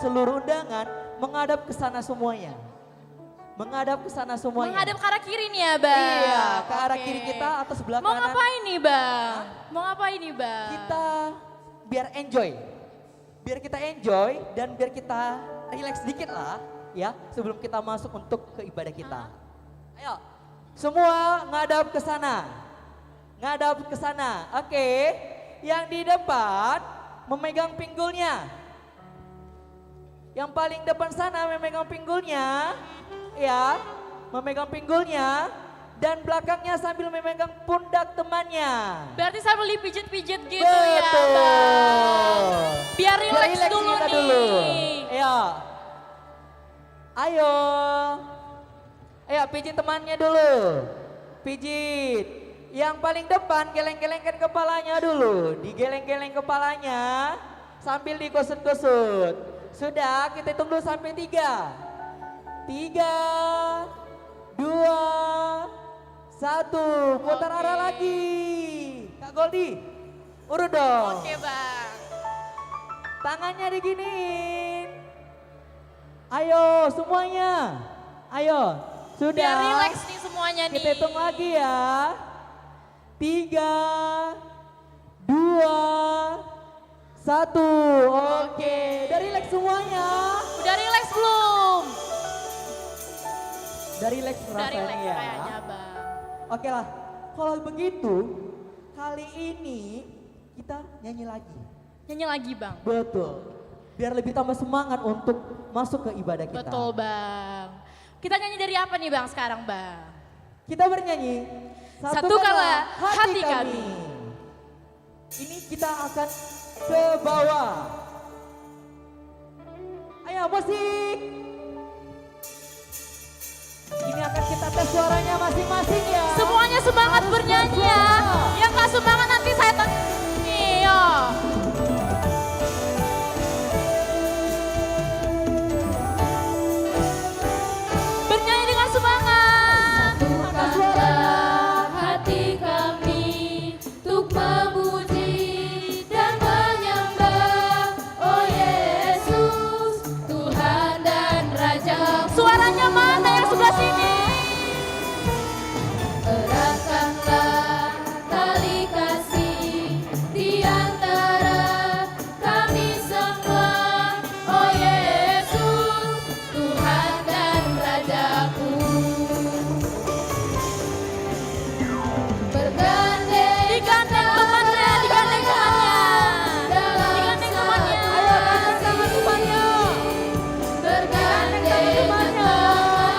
seluruh undangan menghadap ke sana semuanya. Menghadap ke sana semuanya. Menghadap ke arah kiri nih ya Bang? Iya, ke arah Oke. kiri kita atau sebelah Mau kanan. ngapain nih Bang? Mau ngapain nih Bang? Kita biar enjoy. Biar kita enjoy dan biar kita relax sedikit lah ya sebelum kita masuk untuk ke ibadah kita. Ayo, semua ngadap ke sana. Ngadap ke sana. Oke, yang di depan memegang pinggulnya. Yang paling depan sana memegang pinggulnya. Ya, memegang pinggulnya dan belakangnya sambil memegang pundak temannya. Berarti sambil dipijit-pijit gitu ya Betul. Bang? Biar relax relax dulu kita nih. dulu. Ya. Ayo. Ayo pijit temannya dulu. Pijit. Yang paling depan geleng-gelengkan kepalanya dulu. Digeleng-geleng kepalanya sambil digosut-gosut. Sudah, kita hitung dulu sampai 3. 3, 2, 1. Putar arah lagi. Kak Goldi, urut dong. Oke Bang. Tangannya diginiin. Ayo semuanya. Ayo. Sudah. Biar relax nih semuanya nih. Kita hitung lagi ya. 3, 2, 1. Oke. Udah relax semuanya. Udah relax belum? Udah relax Udah relax rasanya ya. kayaknya Bang. Oke lah. Kalau begitu kali ini kita nyanyi lagi. Nyanyi lagi Bang. Betul. Biar lebih tambah semangat untuk masuk ke ibadah kita. Betul Bang. Kita nyanyi dari apa nih Bang sekarang Bang? Kita bernyanyi Satukanlah hati kami. Ini kita akan ke bawah. Ayo musik. Ini akan kita tes suaranya masing-masing ya. Semuanya semangat Harus bernyanyi ya. bersuara. Yang gak semangat nanti saya Iya. Bernyanyi dengan semangat. Angkat suaranya. Hati kami untuk memuji dan menyembah, oh Yesus, Tuhan dan Raja. Suaranya mana yang sebelah sini? Eratkanlah tali kasih di antara kami semua, oh Yesus, Tuhan dan Rajaku. Bergandeng Digandeng temannya, digandeng temannya. dalam Digandeng temannya. Ayo gandeng tangan temannya. bergandeng temannya. tangan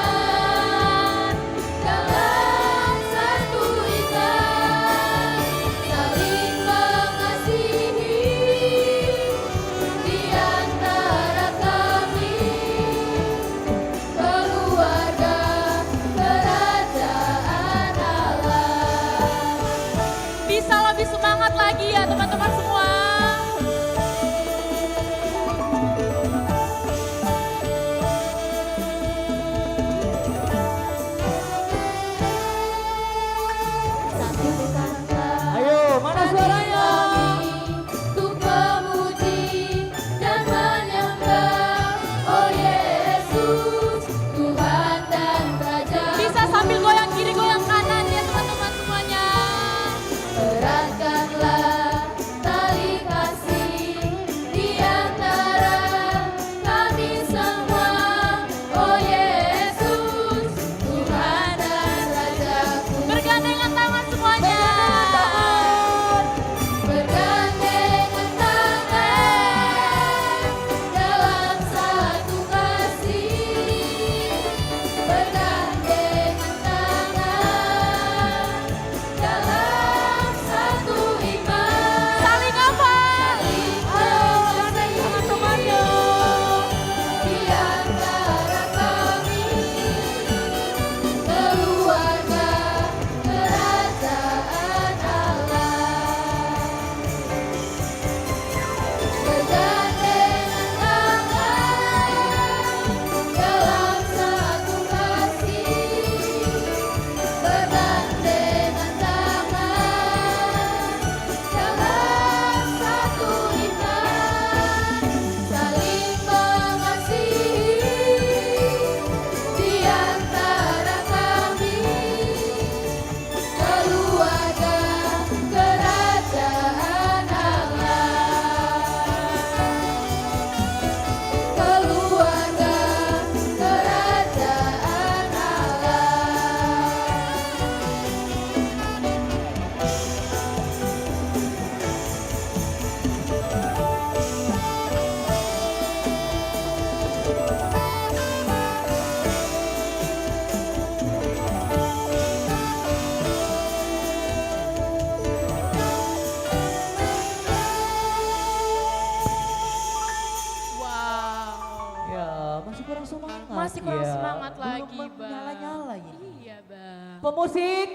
masih kurang semangat. Masih kurang ya. semangat Belum lagi, Bang. menyala-nyala ini. Iya, Bang. Pemusik,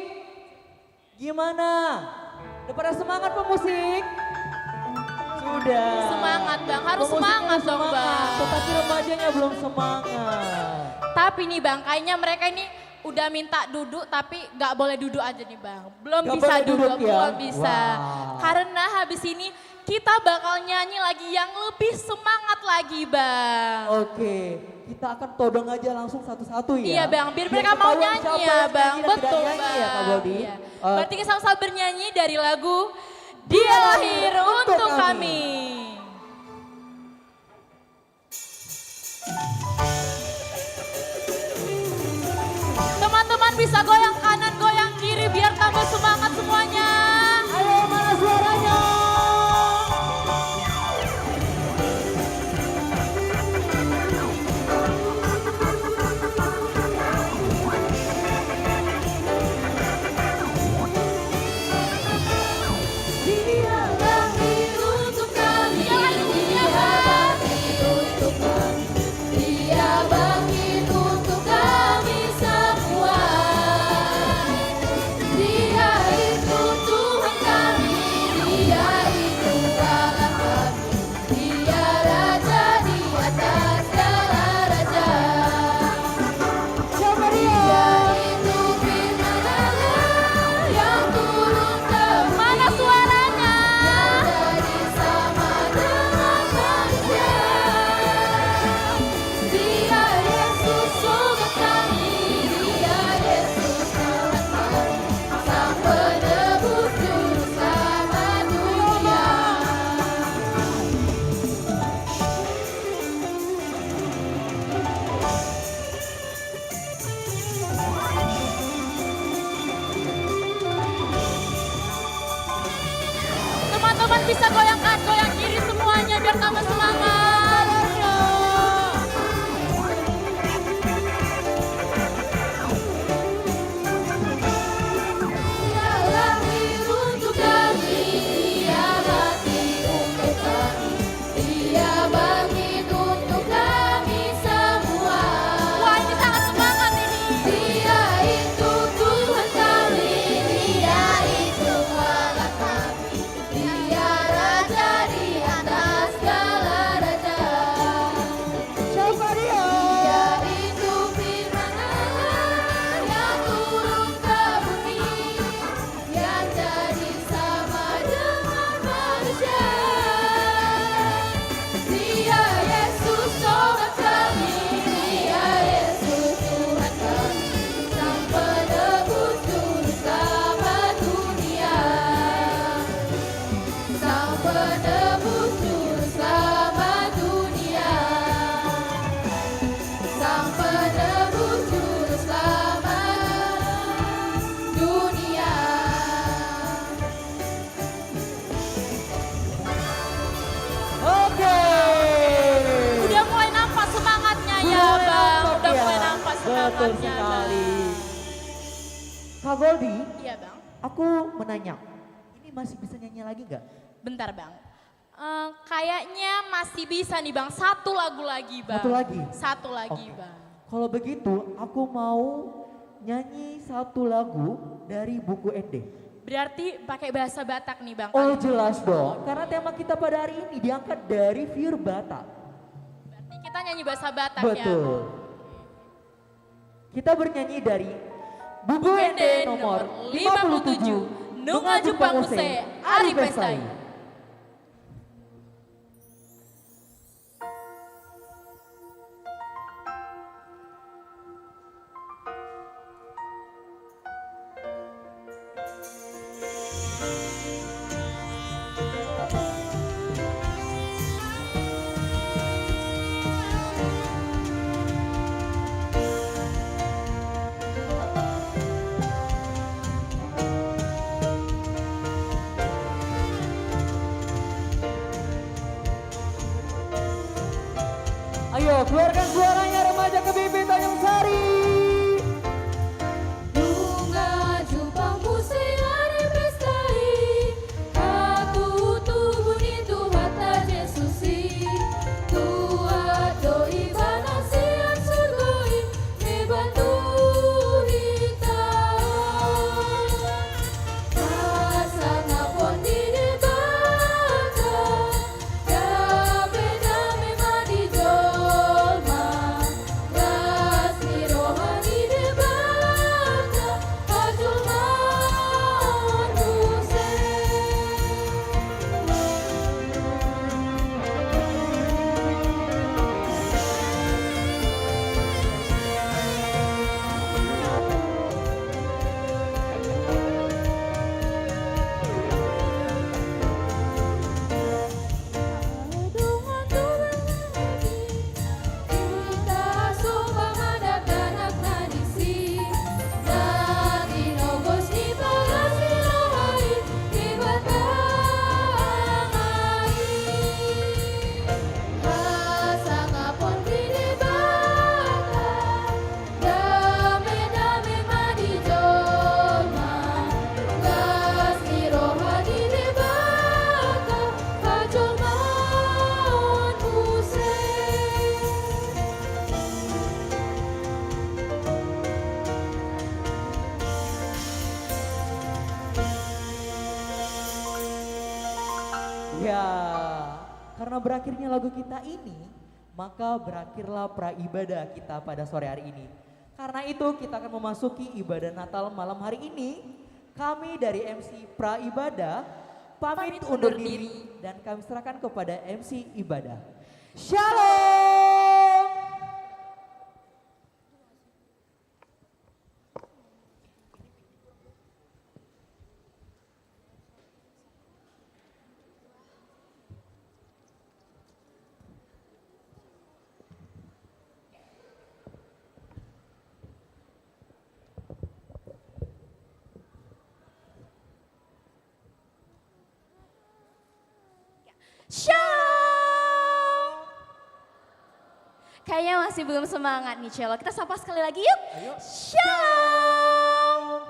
gimana? Udah pada semangat pemusik? Sudah. Semangat, Bang. Harus Pemusiknya semangat dong, Bang. Tetapi remajanya belum semangat. Tapi nih Bang, kayaknya mereka ini udah minta duduk tapi nggak boleh duduk aja nih Bang. Belum Nggak bisa boleh duduk, duduk ya? belum bisa. Wah. Karena habis ini kita bakal nyanyi lagi yang lebih semangat lagi Bang. Oke, kita akan todong aja langsung satu-satu ya. Iya Bang, biar mereka mau ketahuan nyanyi siapa ya yang Bang. nyanyi dan tidak Betul nyanyi Bang. ya Kak Goldi. Iya. Berarti kita sama-sama bernyanyi dari lagu Dia Lahir Untuk Kami. Teman-teman bisa goyang kanan, goyang kiri biar tambah semangat semuanya. Ayo mana suaranya? Dia lahir untuk kami, Dia bangkit untuk kami, Dia bangkit untuk kami semua. Dia itu Tuhan kami, Dia itu Allah kami, Dia Raja di atas segala raja. Siapa dia? Dia itu firman Allah yang turun ke Mana suaranya? jadi sama dengan manusia. Dia Yesus surga kami, Dia Yesus Tuhan kami, Sang penebus juru selamat dunia. Teman-teman bisa goyang kanan, goyang kiri semuanya biar tambah semangat. Dia lahir untuk kami, Dia mati untuk kami, Dia bangkit untuk kami semua. Wah ini sangat semangat ini. Dia itu Tuhan kami, Dia itu Allah kami, Dia Raja di atas segala raja. Siapa dia? Dia itu firman Allah yang turun ke bumi, yang jadi sama dengan manusia. Dia Yesus Tuhan kami, Dia Yesus Tuhan kami, Sang penebus juru selamat dunia. Sang penebus juru selamat dunia. Sang penebus juru selamat dunia. Oke. Udah mulai nampak semangatnya ya Mulai Bang. nampak Udah ya. mulai nampak Betul semangatnya sekali. Bang. Kak Goldi, Iya Bang. aku menanya, ini masih bisa nyanyi lagi nggak? Bentar Bang. Kayaknya masih bisa nih Bang. Satu lagu lagi Bang. Satu lagi? Satu lagi Oke. Bang. Kalau begitu, aku mau nyanyi satu lagu dari buku ND. Berarti pakai bahasa Batak nih Bang. Oh jelas dong, karena tema kita pada hari ini diangkat dari Viewer Batak. Berarti kita nyanyi bahasa Batak ya. Betul. Kita bernyanyi dari buku ND nomor 57, Nunga Jepang Use, Ari Pestai. Ayo keluarkan suaranya remaja KBP Tanjung Sari. Nunga Jepang Use Ari Pestai, aku tubuh itu hata Jesusi, tua doi banasi Karena berakhirnya lagu kita ini, maka berakhirlah praibadah kita pada sore hari ini. Karena itu kita akan memasuki ibadah Natal malam hari ini. Kami dari MC Praibadah pamit undur diri dan kami serahkan kepada MC Ibadah. Shalom. Shalom. Kayaknya masih belum semangat nih Celo. Kita sapa sekali lagi yuk. Ayo. Shalom.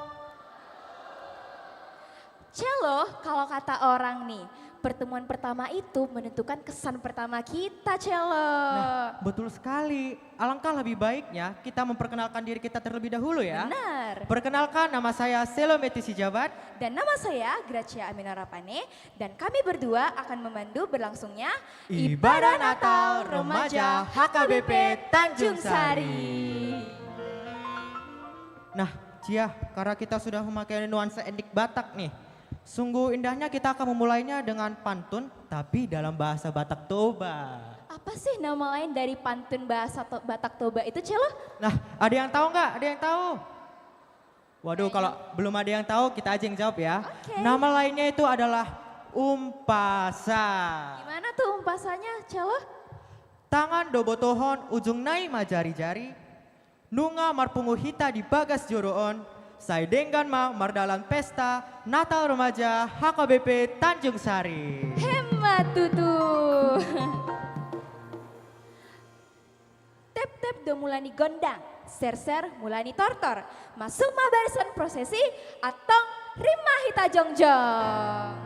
Celo, kalau kata orang nih, pertemuan pertama itu menentukan kesan pertama kita Celo. Nah, betul sekali. Alangkah lebih baiknya kita memperkenalkan diri kita terlebih dahulu ya. Benar. Perkenalkan, nama saya Selometi Sijabat. Dan nama saya Gracia Amina Rapane dan kami berdua akan memandu berlangsungnya Ibadah Natal Remaja HKBP Tanjung Sari. Nah, Cia, karena kita sudah memakai nuansa etnik Batak nih. Sungguh indahnya kita akan memulainya dengan pantun, tapi dalam bahasa Batak Toba. Apa sih nama lain dari pantun bahasa Batak Toba itu Celo? Nah, ada yang tahu nggak? Ada yang tahu? Waduh, kalau belum ada yang tahu, kita aja yang jawab ya. Oke. Nama lainnya itu adalah umpasa. Gimana tuh umpasannya Celo? Tangan dobotohon ujung nai majari-jari. Nunga marpungu hita di bagas joroon. Saidenggan ma mardalan pesta Natal Remaja HKBP Tanjung Sari. Hemat tutu. Tep-tep do mulani gondang, ser-ser mulani tortor. Masuk ma barisan prosesi atong rima hita jongjong.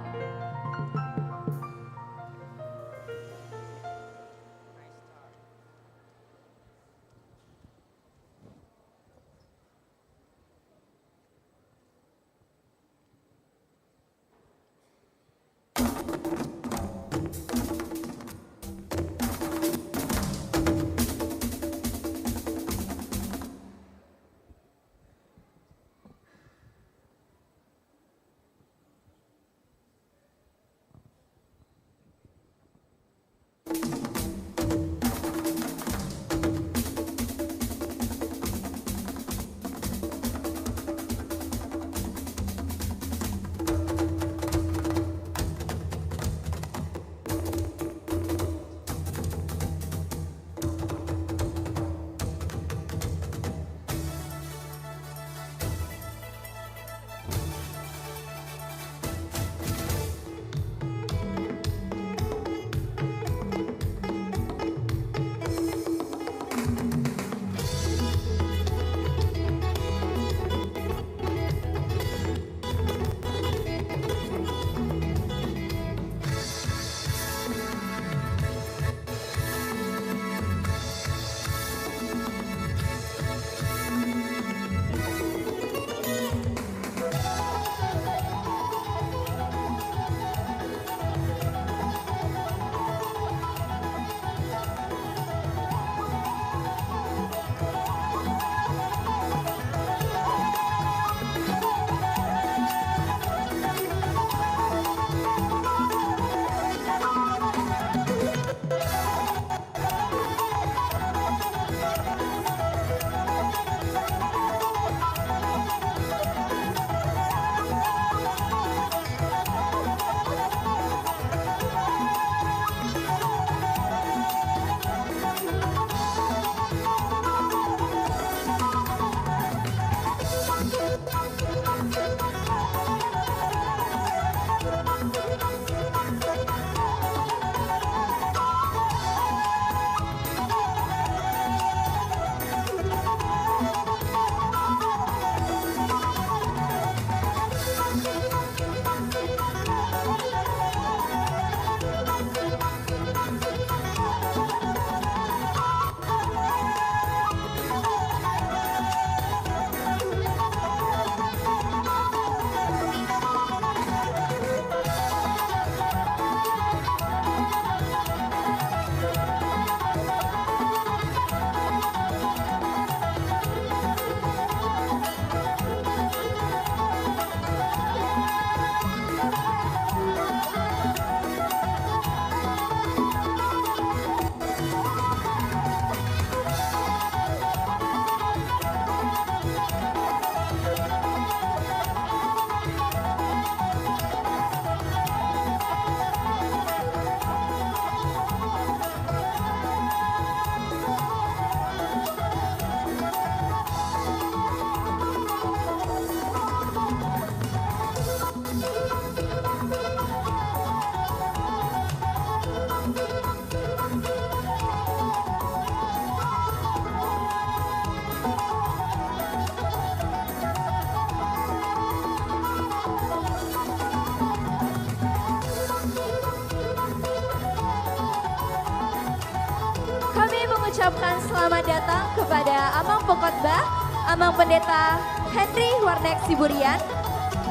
mengucapkan selamat datang kepada Amang Pengkhotbah, Amang Pendeta Henry Warnek Siburian,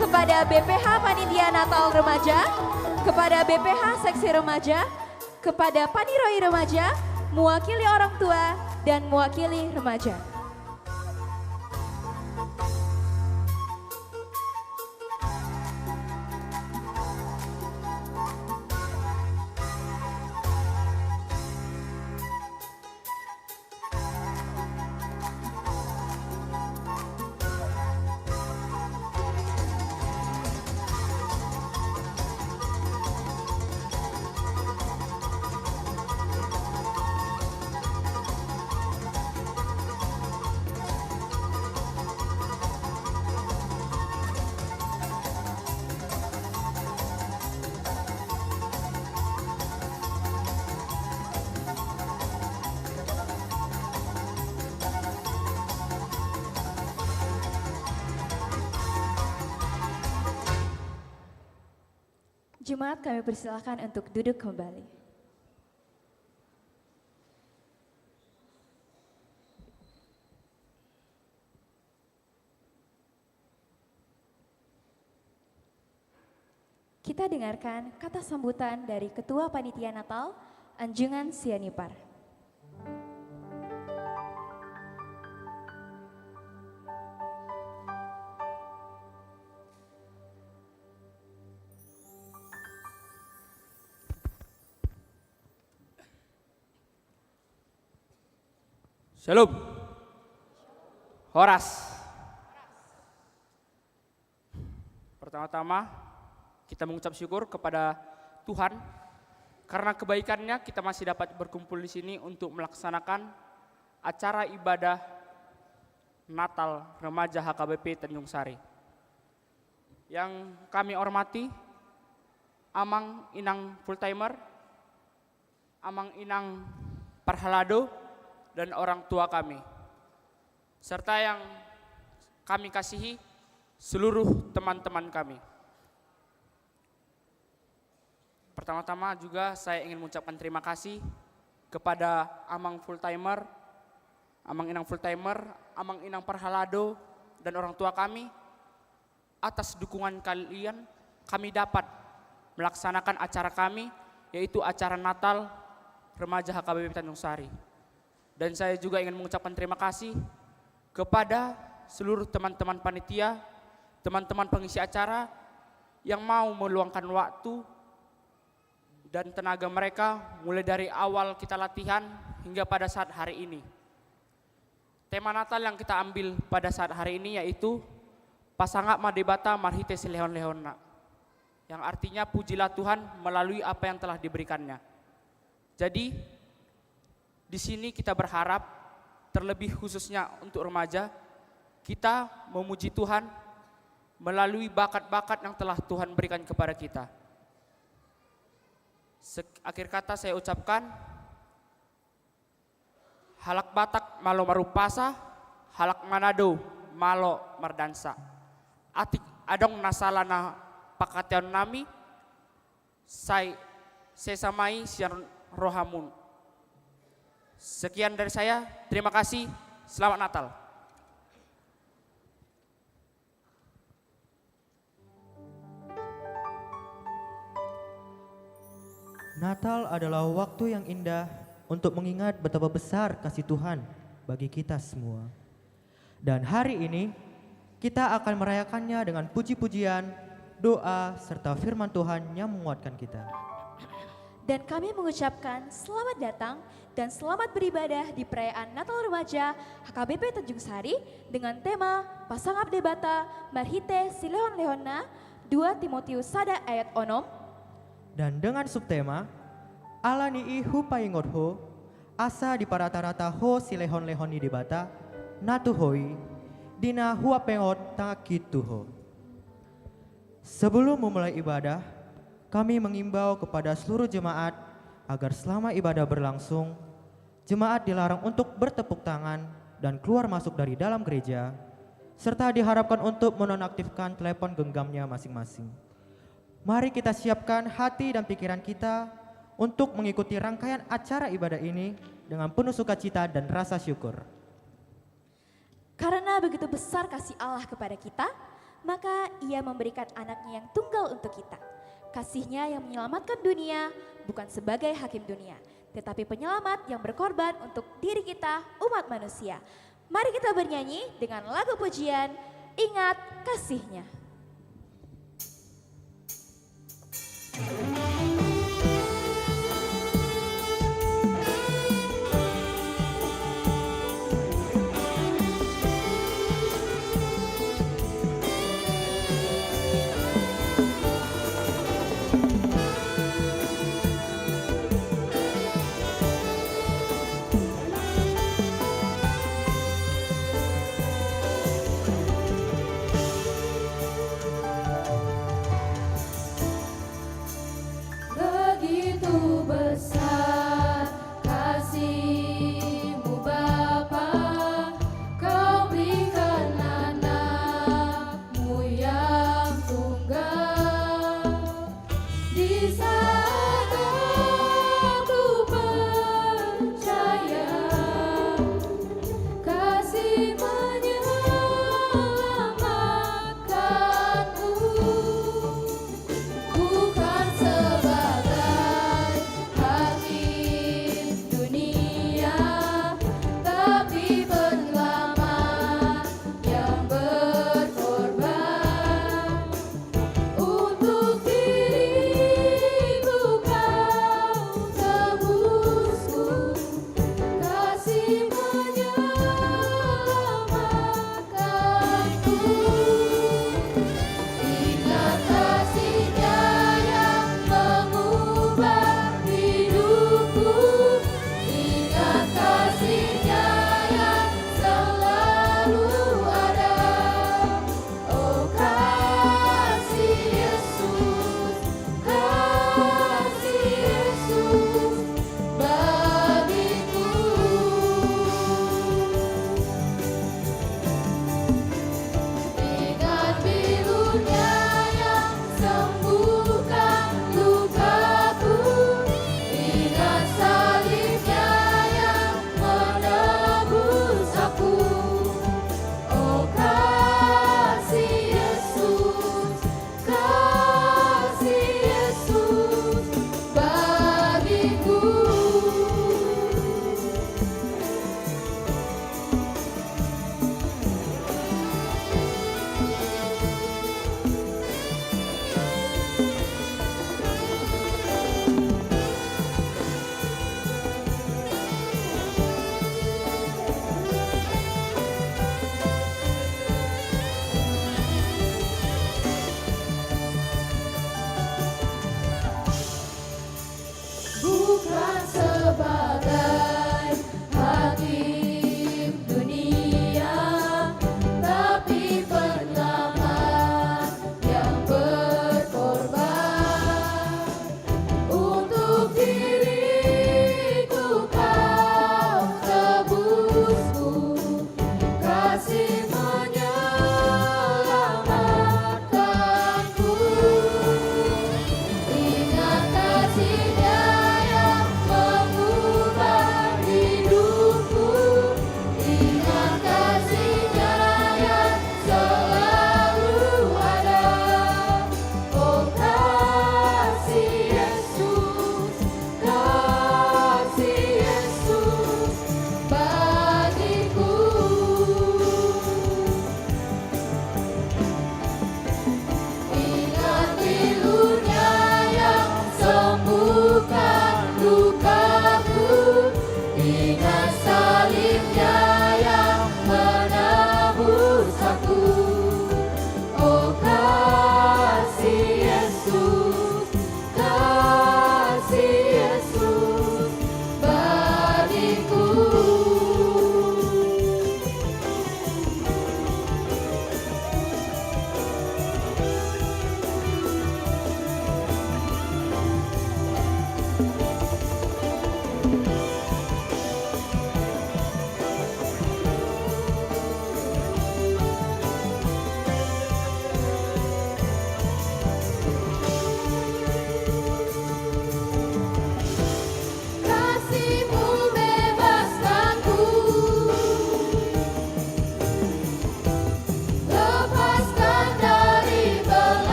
kepada BPH Panitia Natal Remaja, kepada BPH Seksi Remaja, kepada Paniroi Remaja, mewakili orang tua dan mewakili remaja. Jemaat kami persilakan untuk duduk kembali. Kita dengarkan kata sambutan dari Ketua Panitia Natal, Anjungan Sianipar. Shalom. Horas. Pertama-tama kita mengucap syukur kepada Tuhan karena kebaikannya kita masih dapat berkumpul di sini untuk melaksanakan acara ibadah Natal Remaja HKBP Tanjung Sari. Yang kami hormati Amang Inang Full Timer, Amang Inang Parhalado, dan orang tua kami, serta yang kami kasihi seluruh teman-teman kami. Pertama-tama juga saya ingin mengucapkan terima kasih kepada Amang Full Timer, Amang Inang Full Timer, Amang Inang Parhalado, dan orang tua kami. Atas dukungan kalian, kami dapat melaksanakan acara kami, yaitu acara Natal Remaja HKBP Tanjung Sari. Dan saya juga ingin mengucapkan terima kasih kepada seluruh teman-teman panitia, teman-teman pengisi acara yang mau meluangkan waktu dan tenaga mereka mulai dari awal kita latihan hingga pada saat hari ini. Tema Natal yang kita ambil pada saat hari ini yaitu Pasangap Madebata Marhite Silehon-lehonna, yang artinya pujilah Tuhan melalui apa yang telah diberikannya. Jadi di sini kita berharap, terlebih khususnya untuk remaja, kita memuji Tuhan melalui bakat-bakat yang telah Tuhan berikan kepada kita. Akhir kata saya ucapkan, halak Batak malo marupasa, halak Manado malo mardansa. Atik adong nasalana pakation nami, saya samai sian rohamun. Sekian dari saya, terima kasih, selamat Natal. Natal adalah waktu yang indah untuk mengingat betapa besar kasih Tuhan bagi kita semua. Dan hari ini kita akan merayakannya dengan puji-pujian, doa, serta firman Tuhan yang menguatkan kita. Dan kami mengucapkan selamat datang dan selamat beribadah di perayaan Natal Remaja HKBP Tanjung Sari dengan tema Pasangap Debata Marhite Silehon-lehonna 2 Timotius 1 ayat 6. Dan dengan subtema Alanii hupaingodho asa di parata-rata ho silehon-lehoni debata natuhoi dina huapengot tangakituho. Sebelum memulai ibadah, kami mengimbau kepada seluruh jemaat agar selama ibadah berlangsung, jemaat dilarang untuk bertepuk tangan dan keluar masuk dari dalam gereja, serta diharapkan untuk menonaktifkan telepon genggamnya masing-masing. Mari kita siapkan hati dan pikiran kita untuk mengikuti rangkaian acara ibadah ini dengan penuh sukacita dan rasa syukur. Karena begitu besar kasih Allah kepada kita, maka ia memberikan anaknya yang tunggal untuk kita. Kasihnya yang menyelamatkan dunia bukan sebagai hakim dunia, tetapi penyelamat yang berkorban untuk diri kita umat manusia. Mari kita bernyanyi dengan lagu pujian Ingat Kasihnya.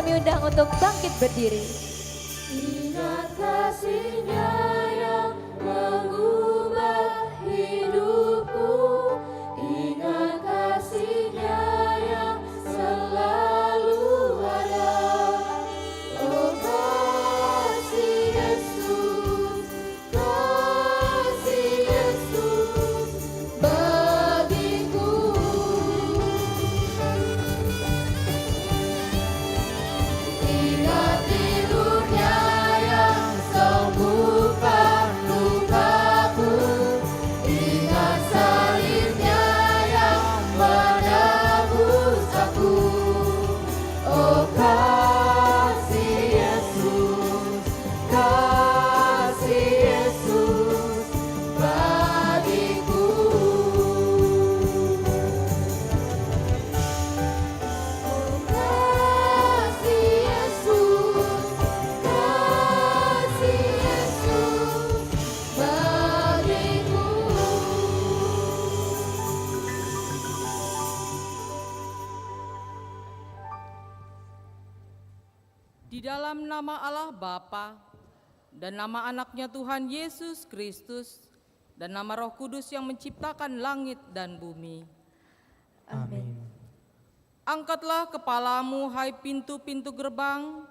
kami undang untuk bangkit berdiri. Ingat kasih-Nya yang mengubah hidupku, ingat kasih-Nya yang selalu ada. Oh kasih Yesus bagiku. Ingat tidurnya yang sembuhkan lukaku, ingat salibnya yang menebus aku. Oh kasih Yesus bagiku. Oh kasih Yesus bagiku. Di dalam nama Allah Bapa dan nama anaknya Tuhan Yesus Kristus dan nama Roh Kudus yang menciptakan langit dan bumi. Amin. Angkatlah kepalamu hai pintu-pintu gerbang,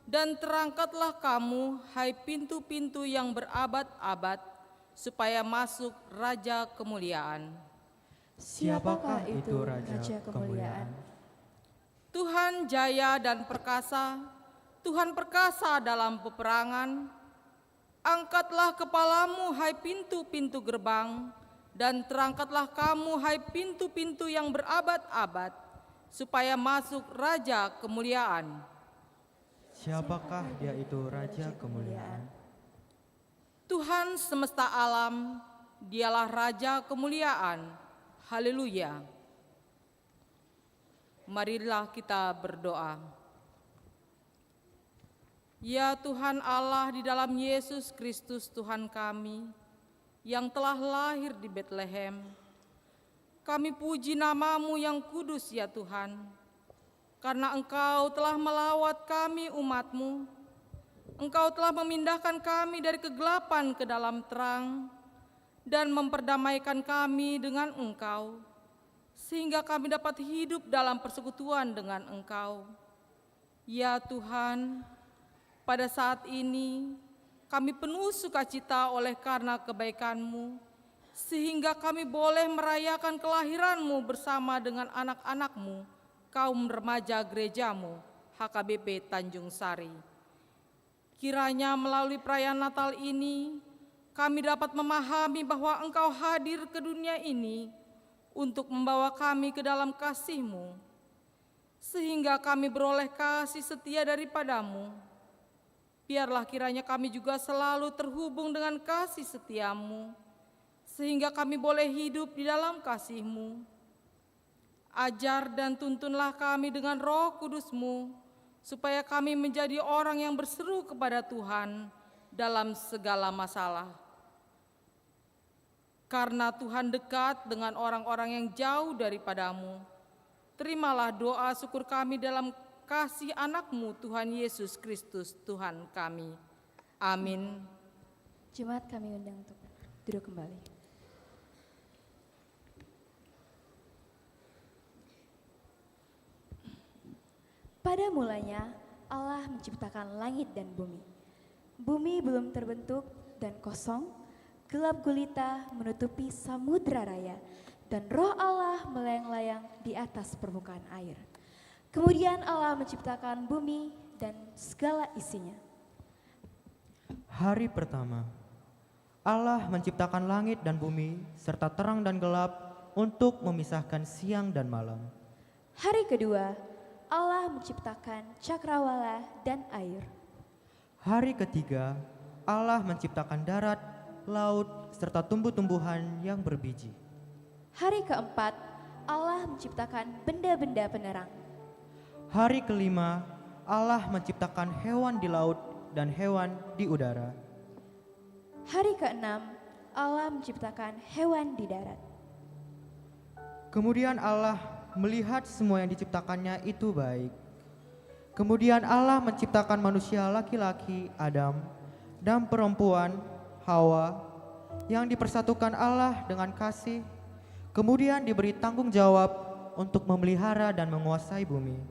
dan terangkatlah kamu hai pintu-pintu yang berabad-abad, supaya masuk Raja Kemuliaan. Siapakah itu Raja Kemuliaan? Tuhan jaya dan perkasa, Tuhan perkasa dalam peperangan. Angkatlah kepalamu hai pintu-pintu gerbang, dan terangkatlah kamu hai pintu-pintu yang berabad-abad, supaya masuk Raja Kemuliaan. Siapakah dia itu Raja Kemuliaan? Tuhan semesta alam, dialah Raja Kemuliaan. Haleluya. Marilah kita berdoa. Ya Tuhan Allah, di dalam Yesus Kristus Tuhan kami, yang telah lahir di Betlehem, kami puji nama-Mu yang kudus ya Tuhan, karena Engkau telah melawat kami umat-Mu. Engkau telah memindahkan kami dari kegelapan ke dalam terang, dan memperdamaikan kami dengan Engkau, sehingga kami dapat hidup dalam persekutuan dengan Engkau. Ya Tuhan, pada saat ini kami penuh sukacita oleh karena kebaikan-Mu, sehingga kami boleh merayakan kelahiran-Mu bersama dengan anak-anak-Mu, kaum remaja gereja-Mu, HKBP Tanjung Sari. Kiranya melalui perayaan Natal ini, kami dapat memahami bahwa Engkau hadir ke dunia ini untuk membawa kami ke dalam kasih-Mu, sehingga kami beroleh kasih setia daripada-Mu. Biarlah kiranya kami juga selalu terhubung dengan kasih setia-Mu, sehingga kami boleh hidup di dalam kasih-Mu. Ajar dan tuntunlah kami dengan Roh Kudus-Mu, supaya kami menjadi orang yang berseru kepada Tuhan dalam segala masalah. Karena Tuhan dekat dengan orang-orang yang jauh daripada-Mu, terimalah doa syukur kami dalam kasih anak-Mu Tuhan Yesus Kristus Tuhan kami. Amin. Jemaat kami undang untuk duduk kembali. Pada mulanya Allah menciptakan langit dan bumi. Bumi belum terbentuk dan kosong, gelap gulita menutupi samudra raya, dan roh Allah melayang-layang di atas permukaan air. Kemudian Allah menciptakan bumi dan segala isinya. Hari pertama, Allah menciptakan langit dan bumi serta terang dan gelap untuk memisahkan siang dan malam. Hari kedua, Allah menciptakan cakrawala dan air. Hari ketiga, Allah menciptakan darat, laut, serta tumbuh-tumbuhan yang berbiji. Hari keempat, Allah menciptakan benda-benda penerang. Hari kelima, Allah menciptakan hewan di laut dan hewan di udara. Hari keenam, Allah menciptakan hewan di darat. Kemudian Allah melihat semua yang diciptakannya itu baik. Kemudian Allah menciptakan manusia laki-laki Adam dan perempuan Hawa yang dipersatukan Allah dengan kasih, kemudian diberi tanggung jawab untuk memelihara dan menguasai bumi.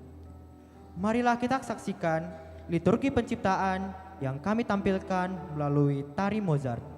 Marilah kita saksikan liturgi penciptaan yang kami tampilkan melalui tari Mozart.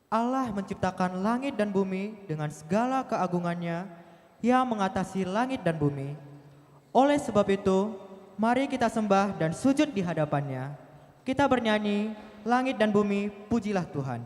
Allah menciptakan langit dan bumi dengan segala keagungannya yang mengatasi langit dan bumi. Oleh sebab itu, mari kita sembah dan sujud di hadapannya. Kita bernyanyi, langit dan bumi, pujilah Tuhan.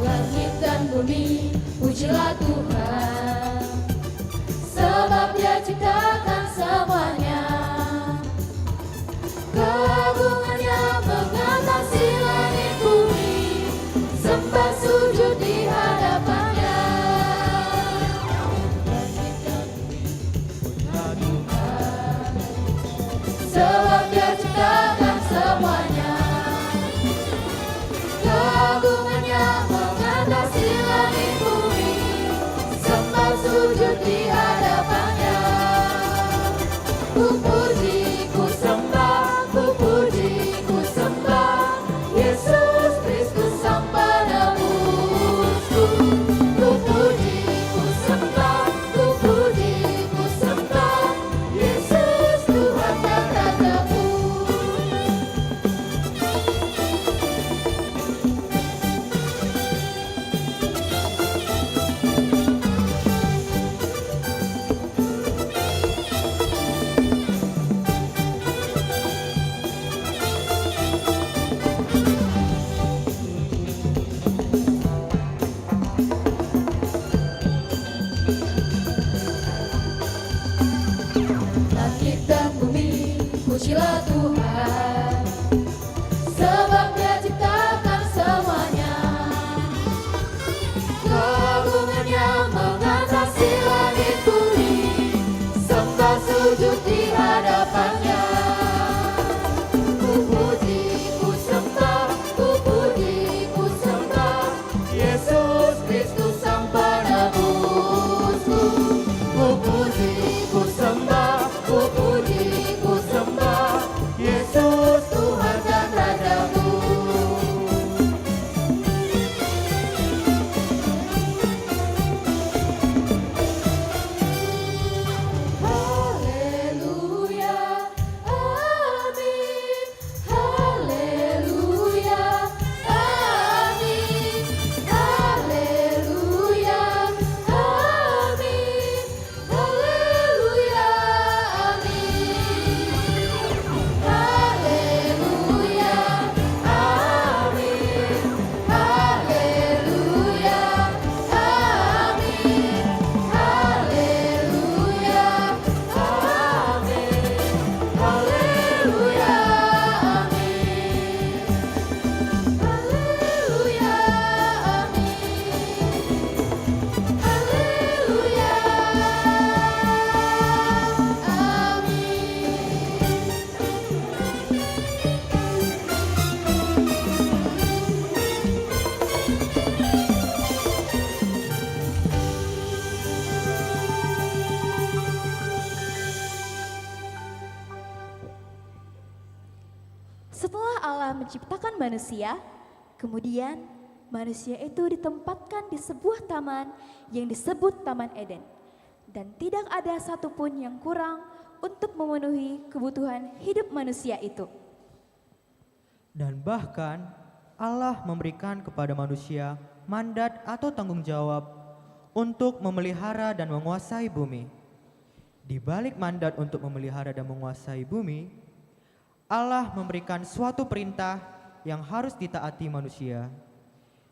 Langit dan bumi, pujilah Tuhan, sebab Dia ciptakan semuanya. Keagungannya mengatasi langit bumi, sembah sujud di hadapannya. Langit dan bumi, pujilah Tuhan, sebab Dia ciptakan semuanya. Keagungannya mengatasi langit bumi, sembah sujud di hadapannya. Ku puji, ku sembah, ku puji, ku sembah Yesus Kristus Sang Penebusku. Ku puji, ku sembah, ku puji, ku sembah Yesus Tuhan dan Rajaku. Langit dan bumi, pujilah Tuhan, sebab Dia ciptakan semuanya. Keagungannya mengatasi langit bumi, sembah sujud di hadapannya. Ku puji, ku sembah, ku puji, ku sembah Yesus Kristus Sang Penebusku. Ku puji, ku sembah, ku puji, ku sembah Yesus Tuhan dan Rajaku. Haleluya, amin. Haleluya, amin. Haleluya, amin. Haleluya, amin. Haleluya, amin. Haleluya, amin. Haleluya, amin. Haleluya, amin. Haleluya, amin. Haleluya, amin. Setelah Allah menciptakan manusia, kemudian manusia itu ditempatkan di sebuah taman yang disebut Taman Eden. Dan tidak ada satupun yang kurang untuk memenuhi kebutuhan hidup manusia itu. Dan bahkan Allah memberikan kepada manusia mandat atau tanggung jawab untuk memelihara dan menguasai bumi. Di balik mandat untuk memelihara dan menguasai bumi, Allah memberikan suatu perintah yang harus ditaati manusia,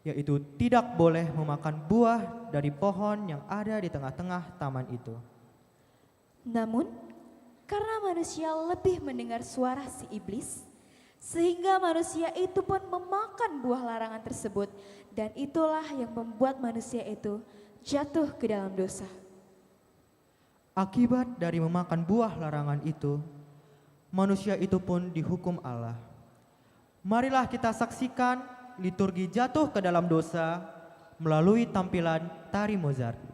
yaitu tidak boleh memakan buah dari pohon yang ada di tengah-tengah taman itu. Namun, karena manusia lebih mendengar suara si iblis, sehingga manusia itu pun memakan buah larangan tersebut, dan itulah yang membuat manusia itu jatuh ke dalam dosa. Akibat dari memakan buah larangan itu, manusia itu pun dihukum Allah. Marilah kita saksikan liturgi jatuh ke dalam dosa melalui tampilan tari Mozart.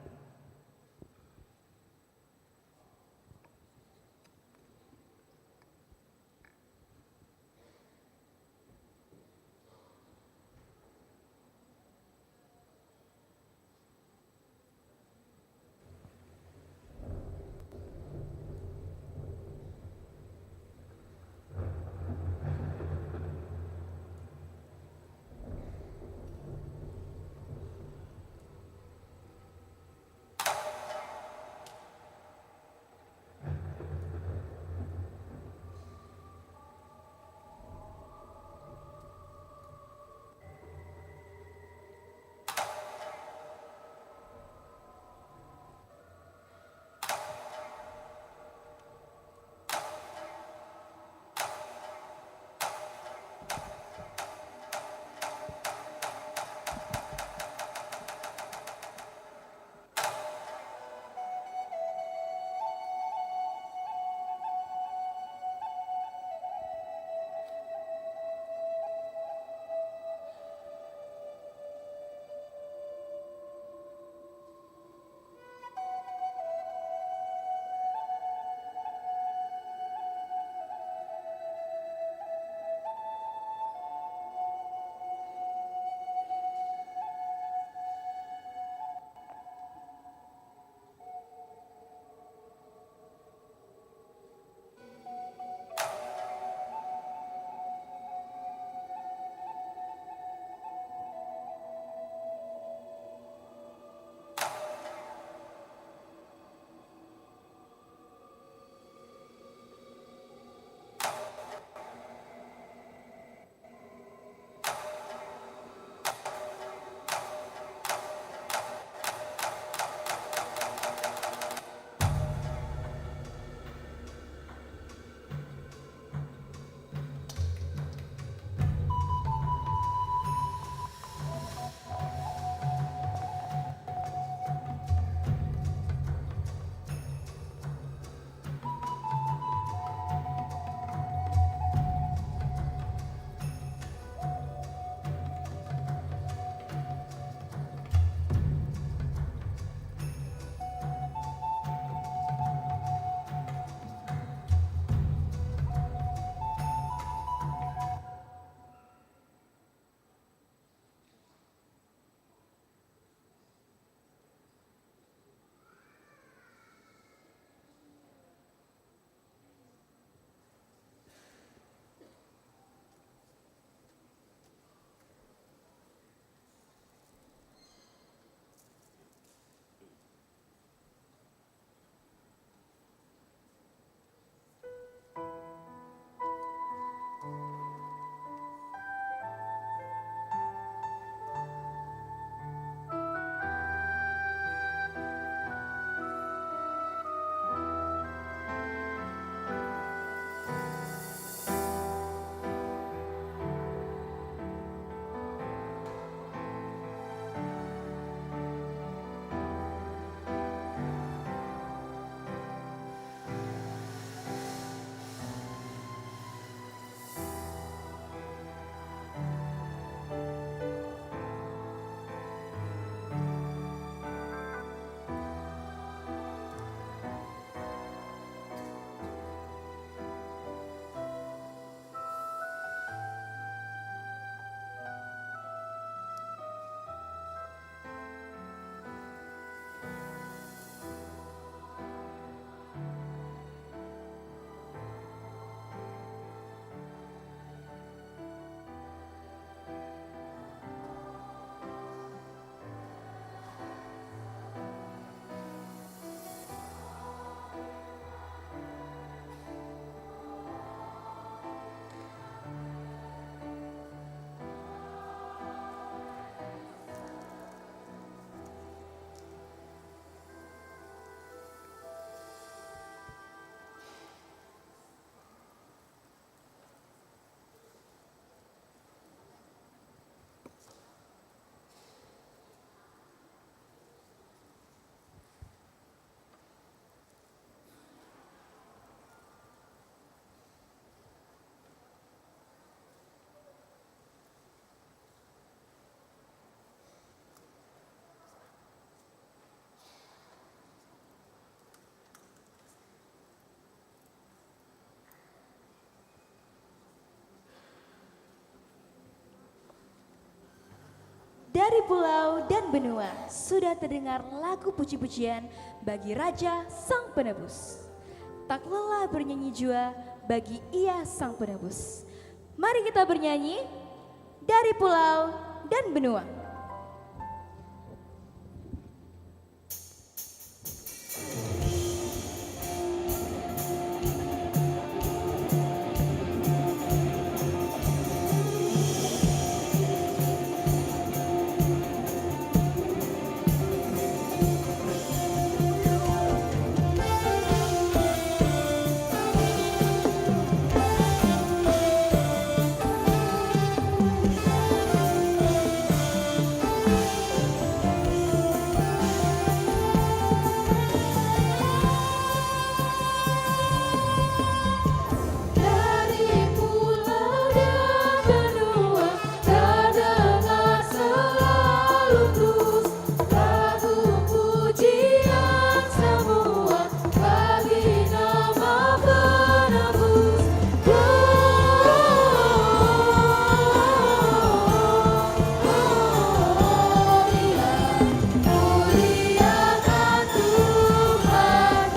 Dari pulau dan benua sudah terdengar lagu puji-pujian bagi Raja Sang Penebus. Tak lelah bernyanyi jua bagi Ia Sang Penebus. Mari kita bernyanyi dari pulau dan benua. Dari pulau dan benua terdengar selalu terus lagu pujian semua bagi nama penebus. Gloria, muliakan Tuhan.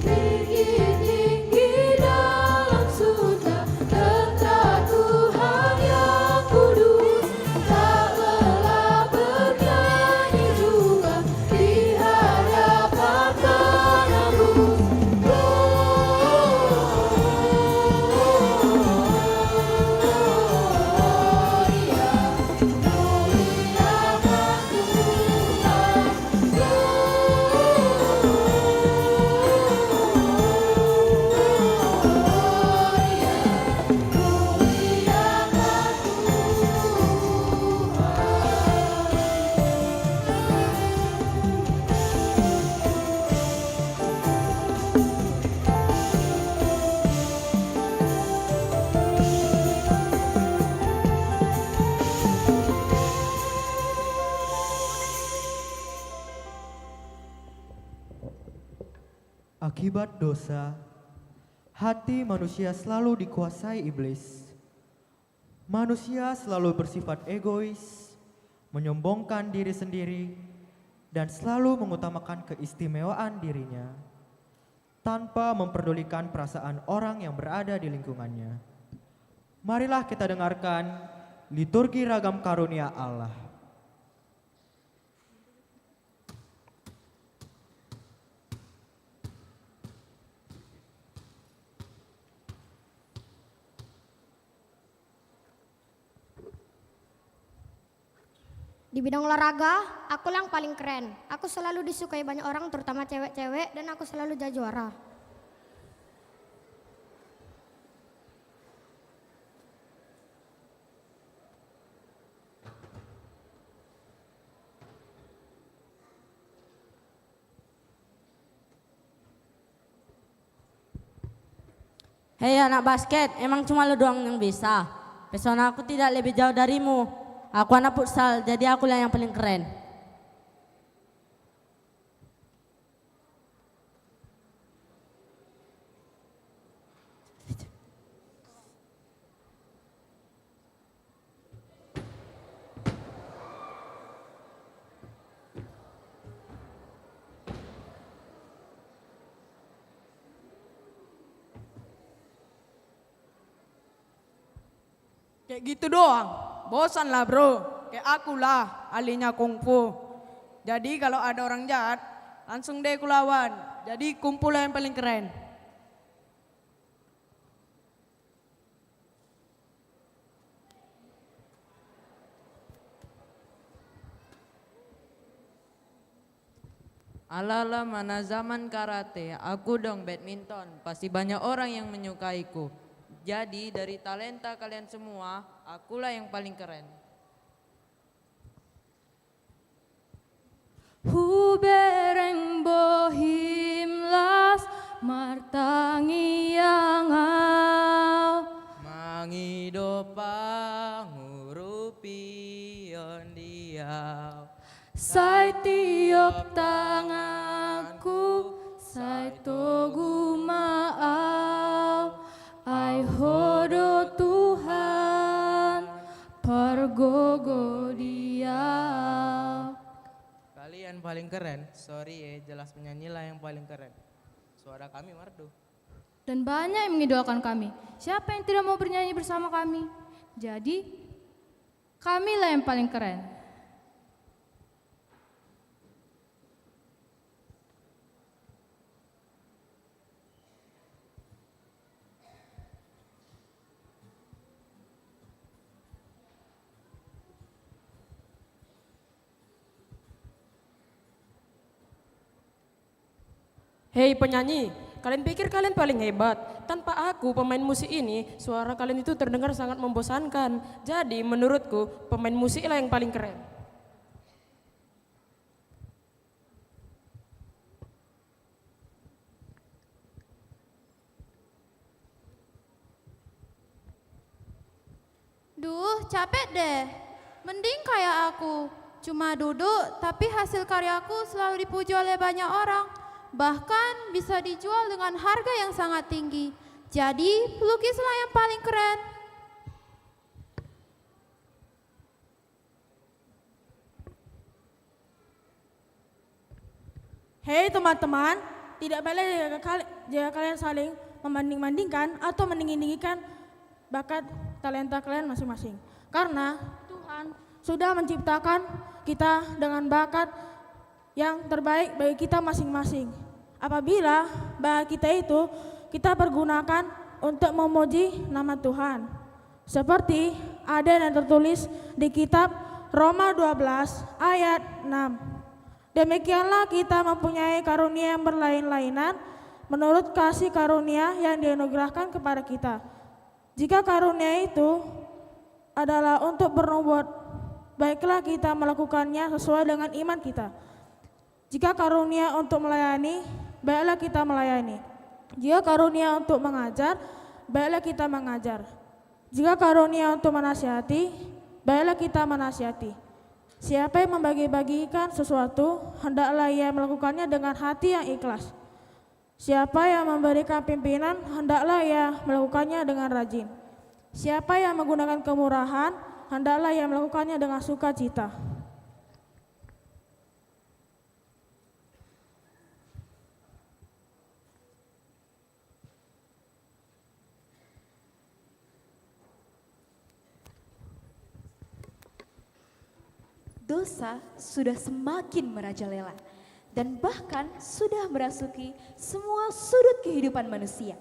Tinggi-tinggi dalam surga tentara Tuhan yang kudus, tak lelah bernyanyi juga di hadapan penebus. Gloria, muliakan Tuhan. Akibat dosa, hati manusia selalu dikuasai iblis. Manusia selalu bersifat egois, menyombongkan diri sendiri, dan selalu mengutamakan keistimewaan dirinya, tanpa memperdulikan perasaan orang yang berada di lingkungannya. Marilah kita dengarkan liturgi ragam karunia Allah. Di bidang olahraga, aku yang paling keren. Aku selalu disukai banyak orang, terutama cewek-cewek, dan aku selalu jadi juara. Hei anak basket, emang cuma lu doang yang bisa? Pesona aku tidak lebih jauh darimu. Aku anak futsal, jadi akulah yang paling keren. Kayak gitu doang, bosan lah bro. Kayak aku lah, ahlinya kungfu. Jadi kalau ada orang jahat, langsung deh ku lawan. Jadi kumpul yang paling keren. Ala-ala mana zaman karate, aku dong badminton, pasti banyak orang yang menyukaiku. Jadi dari talenta kalian semua, akulah yang paling keren. Hubereng bohim las martangi yang Mangido pangurupi on diau. Sai tiop tanganku, sai togu maau, ai hodo Tuhan, pergogo dia. Kalian paling keren. Sorry ya, jelas penyanyilah yang paling keren. Suara kami merdu. Dan banyak yang mengidolakan kami. Siapa yang tidak mau bernyanyi bersama kami? Jadi, kamilah yang paling keren. Hei penyanyi, kalian pikir kalian paling hebat? Tanpa aku, pemain musik ini, suara kalian itu terdengar sangat membosankan. Jadi menurutku, pemain musiklah yang paling keren. Duh, capek deh. Mending kayak aku. Cuma duduk, tapi hasil karyaku selalu dipuji oleh banyak orang. Bahkan bisa dijual dengan harga yang sangat tinggi. Jadi, pelukislah yang paling keren. Hei teman-teman, tidak boleh jika kalian saling membanding-bandingkan atau meninggi-ninggikan bakat talenta kalian masing-masing. Karena Tuhan sudah menciptakan kita dengan bakat yang terbaik bagi kita masing-masing. Apabila bakat kita itu kita pergunakan untuk memuji nama Tuhan. Seperti ada yang tertulis di kitab Roma 12 ayat 6. Demikianlah kita mempunyai karunia yang berlain-lainan menurut kasih karunia yang dianugerahkan kepada kita. Jika karunia itu adalah untuk bernubuat, baiklah kita melakukannya sesuai dengan iman kita. Jika karunia untuk melayani, baiklah kita melayani. Jika karunia untuk mengajar, baiklah kita mengajar. Jika karunia untuk menasihati, baiklah kita menasihati. Siapa yang membagi-bagikan sesuatu, hendaklah ia melakukannya dengan hati yang ikhlas. Siapa yang memberikan pimpinan, hendaklah ia melakukannya dengan rajin. Siapa yang menggunakan kemurahan, hendaklah ia melakukannya dengan sukacita. Dosa sudah semakin merajalela dan bahkan sudah merasuki semua sudut kehidupan manusia.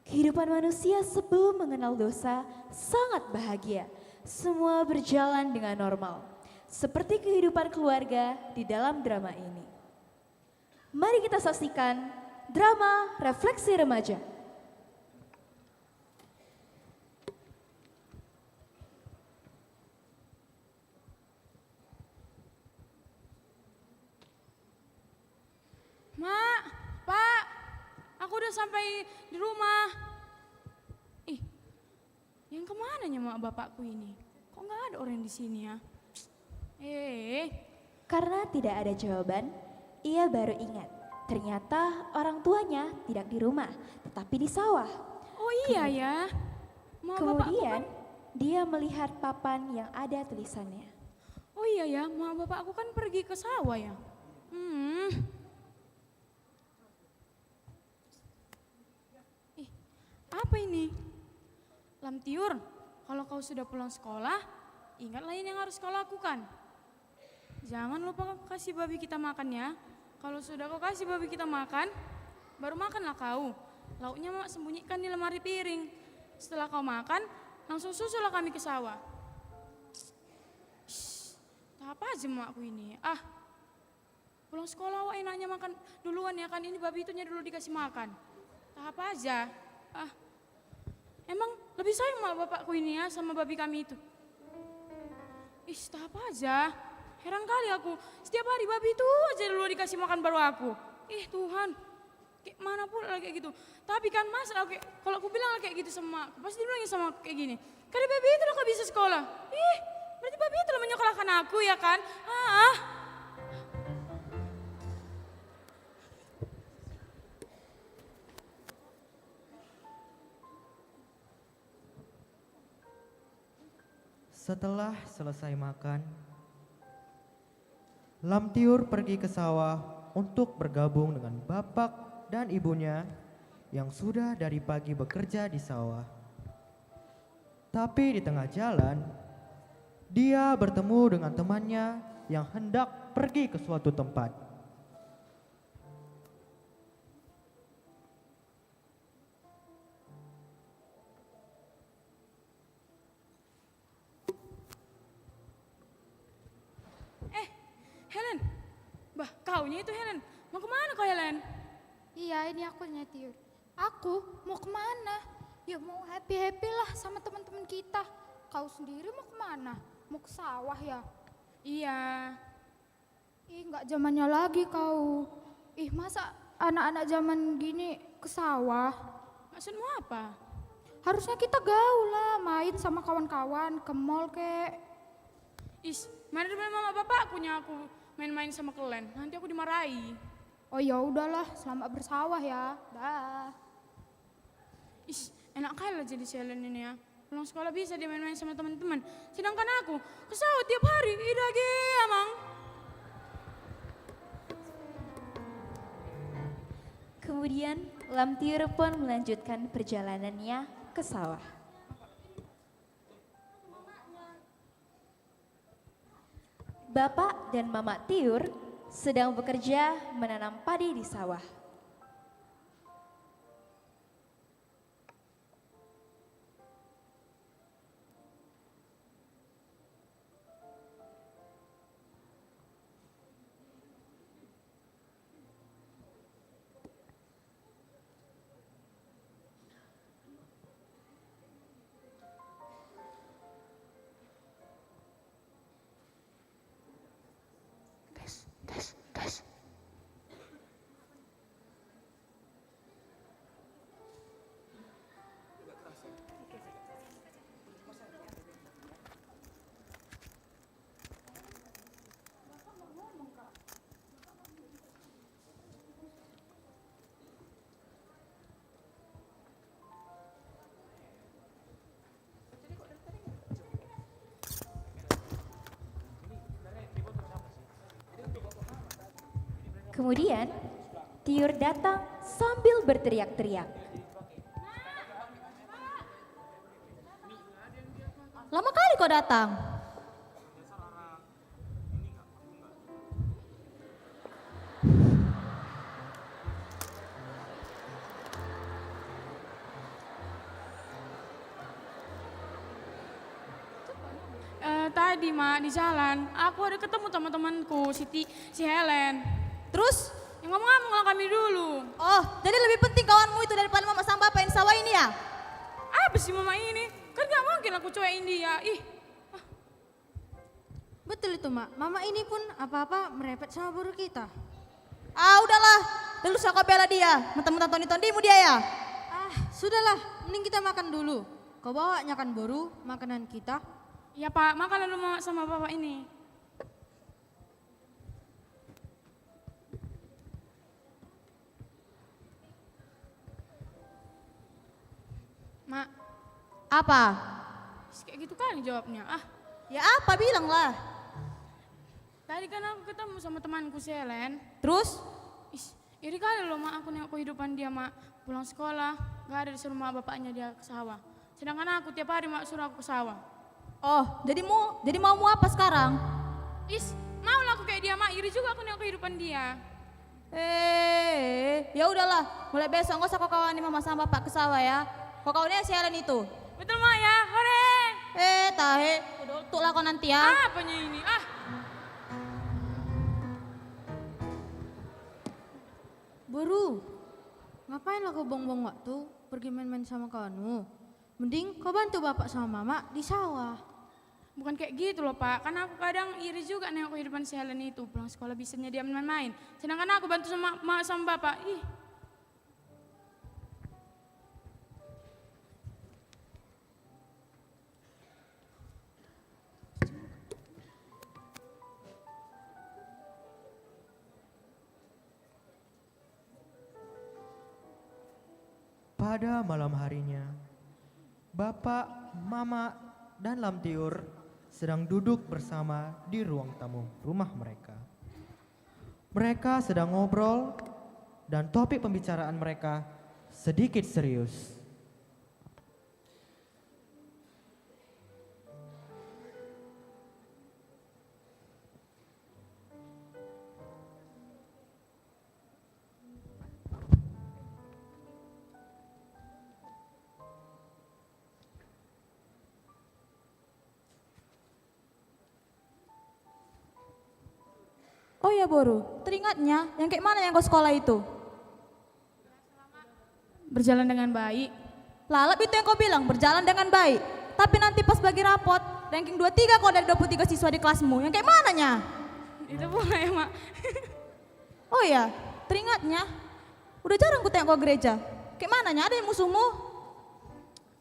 Kehidupan manusia sebelum mengenal dosa sangat bahagia. Semua berjalan dengan normal, seperti kehidupan keluarga di dalam drama ini. Mari kita saksikan drama Refleksi Remaja. Mak, Pak, aku udah sampai di rumah. Ih, yang kemananya mak bapakku ini? Kok nggak ada orang di sini ya? Karena tidak ada jawaban, ia baru ingat. Ternyata orang tuanya tidak di rumah, tetapi di sawah. Oh iya ya. Mak Kemudian dia melihat papan yang ada tulisannya. Oh iya ya, mak bapakku kan pergi ke sawah ya. Apa ini? Lamtiur, kalau kau sudah pulang sekolah, ingatlah ini yang harus kau lakukan. Jangan lupa kasih babi kita makan ya. Kalau sudah kau kasih babi kita makan, baru makanlah kau. Lauknya mak sembunyikan di lemari piring. Setelah kau makan, langsung susullah kami ke sawah. Apa aja makku ini? Pulang sekolah wah enaknya makan duluan ya kan, ini babi itunya dulu dikasih makan. Apa aja? Emang lebih sayang mak bapakku ini ya sama babi kami itu. Apa aja? heran kali aku. Setiap hari babi itu aja dulu dikasih makan baru aku. Tuhan, kayak mana pula kayak gitu. Tapi kan mas, kalau aku bilang kayak gitu sama aku, pasti bilangnya sama aku kayak gini. Karena babi itu loh gak bisa sekolah. Berarti babi itu loh menyekolahkan aku ya kan? Setelah selesai makan, Lamtiur pergi ke sawah untuk bergabung dengan bapak dan ibunya yang sudah dari pagi bekerja di sawah. Tapi di tengah jalan, dia bertemu dengan temannya yang hendak pergi ke suatu tempat. Helen, kaunya itu Helen. Mau kemana kau Helen? Iya, ini aku Tiur. Aku mau kemana? Ya mau happy-happy lah sama teman-teman kita. Kau sendiri mau kemana? Mau ke sawah ya? Iya. Nggak zamannya lagi kau. Masa anak-anak zaman gini ke sawah? Maksudmu apa? Harusnya kita gaul lah, main sama kawan-kawan, ke mall kek. Mana dari mama bapak punya aku main-main sama kalian. Nanti aku dimarahi. Oh ya udahlah, selamat bersawah ya. Dah. Enak kali lah jadi Helen ini ya. Pulang sekolah bisa dia main-main sama teman-teman. Sedangkan aku ke sawah tiap hari. Idage amang. Kemudian Lamtiur pun melanjutkan perjalanannya ke sawah. Bapak dan Mama Tiur sedang bekerja menanam padi di sawah. Kemudian Tiur datang sambil berteriak-teriak. Lama kali kau datang. Tadi mak di jalan, aku ada ketemu sama temanku si Helen. Terus? Yang ngomong-ngomong lah kami dulu. Oh, jadi lebih penting kawanmu itu daripada mama sama bapak yang sawah ini ya? Apa sih mama ini? Kan gak mungkin aku cuekin dia. Betul itu mak, mama ini pun apa-apa merepet sama buru kita. Udahlah, dulu kau bela dia, mentang-mentang Tony-Tondimu dia ya? Sudahlah, mending kita makan dulu. Kau bawa nyakan buru, makanan kita. Iya pak, makan dulu mama sama bapak ini. Mak. Apa? Kayak gitu kali jawabnya. Ya apa bilanglah. Tadi kan aku ketemu sama temanku si Helen. Terus? Iri kali loh mak, aku nengok kehidupan dia mak. Pulang sekolah, gak ada disuruh mak bapaknya dia ke sawah. Sedangkan aku tiap hari mak suruh aku ke sawah. Oh, jadi maumu apa sekarang? Mau lah aku kayak dia mak, iri juga aku nengok kehidupan dia. Ya udahlah, mulai besok gak usah kau kawani mama sama bapak ke sawah ya. Kau kawannya si Helen itu. Betul mak ya, hore. Tahe, udah untuk lah kau nanti ya. Apanya ini? Baru, ngapain lah kau buang-buang waktu pergi main-main sama kawanmu? Mending kau bantu bapak sama mama di sawah. Bukan kayak gitu loh Pak, karena aku kadang iri juga nengok kehidupan si Helen itu. Pulang sekolah bisanya dia main-main. Sedangkan aku bantu sama Bapak. Ih. Pada malam harinya, Bapak, Mama, dan Lamtiur sedang duduk bersama di ruang tamu rumah mereka. Mereka sedang ngobrol dan topik pembicaraan mereka sedikit serius. Oh ya Boru, teringatnya yang kayak mana yang kau sekolah itu? Berjalan dengan baik. Lalap itu yang kau bilang, berjalan dengan baik. Tapi nanti pas bagi rapot, ranking 23 kau dari 23 siswa di kelasmu. Yang kayak mananya? Itu pula ya Mak. Oh ya, teringatnya. Udah jarang ku tengok kau gereja. Kayak mananya, ada yang musuhmu?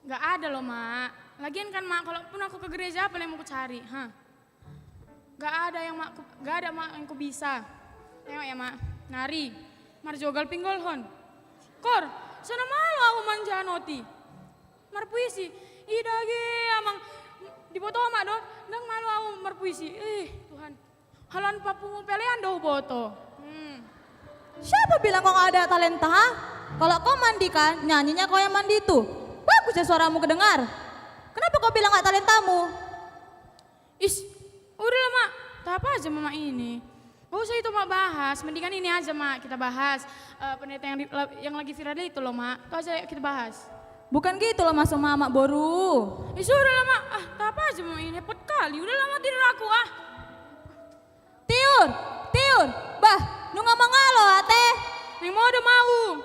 Gak ada loh Mak. Lagian kan Mak, kalaupun aku ke gereja apa yang mau ku cari? Gak ada Mak yang ku bisa. Tengok ya Mak, nari, marjogal pinggolhon. Kor, sana malu aku manjanoti. Marpuisi, idage amang di boto Mak do, nang malu aku marpuisi. Tuhan, halan papungu pelean do boto. Siapa bilang kau gak ada talenta? Ha? Kalau kau mandikan, nyanyinya kau yang mandi itu. Bagus ya suaramu kedengar. Kenapa kau bilang gak talentamu? Udahlah Mak, tak apa aja Mama ini. Gak usah itu Mak bahas, mendingan ini aja Mak kita bahas. Pendeta yang lagi viral itu loh Mak, itu aja kita bahas. Bukan gitu loh masuk Mama Boru. Sudahlah Mak, tak apa aja Mama ini, repot kali. Udah lama tidur aku Tiur, bah, nu ngomong ngalo ate. Yang mau udah mau.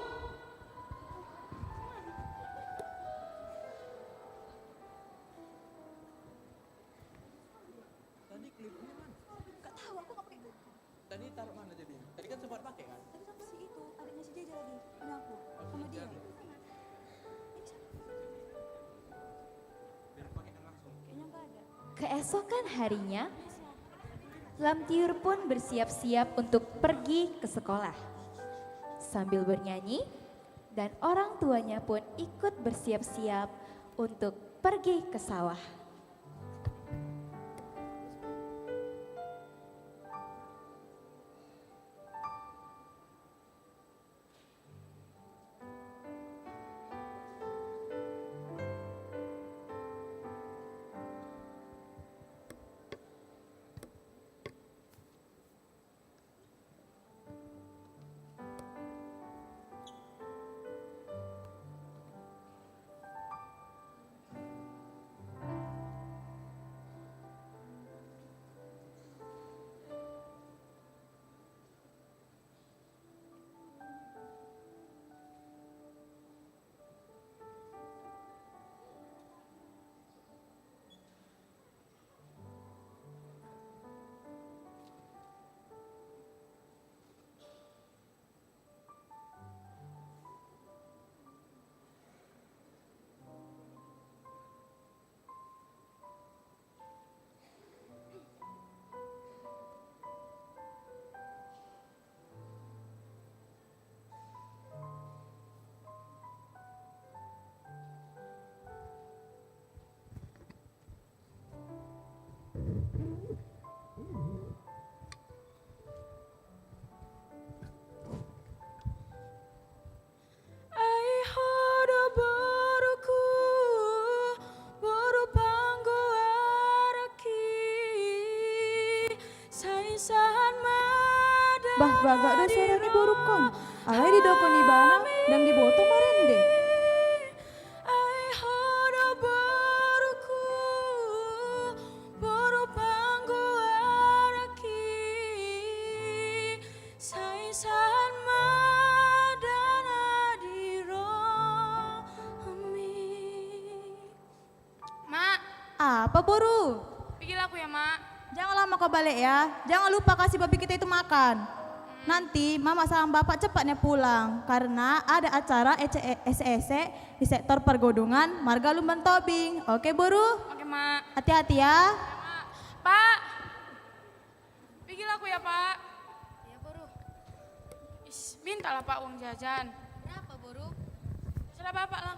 Tadi taruh mana jadi? Tadi kan sempat pakai kan? Tadi sama si itu, adiknya si Jeja lagi, punya aku, sama dia. Kayaknya enggak ada. Keesokan harinya, Lamtiur pun bersiap-siap untuk pergi ke sekolah. Sambil bernyanyi, dan orang tuanya pun ikut bersiap-siap untuk pergi ke sawah. Bah, bagak ada suaranya baru kon. Alai di dokoni bana dan di boto marende. Mak, Apa Boru? Pikir aku ya, Mak. Jangan lama kau balik ya. Jangan lupa kasih babi kita itu makan. Nanti mama sama bapak cepatnya pulang karena ada acara ECE di sektor pergodongan Marga Lumban Tobing. Oke, Buru? Oke, Mak. Hati-hati ya. Pak. Pikir aku ya, Pak. Ya, Buru. Mintalah Pak uang jajan. Berapa, Buru? Salah Bapak lah.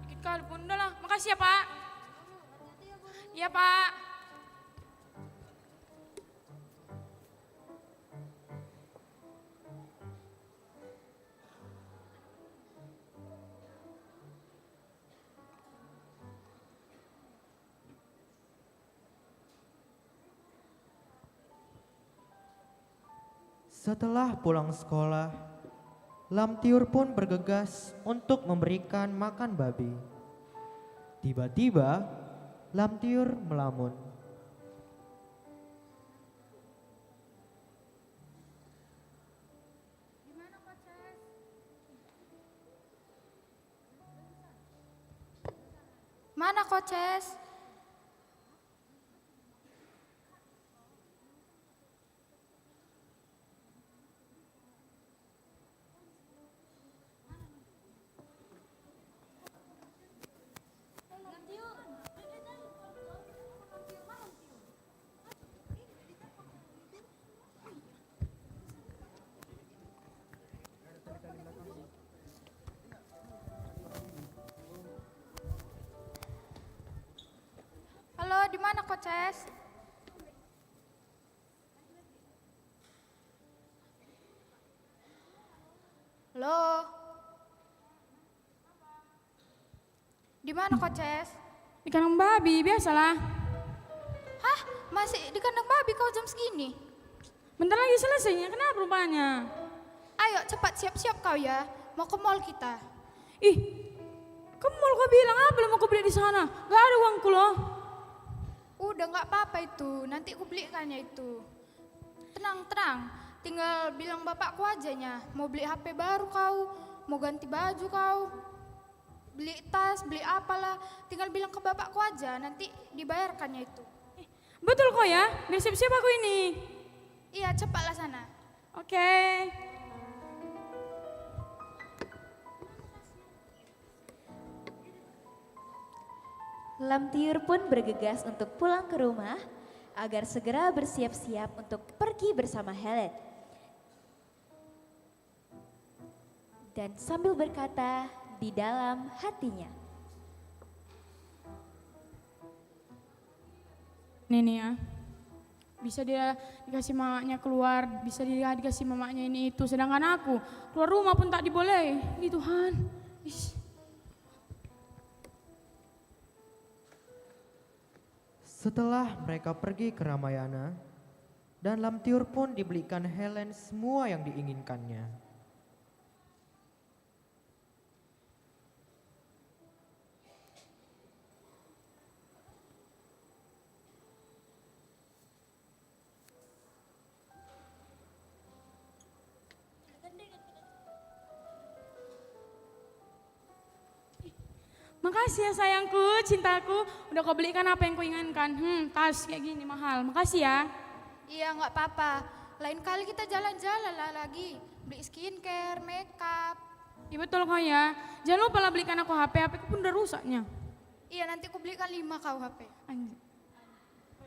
Dikit kali pun udah lah. Makasih ya, Pak. Iya, Pak. Setelah pulang sekolah, Lamtiur pun bergegas untuk memberikan makan babi. Tiba-tiba, Lamtiur melamun. Mana Koces? Halo, di mana Koces? Halo. Di mana Koces? Di kandang babi, biasalah. Hah? Masih di kandang babi kau jam segini? Bentar lagi selesainya, kenapa rupanya? Ayo cepat siap-siap kau ya, mau ke mall kita. Ih, ke mall kau bilang apa yang mau kau beli di sana? Gak ada uangku loh. Udah nggak apa-apa itu, nanti aku belikannya itu. Tenang, tinggal bilang bapakku ajanya. Mau beli HP baru kau, mau ganti baju kau, beli tas, beli apalah. Tinggal bilang ke bapakku aja, nanti dibayarkannya itu. Betul kok ya, biar siap-siap aku ini. Iya, cepatlah sana. Oke. Lamtiur pun bergegas untuk pulang ke rumah agar segera bersiap-siap untuk pergi bersama Helen. Dan sambil berkata di dalam hatinya, Nih ya, bisa dia dikasih mamanya keluar, bisa dia dikasih mamanya ini itu. Sedangkan aku keluar rumah pun tak diboleh. Ih Tuhan. Ish. Setelah mereka pergi ke Ramayana, dan Lamtiur pun dibelikan Helen semua yang diinginkannya. Makasih ya sayangku, cintaku. Udah kau belikan apa yang kau inginkan. Tas kayak gini mahal. Makasih ya. Iya, nggak apa-apa. Lain kali kita jalan-jalan lah lagi, beli skincare, makeup. Iya betul kau ya. Jangan lupa lah belikan aku HP. HP ku pun udah rusaknya. Iya, nanti aku belikan 5 kau HP. Anjir.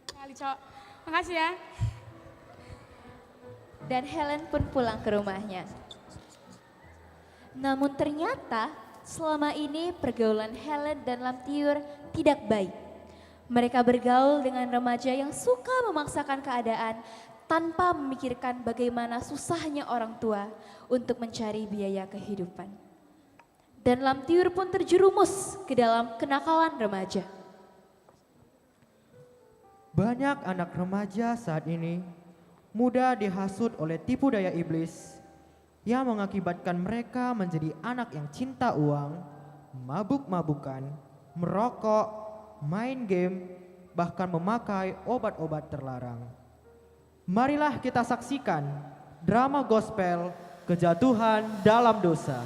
Kali cok. Makasih ya. dan Helen pun pulang ke rumahnya. Namun ternyata selama ini pergaulan Helen dan Lamtiur tidak baik. Mereka bergaul dengan remaja yang suka memaksakan keadaan tanpa memikirkan bagaimana susahnya orang tua untuk mencari biaya kehidupan. Dan Lamtiur pun terjerumus ke dalam kenakalan remaja. Banyak anak remaja saat ini mudah dihasut oleh tipu daya iblis yang mengakibatkan mereka menjadi anak yang cinta uang, mabuk-mabukan, merokok, main game, bahkan memakai obat-obat terlarang. Marilah kita saksikan drama gospel Kejatuhan dalam Dosa.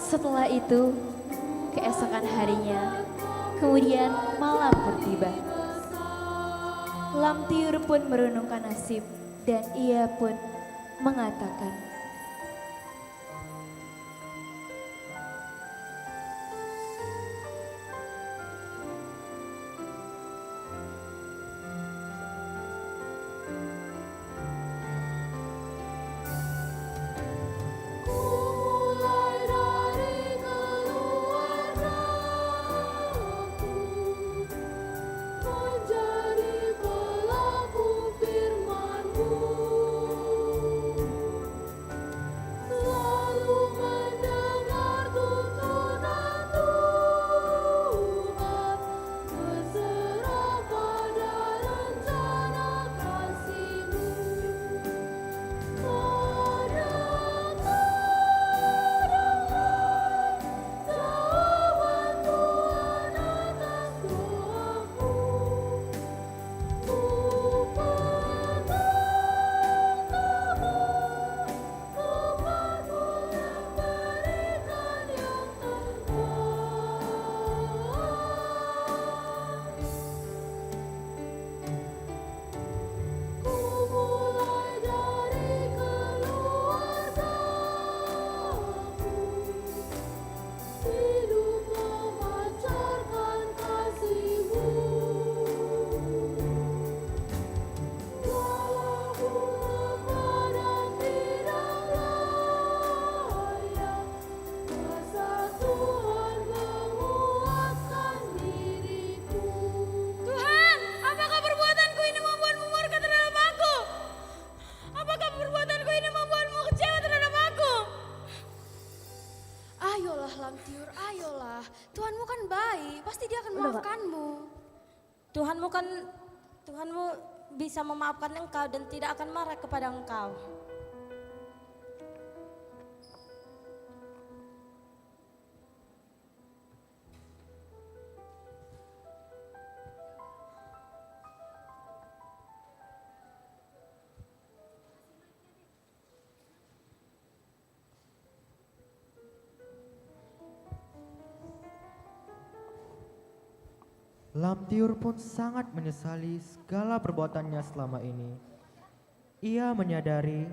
Setelah itu, keesokan harinya, kemudian malam pun tiba. Lamtiur pun merenungkan nasib dan ia pun mengatakan, Lamtiur, ayolah. Tuhanmu kan baik, pasti dia akan Udah, Kak. memaafkanmu. Tuhanmu bisa memaafkan engkau dan tidak akan marah kepada engkau. Lamtiur pun sangat menyesali segala perbuatannya selama ini. Ia menyadari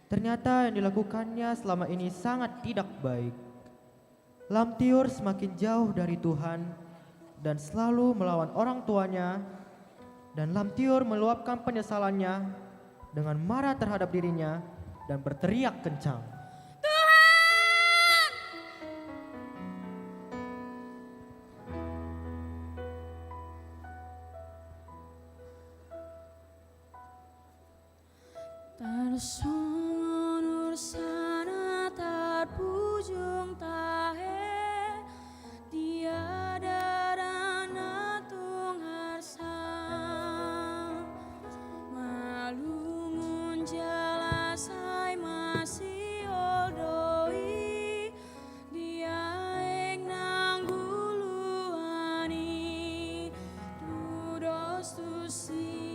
ternyata yang dilakukannya selama ini sangat tidak baik. Lamtiur semakin jauh dari Tuhan dan selalu melawan orang tuanya. Dan Lamtiur meluapkan penyesalannya dengan marah terhadap dirinya dan berteriak kencang. Tersunur sana terpujung tahe tiada dana tung harsa malungun jelasai masih oldoi dia eng nangguluani dudos tusi.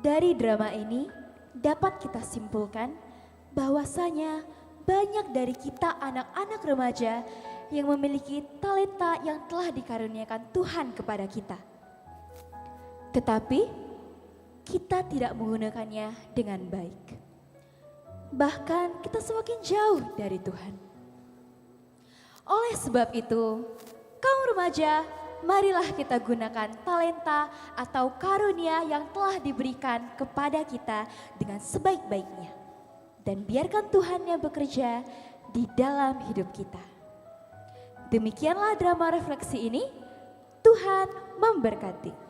Dari drama ini dapat kita simpulkan bahwasanya banyak dari kita anak-anak remaja yang memiliki talenta yang telah dikaruniakan Tuhan kepada kita. Tetapi kita tidak menggunakannya dengan baik. Bahkan kita semakin jauh dari Tuhan. Oleh sebab itu, kaum remaja, marilah kita gunakan talenta atau karunia yang telah diberikan kepada kita dengan sebaik-baiknya. Dan biarkan Tuhan yang bekerja di dalam hidup kita. Demikianlah drama refleksi ini. Tuhan memberkati.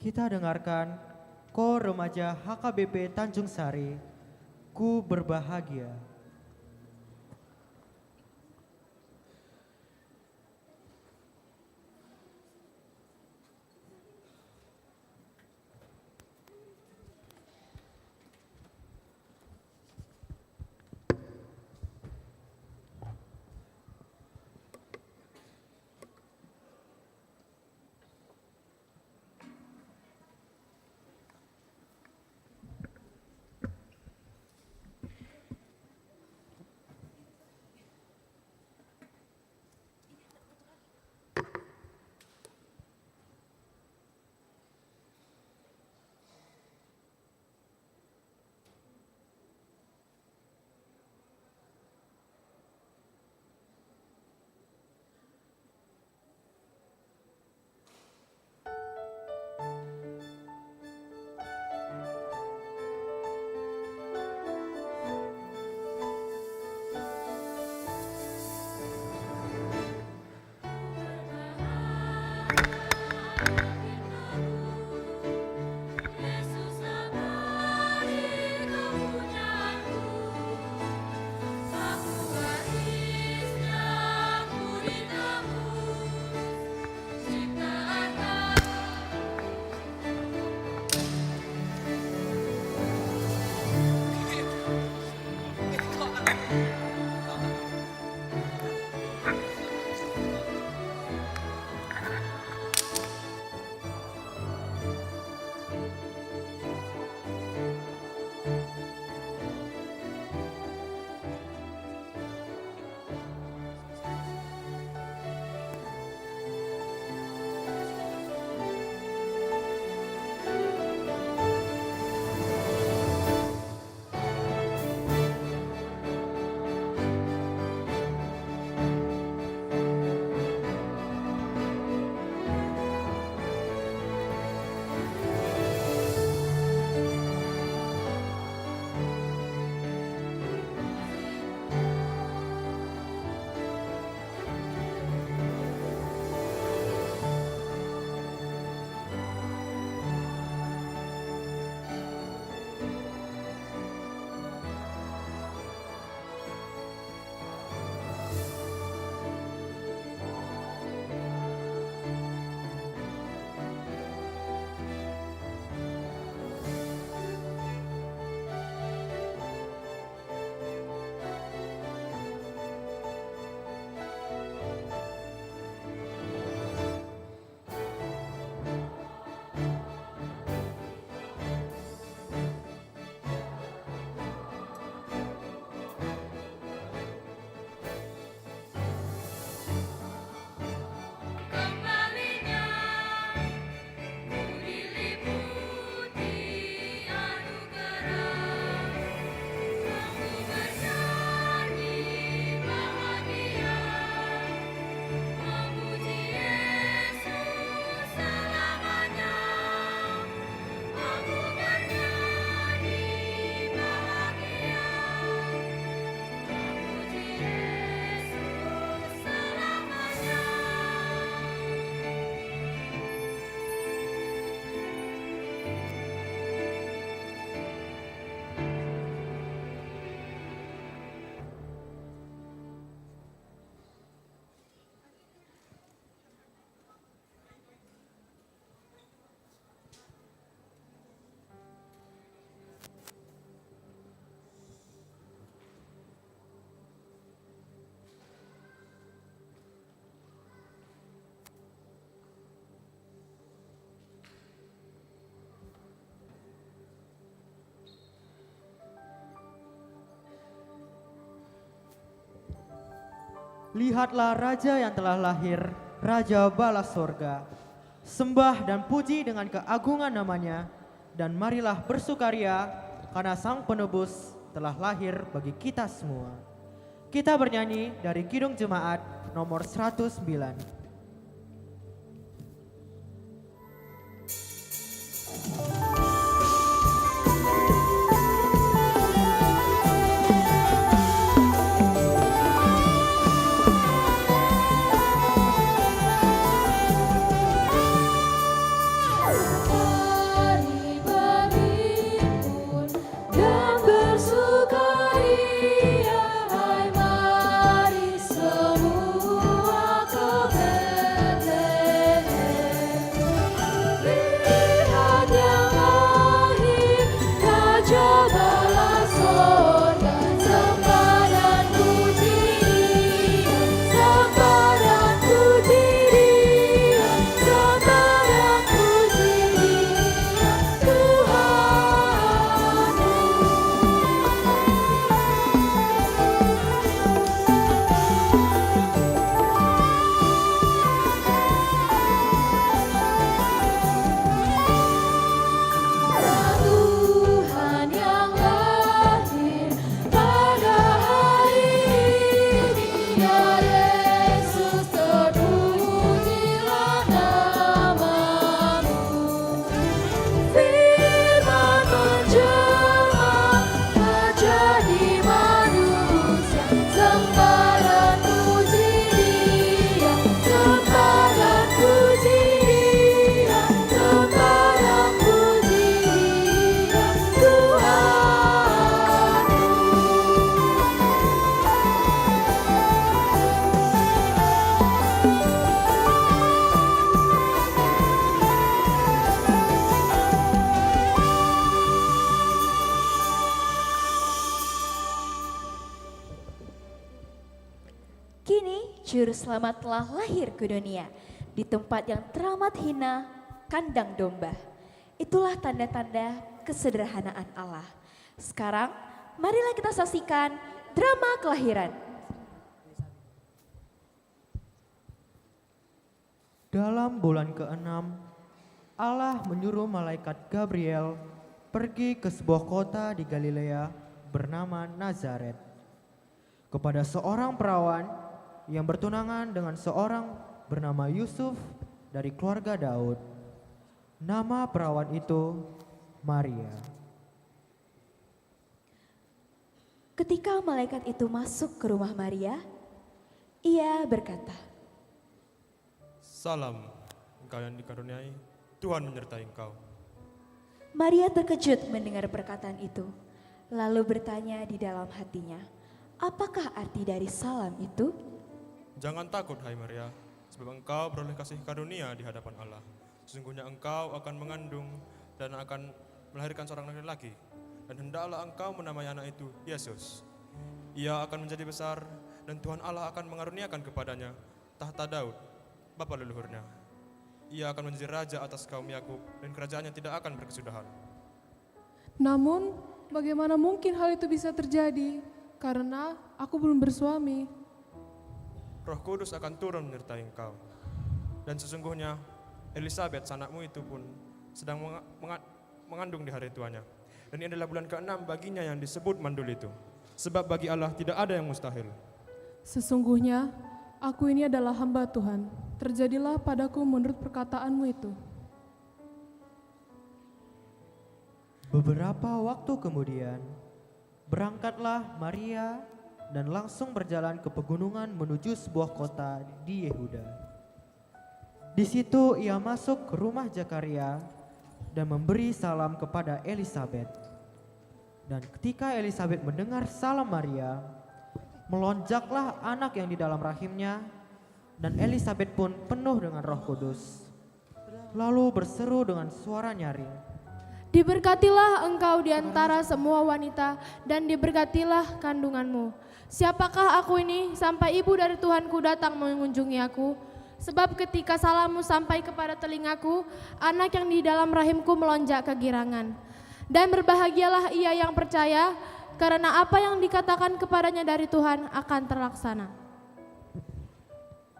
Kita dengarkan Kor Remaja HKBP Tanjung Sari, Ku Berbahagia. Lihatlah Raja yang telah lahir, Raja bala sorga. Sembah dan puji dengan keagungan namanya, dan marilah bersukaria karena Sang Penebus telah lahir bagi kita semua. Kita bernyanyi dari Kidung Jemaat nomor 109. Mari berhimpun dan bersukaria, hai mari semua ke Betlehem. Lihat yang lahir, Raja bala sorga, sembah dan puji Dia, sembah dan puji Dia, sembah dan puji Dia, Tuhanmu. Tuhan yang lahir pada hari ini, ya Yesus, terpujilah namamu. Firman menjelma menjadi manusia, sembah dan puji Dia, sembah dan puji Dia, sembah dan puji Dia, Tuhanmu. Kini juru selamat telah lahir ke dunia di tempat yang teramat hina, kandang domba. Itulah tanda-tanda kesederhanaan Allah. Sekarang marilah kita saksikan drama kelahiran. Dalam bulan ke-6, Allah menyuruh malaikat Gabriel pergi ke sebuah kota di Galilea bernama Nazaret, kepada seorang perawan yang bertunangan dengan seorang bernama Yusuf dari keluarga Daud. Nama perawan itu Maria. Ketika malaikat itu masuk ke rumah Maria, ia berkata, Salam, engkau yang dikaruniai, Tuhan menyertai engkau. Maria terkejut mendengar perkataan itu, lalu bertanya di dalam hatinya, apakah arti dari salam itu? Jangan takut, hai Maria, sebab engkau beroleh kasih karunia di hadapan Allah. Sesungguhnya engkau akan mengandung dan akan melahirkan seorang laki-laki, dan hendaklah engkau menamai anak itu Yesus. Ia akan menjadi besar, dan Tuhan Allah akan mengaruniakan kepadanya tahta Daud, bapa leluhurnya. Ia akan menjadi raja atas kaum Yakub, dan kerajaannya tidak akan berkesudahan. Namun, bagaimana mungkin hal itu bisa terjadi? Karena aku belum bersuami. Roh Kudus akan turun menyertai engkau. Dan sesungguhnya Elisabeth sanakmu itu pun sedang mengandung di hari tuanya. Dan ini adalah bulan ke-6 baginya yang disebut mandul itu. Sebab bagi Allah tidak ada yang mustahil. Sesungguhnya, aku ini adalah hamba Tuhan. Terjadilah padaku menurut perkataanmu itu. Beberapa waktu kemudian, berangkatlah Maria dan langsung berjalan ke pegunungan menuju sebuah kota di Yehuda. Di situ ia masuk ke rumah Zakaria dan memberi salam kepada Elisabeth. Dan ketika Elisabeth mendengar salam Maria, melonjaklah anak yang di dalam rahimnya, dan Elisabeth pun penuh dengan Roh Kudus. Lalu berseru dengan suara nyaring, Diberkatilah engkau di antara semua wanita, dan diberkatilah kandunganmu. Siapakah aku ini sampai ibu dari Tuhanku datang mengunjungi aku? Sebab ketika salammu sampai kepada telingaku, anak yang di dalam rahimku melonjak kegirangan. Dan berbahagialah ia yang percaya, karena apa yang dikatakan kepadanya dari Tuhan akan terlaksana.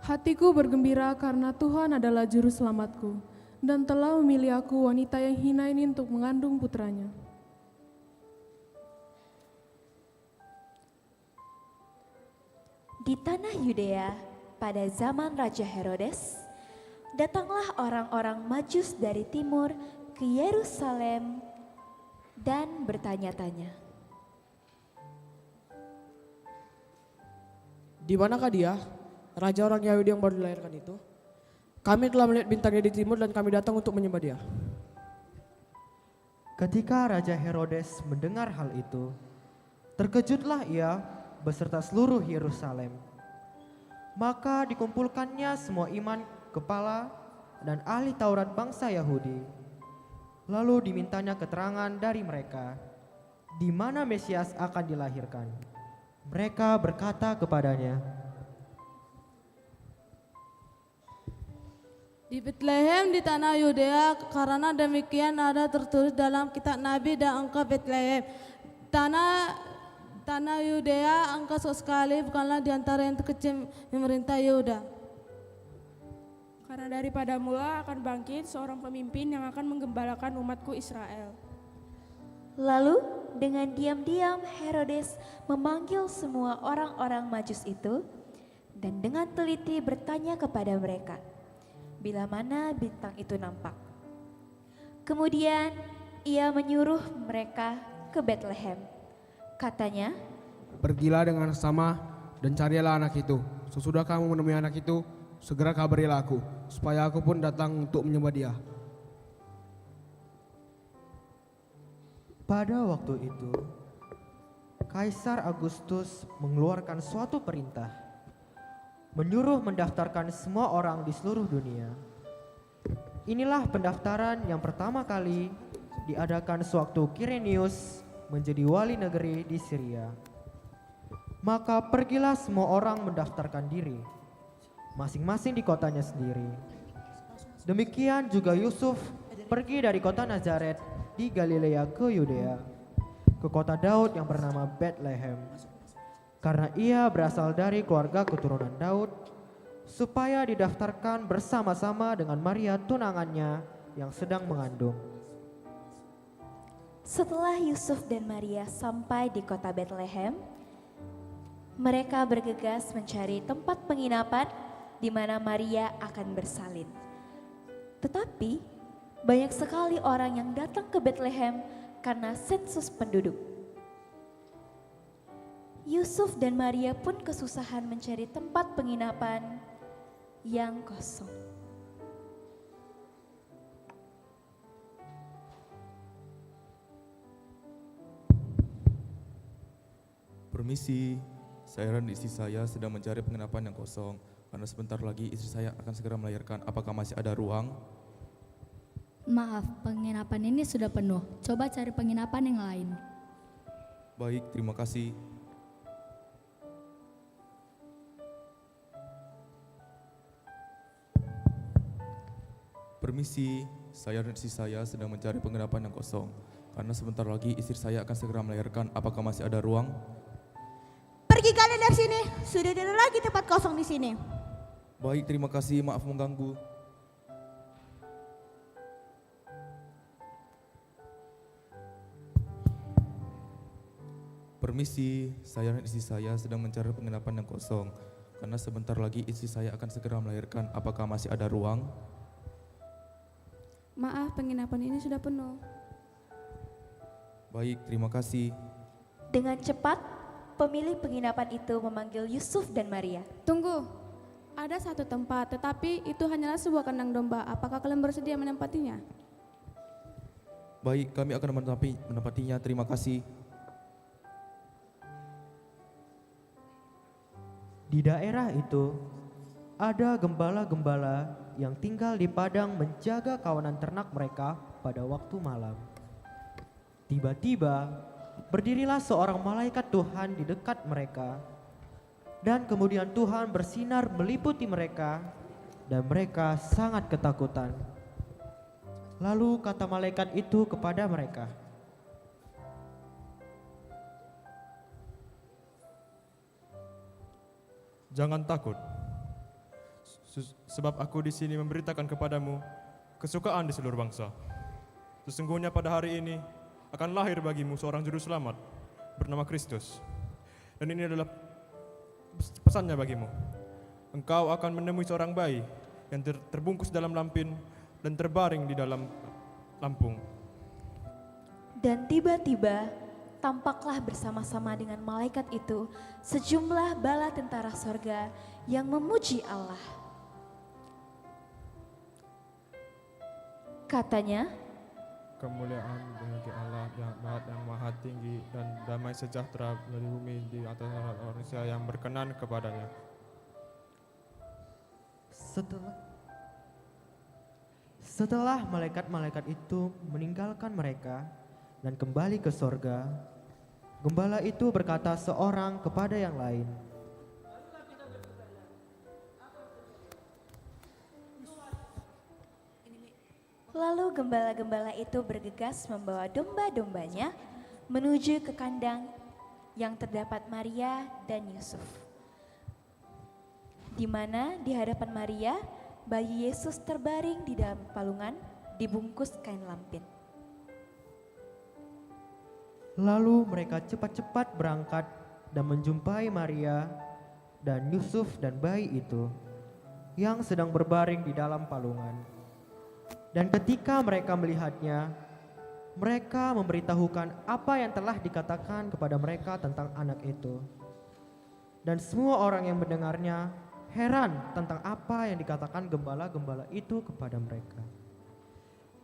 Hatiku bergembira karena Tuhan adalah juru selamatku dan telah memilih aku wanita yang hina ini untuk mengandung putranya. Di tanah Yudea pada zaman Raja Herodes, datanglah orang-orang Majus dari timur ke Yerusalem dan bertanya-tanya. Di manakah dia, raja orang Yahudi yang baru dilahirkan itu? Kami telah melihat bintangnya di timur dan kami datang untuk menyembah dia. Ketika Raja Herodes mendengar hal itu, terkejutlah ia beserta seluruh Yerusalem. Maka dikumpulkannya semua imam kepala dan ahli Taurat bangsa Yahudi. Lalu dimintanya keterangan dari mereka, di mana Mesias akan dilahirkan. Mereka berkata kepadanya, di Betlehem di tanah Yudea, karena demikian ada tertulis dalam kitab Nabi, dan engkau Betlehem, tanah Yudea, engkau sekali bukanlah di antara yang terkecil memerintah Yehuda. Karena daripada mula akan bangkit seorang pemimpin yang akan menggembalakan umatku Israel. Lalu dengan diam-diam Herodes memanggil semua orang-orang Majus itu dan dengan teliti bertanya kepada mereka bila mana bintang itu nampak. Kemudian ia menyuruh mereka ke Betlehem. Katanya, Pergilah dengan sama dan carilah anak itu. Sesudah kamu menemui anak itu, segera kabarilah aku, supaya aku pun datang untuk menyembah dia. pada waktu itu, Kaisar Agustus mengeluarkan suatu perintah, menyuruh mendaftarkan semua orang di seluruh dunia. Inilah pendaftaran yang pertama kali diadakan sewaktu Quirinius menjadi wali negeri di Syria. Maka pergilah semua orang mendaftarkan diri, masing-masing di kotanya sendiri. Demikian juga Yusuf pergi dari kota Nazaret di Galilea ke Yudea, ke kota Daud yang bernama Bethlehem, karena ia berasal dari keluarga keturunan Daud, supaya didaftarkan bersama-sama dengan Maria tunangannya yang sedang mengandung. setelah Yusuf dan Maria sampai di kota Bethlehem, mereka bergegas mencari tempat penginapan di mana Maria akan bersalin. Tetapi banyak sekali orang yang datang ke Bethlehem karena sensus penduduk. Yusuf dan Maria pun kesusahan mencari tempat penginapan yang kosong. Permisi, saya dan istri saya sedang mencari penginapan yang kosong karena sebentar lagi istri saya akan segera melahirkan. Apakah masih ada ruang? Maaf, penginapan ini sudah penuh. Coba cari penginapan yang lain. Baik, terima kasih. Permisi, saya dan istri saya sedang mencari penginapan yang kosong karena sebentar lagi istri saya akan segera melahirkan. Apakah masih ada ruang? Pergi kalian dari sini, sudah tidak ada lagi tempat kosong di sini. Baik, terima kasih. Maaf mengganggu. Permisi, saya dan istri saya sedang mencari penginapan yang kosong karena sebentar lagi istri saya akan segera melahirkan. Apakah masih ada ruang? Maaf, penginapan ini sudah penuh. Baik, terima kasih. Dengan cepat, pemilik penginapan itu memanggil Yusuf dan Maria. Tunggu, ada satu tempat, tetapi itu hanyalah sebuah kandang domba. Apakah kalian bersedia menempatinya? Baik, kami akan menempatinya. Terima kasih. Di daerah itu, ada gembala-gembala yang tinggal di padang menjaga kawanan ternak mereka pada waktu malam. Tiba-tiba, berdirilah seorang malaikat Tuhan di dekat mereka, dan kemudian Tuhan bersinar meliputi mereka, dan mereka sangat ketakutan. Lalu kata malaikat itu kepada mereka, Jangan takut. Sebab aku di sini memberitakan kepadamu kesukaan di seluruh bangsa. Sesungguhnya pada hari ini akan lahir bagimu seorang juru selamat bernama Kristus. Dan ini adalah pesannya bagimu. Engkau akan menemui seorang bayi yang terbungkus dalam lampin dan terbaring di dalam lampung. Dan tiba-tiba tampaklah bersama-sama dengan malaikat itu sejumlah bala tentara sorga yang memuji Allah. Katanya, kemuliaan bagi Allah yang maha tinggi dan damai sejahtera dari bumi di atas manusia yang berkenan kepadanya. Setelah malaikat-malaikat itu meninggalkan mereka dan kembali ke sorga, gembala itu berkata seorang kepada yang lain, lalu gembala-gembala itu bergegas membawa domba-dombanya menuju ke kandang yang terdapat Maria dan Yusuf. Di mana di hadapan Maria, bayi Yesus terbaring di dalam palungan, dibungkus kain lampin. Lalu mereka cepat-cepat berangkat dan menjumpai Maria dan Yusuf dan bayi itu yang sedang berbaring di dalam palungan. Dan ketika mereka melihatnya, mereka memberitahukan apa yang telah dikatakan kepada mereka tentang anak itu. Dan semua orang yang mendengarnya heran tentang apa yang dikatakan gembala-gembala itu kepada mereka.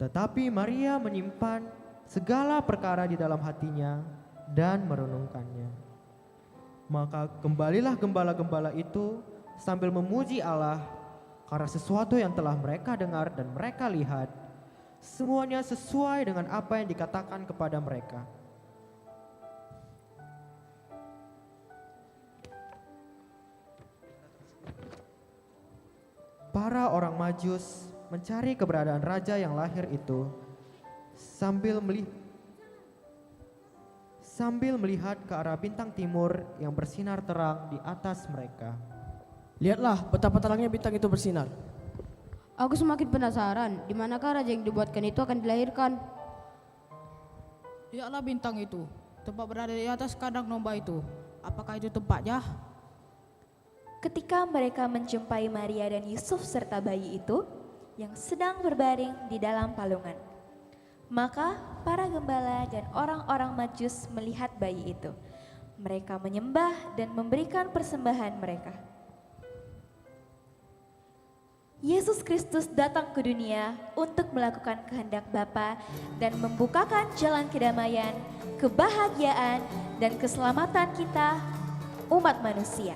Tetapi Maria menyimpan segala perkara di dalam hatinya dan merenungkannya. Maka kembalilah gembala-gembala itu sambil memuji Allah karena sesuatu yang telah mereka dengar dan mereka lihat, semuanya sesuai dengan apa yang dikatakan kepada mereka. Para orang Majus mencari keberadaan raja yang lahir itu sambil melihat ke arah bintang timur yang bersinar terang di atas mereka. Lihatlah betapa terangnya bintang itu bersinar. Aku semakin penasaran, di manakah raja yang dibuatkan itu akan dilahirkan? Lihatlah bintang itu, tempat berada di atas kandang domba itu. Apakah itu tempatnya? Ketika mereka menjumpai Maria dan Yusuf serta bayi itu yang sedang berbaring di dalam palungan, maka para gembala dan orang-orang Majus melihat bayi itu. Mereka menyembah dan memberikan persembahan mereka. Yesus Kristus datang ke dunia untuk melakukan kehendak Bapa dan membukakan jalan kedamaian, kebahagiaan, dan keselamatan kita, umat manusia.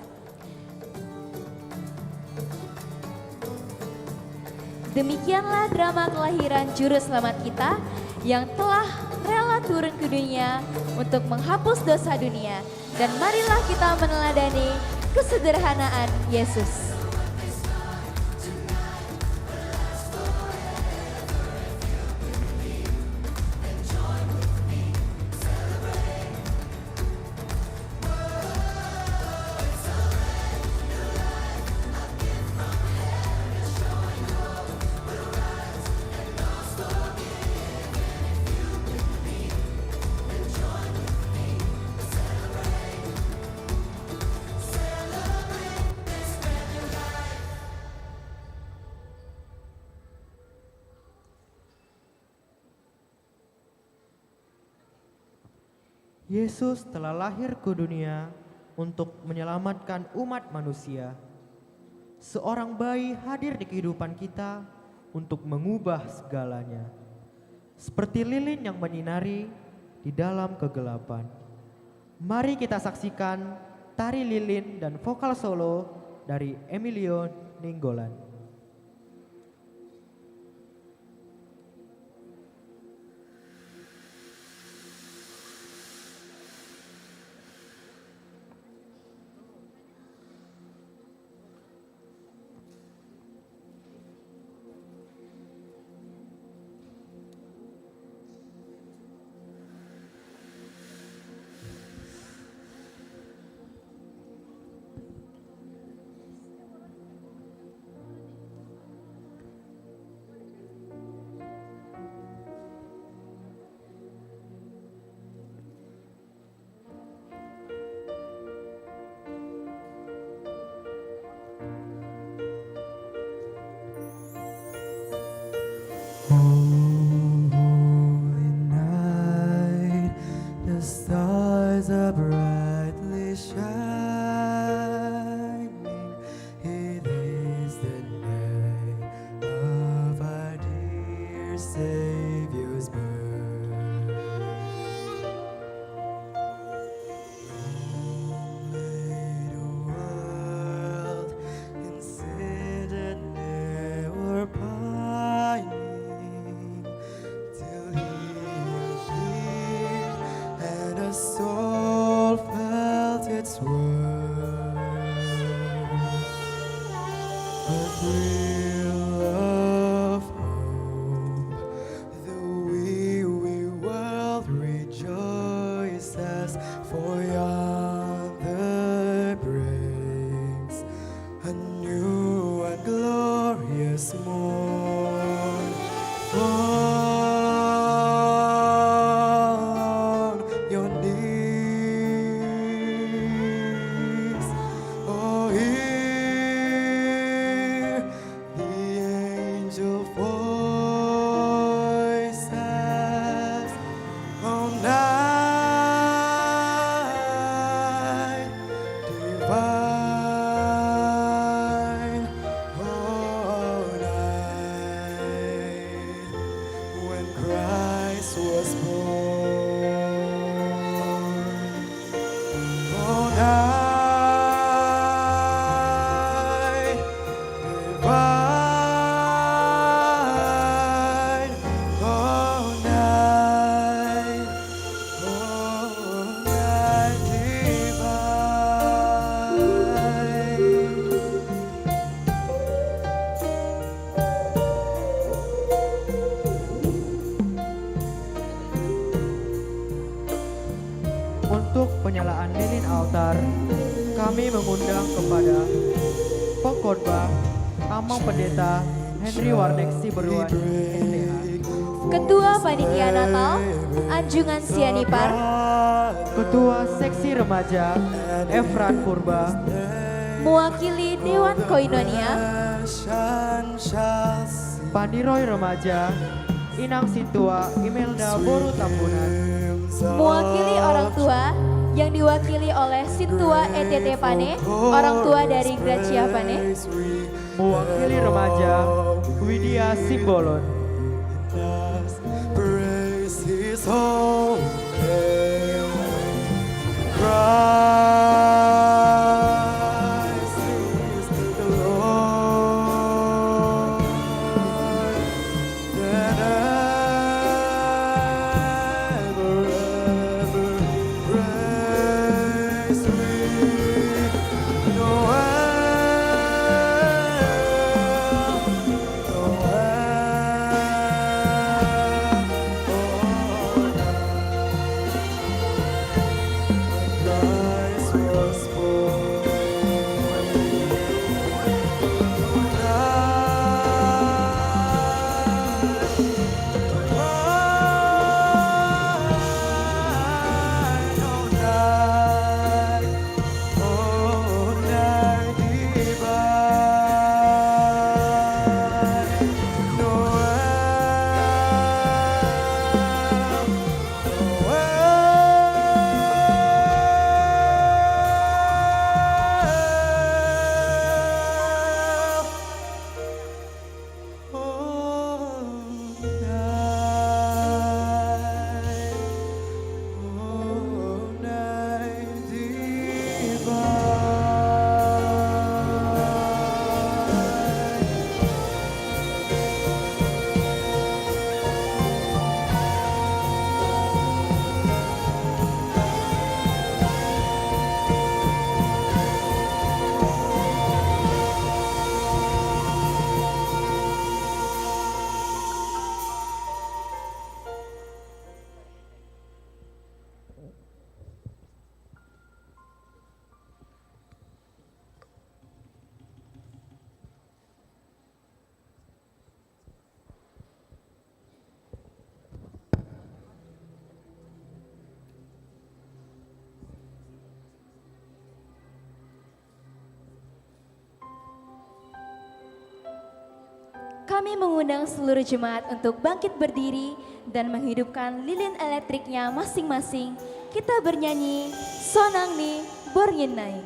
Demikianlah drama kelahiran Juru Selamat kita yang telah rela turun ke dunia untuk menghapus dosa dunia. Dan marilah kita meneladani kesederhanaan Yesus. Yesus telah lahir ke dunia untuk menyelamatkan umat manusia. Seorang bayi hadir di kehidupan kita untuk mengubah segalanya. Seperti lilin yang menyinari di dalam kegelapan. Mari kita saksikan tari lilin dan vokal solo dari Emilio Ninggolan. a thrill of hope. The weary world rejoices, for yonder breaks a new and glorious morn. Fall on your knees, oh, hear the angel voices, oh, night divine, oh, night when Christ was born, oh, night divine, oh, night divine. Untuk penyalaan lilin altar, kami mengundang kepada pengkhotbah Amang Pendeta Henry Warnek Siberwan, STH. Ketua Panitia Natal, Anjungan Sianipar, Ketua Seksi Remaja Efrat Purba, mewakili Dewan Koinonia, Pandiroy Remaja Inang Sintua Imelda Boru Tambunan, mewakili orang tua yang diwakili oleh Sintua ETT Pane, orang tua dari Gracia Pane, mewakili remaja Widya Simbolon, Praise His holy name. Christ is the Lord. And ever, ever praise we Noel, Christ was born. Kami mengundang seluruh jemaat untuk bangkit berdiri dan menghidupkan lilin elektriknya masing-masing. Kita bernyanyi Sonang Ni Bornyenai.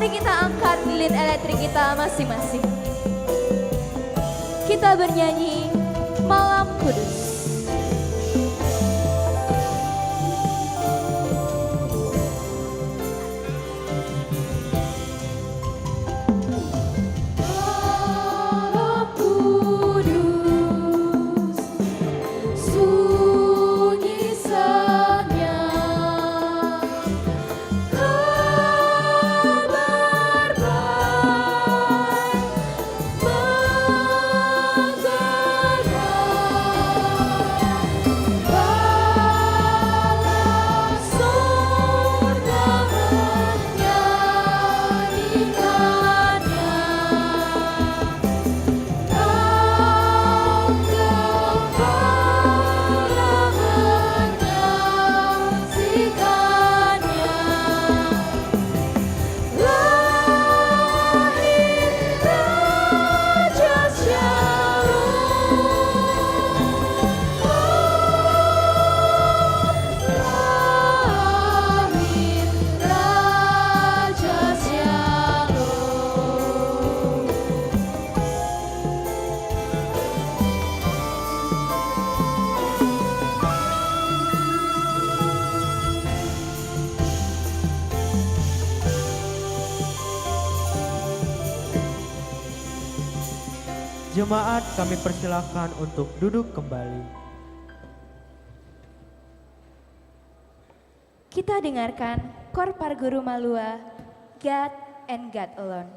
Mari kita angkat lilin elektrik kita masing-masing. Kita bernyanyi Malam Kudus. Malam kudus, sunyi senyap, kabar baik menggerak, surga menyanyikannya. Kau gembala menyaksikannya. Lahir Raja Shalom. Lahir Raja Shalom. Jemaat kami persilahkan untuk duduk kembali. Kita dengarkan Kor Parguru Malua, God and God Alone.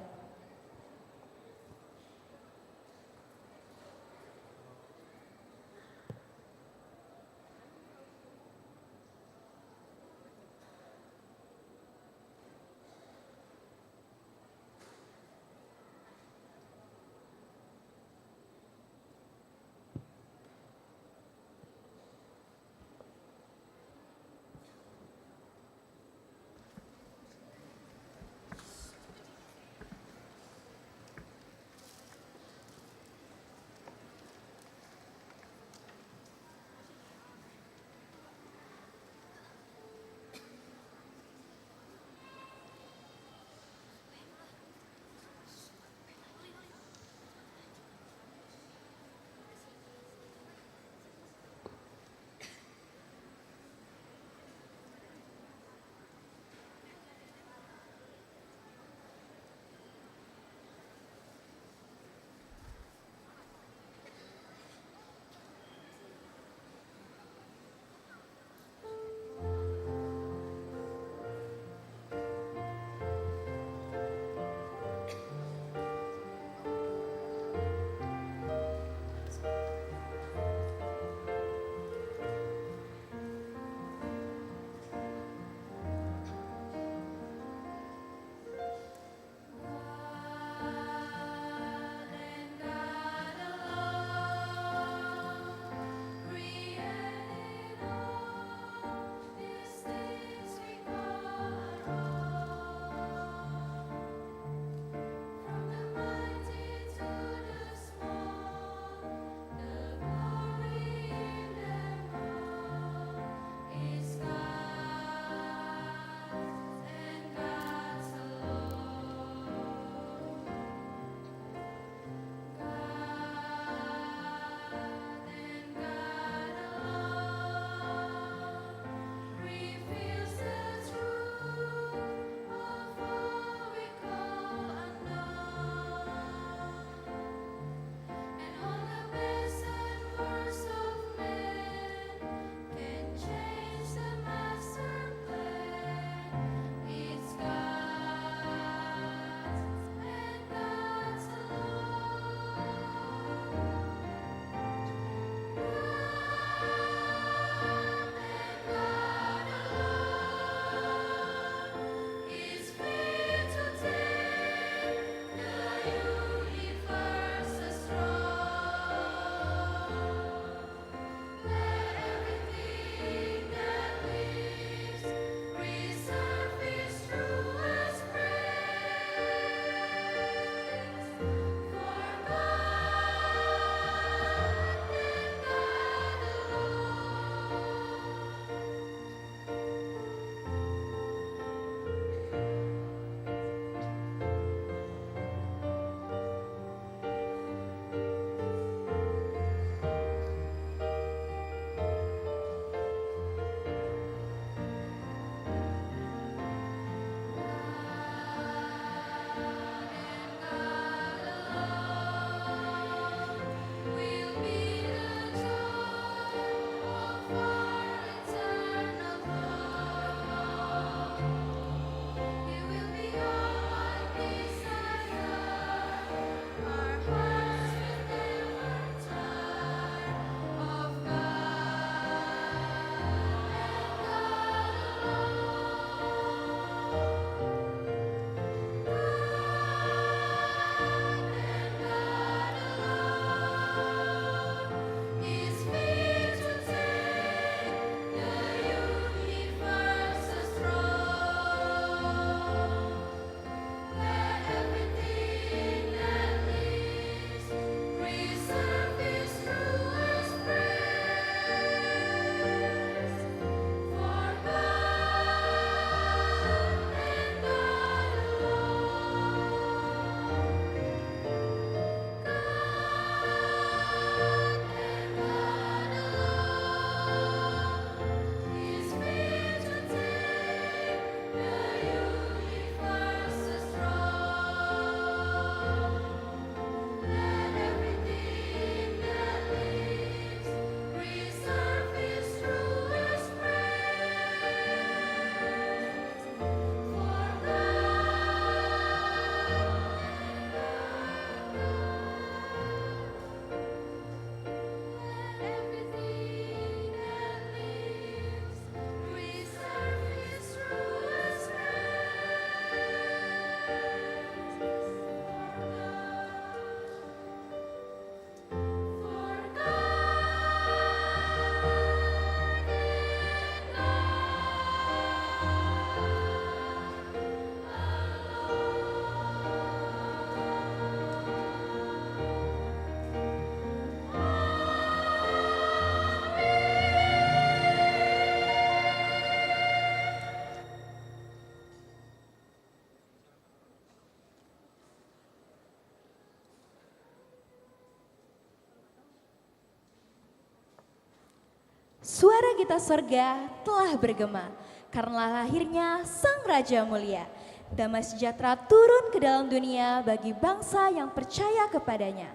Suara gitar sorga telah bergema karena lahirnya Sang Raja Mulia. Damai sejahtera turun ke dalam dunia bagi bangsa yang percaya kepadanya.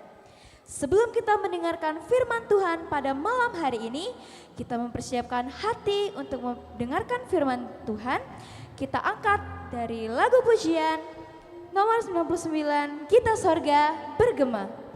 Sebelum kita mendengarkan firman Tuhan pada malam hari ini, kita mempersiapkan hati untuk mendengarkan firman Tuhan. Kita angkat dari lagu pujian nomor 99, Gitar Sorga Bergema.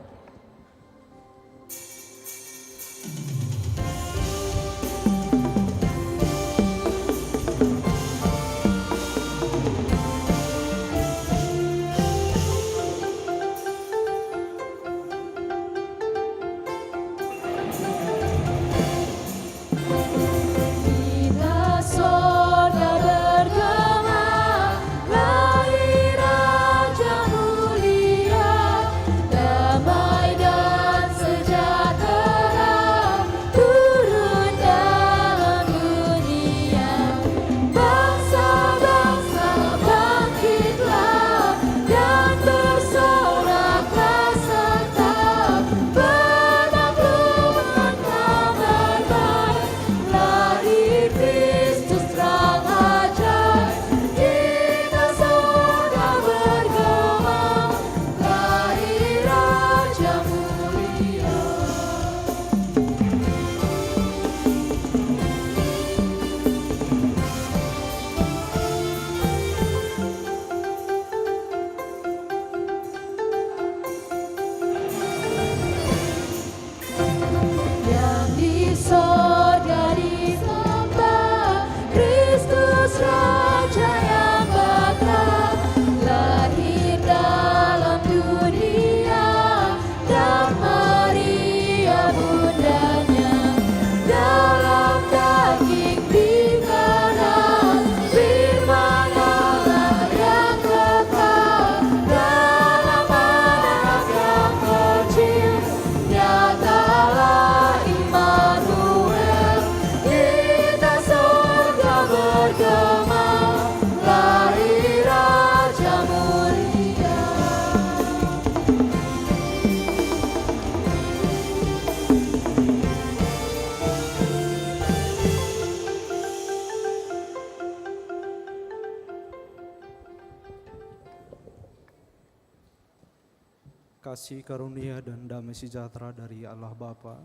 Kasih karunia dan damai sejahtera dari Allah Bapa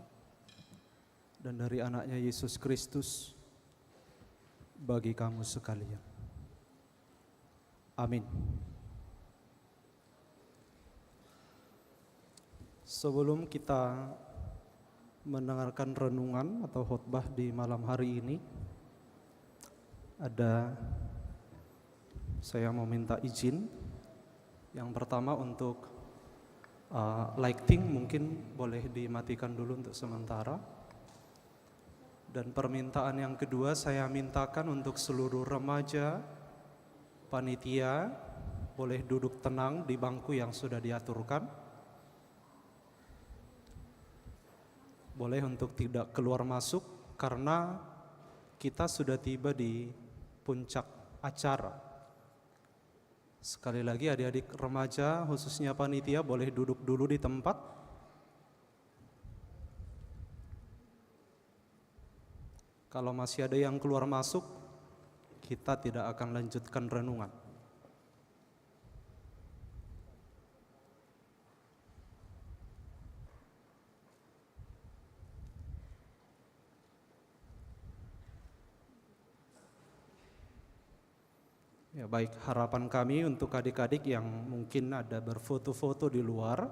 dan dari anaknya Yesus Kristus bagi kamu sekalian. Amin. Sebelum kita mendengarkan renungan atau khotbah di malam hari ini, saya mau minta izin. Yang pertama untuk lighting mungkin boleh dimatikan dulu untuk sementara. Dan permintaan yang kedua, saya mintakan untuk seluruh remaja, panitia, boleh duduk tenang di bangku yang sudah diaturkan. Boleh untuk tidak keluar masuk karena kita sudah tiba di puncak acara. Sekali lagi adik-adik remaja khususnya panitia boleh duduk dulu di tempat. Kalau masih ada yang keluar masuk, kita tidak akan lanjutkan renungan. Ya, baik, harapan kami untuk adik-adik yang mungkin ada berfoto-foto di luar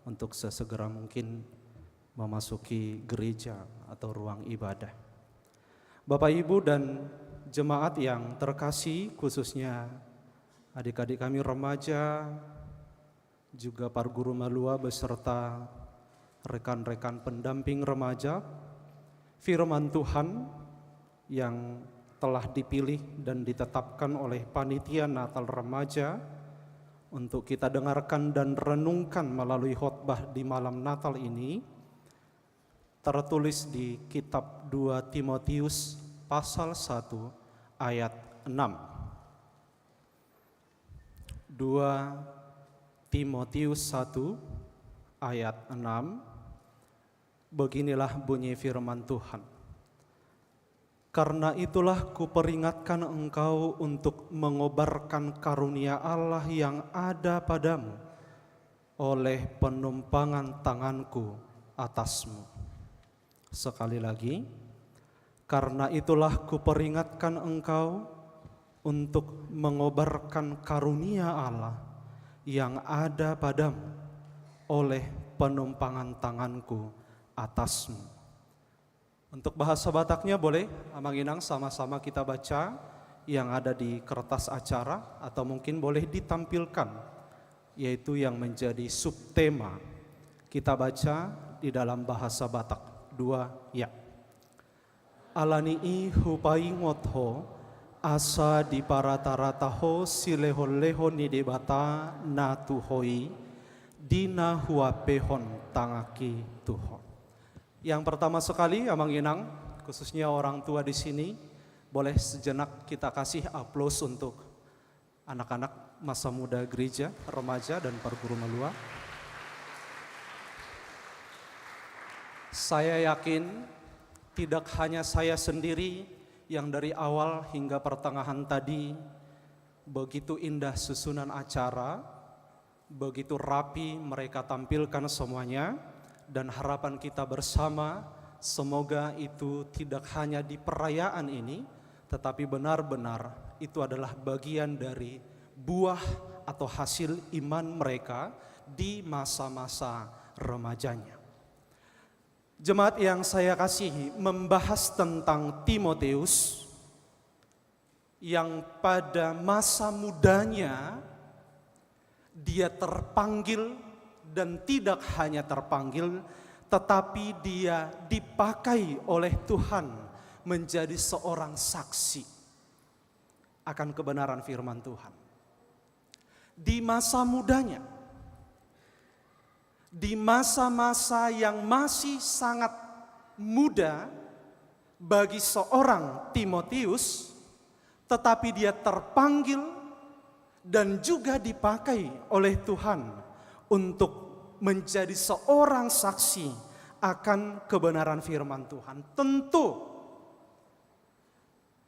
untuk sesegera mungkin memasuki gereja atau ruang ibadah. Bapak, Ibu, dan jemaat yang terkasih, khususnya adik-adik kami remaja, juga para guru malua beserta rekan-rekan pendamping remaja, firman Tuhan yang telah dipilih dan ditetapkan oleh panitia Natal Remaja untuk kita dengarkan dan renungkan melalui khotbah di malam Natal ini, tertulis di kitab 2 Timotius pasal 1 ayat 6. 2 Timotius 1 ayat 6, beginilah bunyi firman Tuhan. Karena itulah kuperingatkan engkau untuk mengobarkan karunia Allah yang ada padamu oleh penumpangan tanganku atasmu. Sekali lagi, karena itulah kuperingatkan engkau untuk mengobarkan karunia Allah yang ada padamu oleh penumpangan tanganku atasmu. Untuk bahasa Bataknya boleh Amang Inang sama-sama kita baca yang ada di kertas acara atau mungkin boleh ditampilkan, yaitu yang menjadi subtema. Kita baca di dalam bahasa Batak. 2 ya. Alanii hupai ngotho asa di paratarataho sileho-leho ni debata na tuhoi dina huapehon tangaki tuhon. Yang pertama sekali Amang Inang, khususnya orang tua di sini, boleh sejenak kita kasih aplaus untuk anak-anak masa muda gereja, remaja dan perguru melua. Saya yakin tidak hanya saya sendiri yang dari awal hingga pertengahan tadi begitu indah susunan acara, begitu rapi mereka tampilkan semuanya. Dan harapan kita bersama, semoga itu tidak hanya di perayaan ini, tetapi benar-benar itu adalah bagian dari buah atau hasil iman mereka di masa-masa remajanya. Jemaat yang saya kasihi, membahas tentang Timotius yang pada masa mudanya dia terpanggil. Dan tidak hanya terpanggil, tetapi dia dipakai oleh Tuhan menjadi seorang saksi akan kebenaran firman Tuhan. Di masa mudanya, di masa-masa yang masih sangat muda bagi seorang Timotius, tetapi dia terpanggil dan juga dipakai oleh Tuhan untuk menjadi seorang saksi akan kebenaran firman Tuhan. Tentu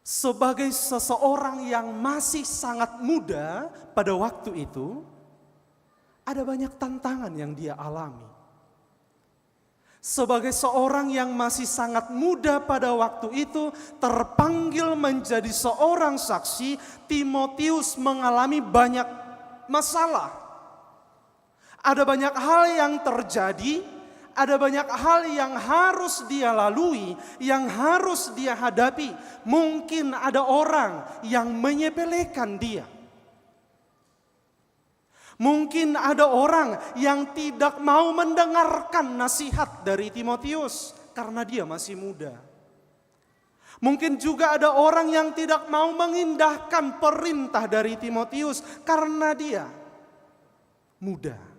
sebagai seseorang yang masih sangat muda pada waktu itu, ada banyak tantangan yang dia alami. Sebagai seorang yang masih sangat muda pada waktu itu, terpanggil menjadi seorang saksi, Timotius mengalami banyak masalah. Ada banyak hal yang terjadi, ada banyak hal yang harus dia lalui, yang harus dia hadapi. Mungkin ada orang yang menyepelekan dia. Mungkin ada orang yang tidak mau mendengarkan nasihat dari Timotius karena dia masih muda. Mungkin juga ada orang yang tidak mau mengindahkan perintah dari Timotius karena dia muda.